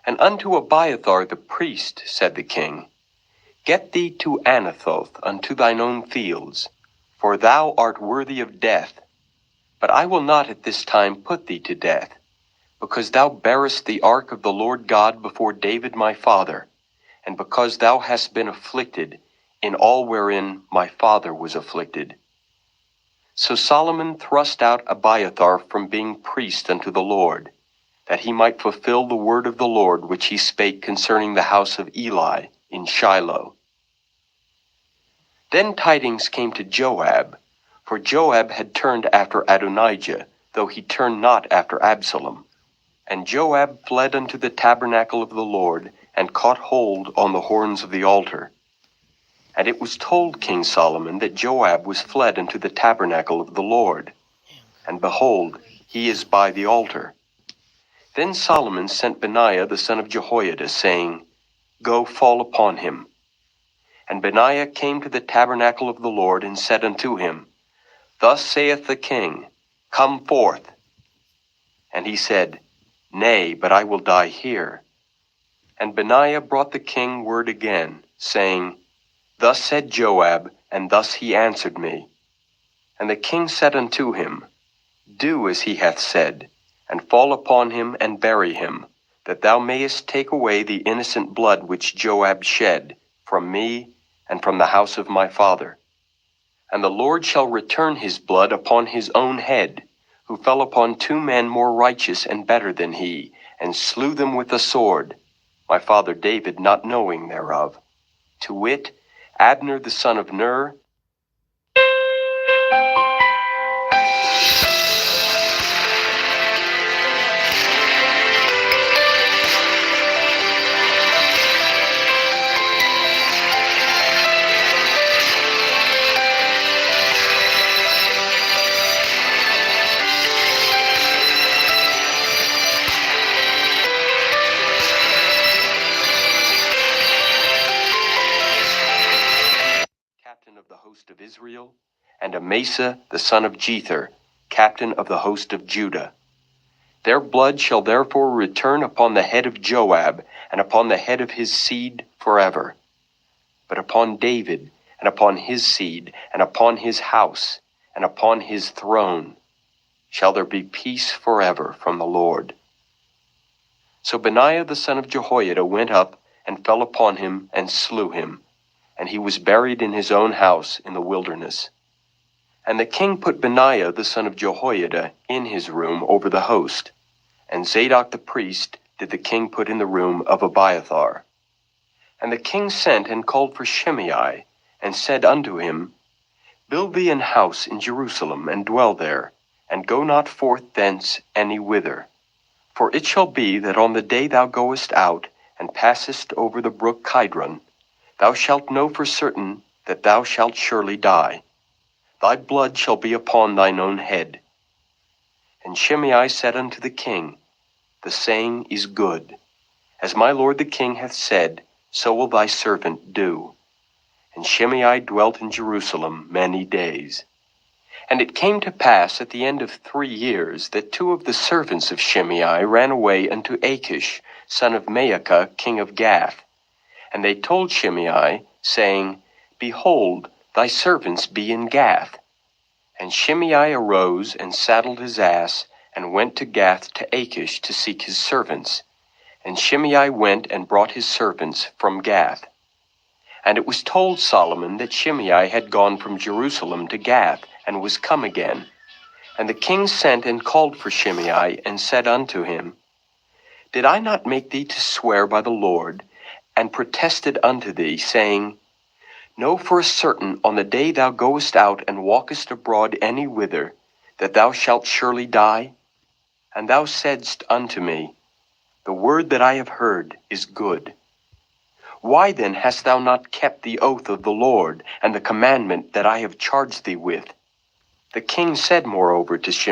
And unto Abiathar the priest said the king, Get thee to Anathoth unto thine own fields, for thou art worthy of death. But I will not at this time put thee to death, because thou bearest the ark of the Lord God before David my father, and because thou hast been afflicted in all wherein my father was afflicted. So Solomon thrust out Abiathar from being priest unto the Lord, that he might fulfill the word of the Lord which he spake concerning the house of Eli in Shiloh. Then tidings came to Joab, for Joab had turned after Adonijah, though he turned not after Absalom. And Joab fled unto the tabernacle of the Lord, and caught hold on the horns of the altar. And it was told King Solomon that Joab was fled unto the tabernacle of the Lord. And behold, he is by the altar. Then Solomon sent Benaiah the son of Jehoiada, saying, Go fall upon him. And Benaiah came to the tabernacle of the Lord, and said unto him, Thus saith the king, Come forth. And he said, Nay, but I will die here. And Benaiah brought the king word again, saying, Thus said Joab, and thus he answered me. And the king said unto him, Do as he hath said, and fall upon him and bury him, that thou mayest take away the innocent blood which Joab shed from me and from the house of my father. And the Lord shall return his blood upon his own head, who fell upon 2 men more righteous and better than he, and slew them with the sword, my father David not knowing thereof, to wit, Abner the son of Ner, captain of the host of Israel, and Amasa the son of Jether, captain of the host of Judah. Their blood shall therefore return upon the head of Joab, and upon the head of his seed forever. But upon David, and upon his seed, and upon his house, and upon his throne, shall there be peace forever from the Lord. So Benaiah the son of Jehoiada went up, and fell upon him, and slew him. And he was buried in his own house in the wilderness. And the king put Benaiah the son of Jehoiada in his room over the host, and Zadok the priest did the king put in the room of Abiathar. And the king sent and called for Shimei, and said unto him, Build thee an house in Jerusalem, and dwell there, and go not forth thence any whither. For it shall be that on the day thou goest out, and passest over the brook Kidron, thou shalt know for certain that thou shalt surely die. Thy blood shall be upon thine own head. And Shimei said unto the king, The saying is good. As my lord the king hath said, so will thy servant do. And Shimei dwelt in Jerusalem many days. And it came to pass at the end of 3 years that 2 of the servants of Shimei ran away unto Achish, son of Maacah, king of Gath. And they told Shimei, saying, Behold, thy servants be in Gath. And Shimei arose and saddled his ass, and went to Gath to Achish to seek his servants. And Shimei went and brought his servants from Gath. And it was told Solomon that Shimei had gone from Jerusalem to Gath, and was come again. And the king sent and called for Shimei, and said unto him, Did I not make thee to swear by the Lord, and protested unto thee, saying, Know for a certain on the day thou goest out and walkest abroad any whither, that thou shalt surely die? And thou saidst unto me, The word that I have heard is good. Why then hast thou not kept the oath of the Lord, and the commandment that I have charged thee with? The king said moreover to Shimei,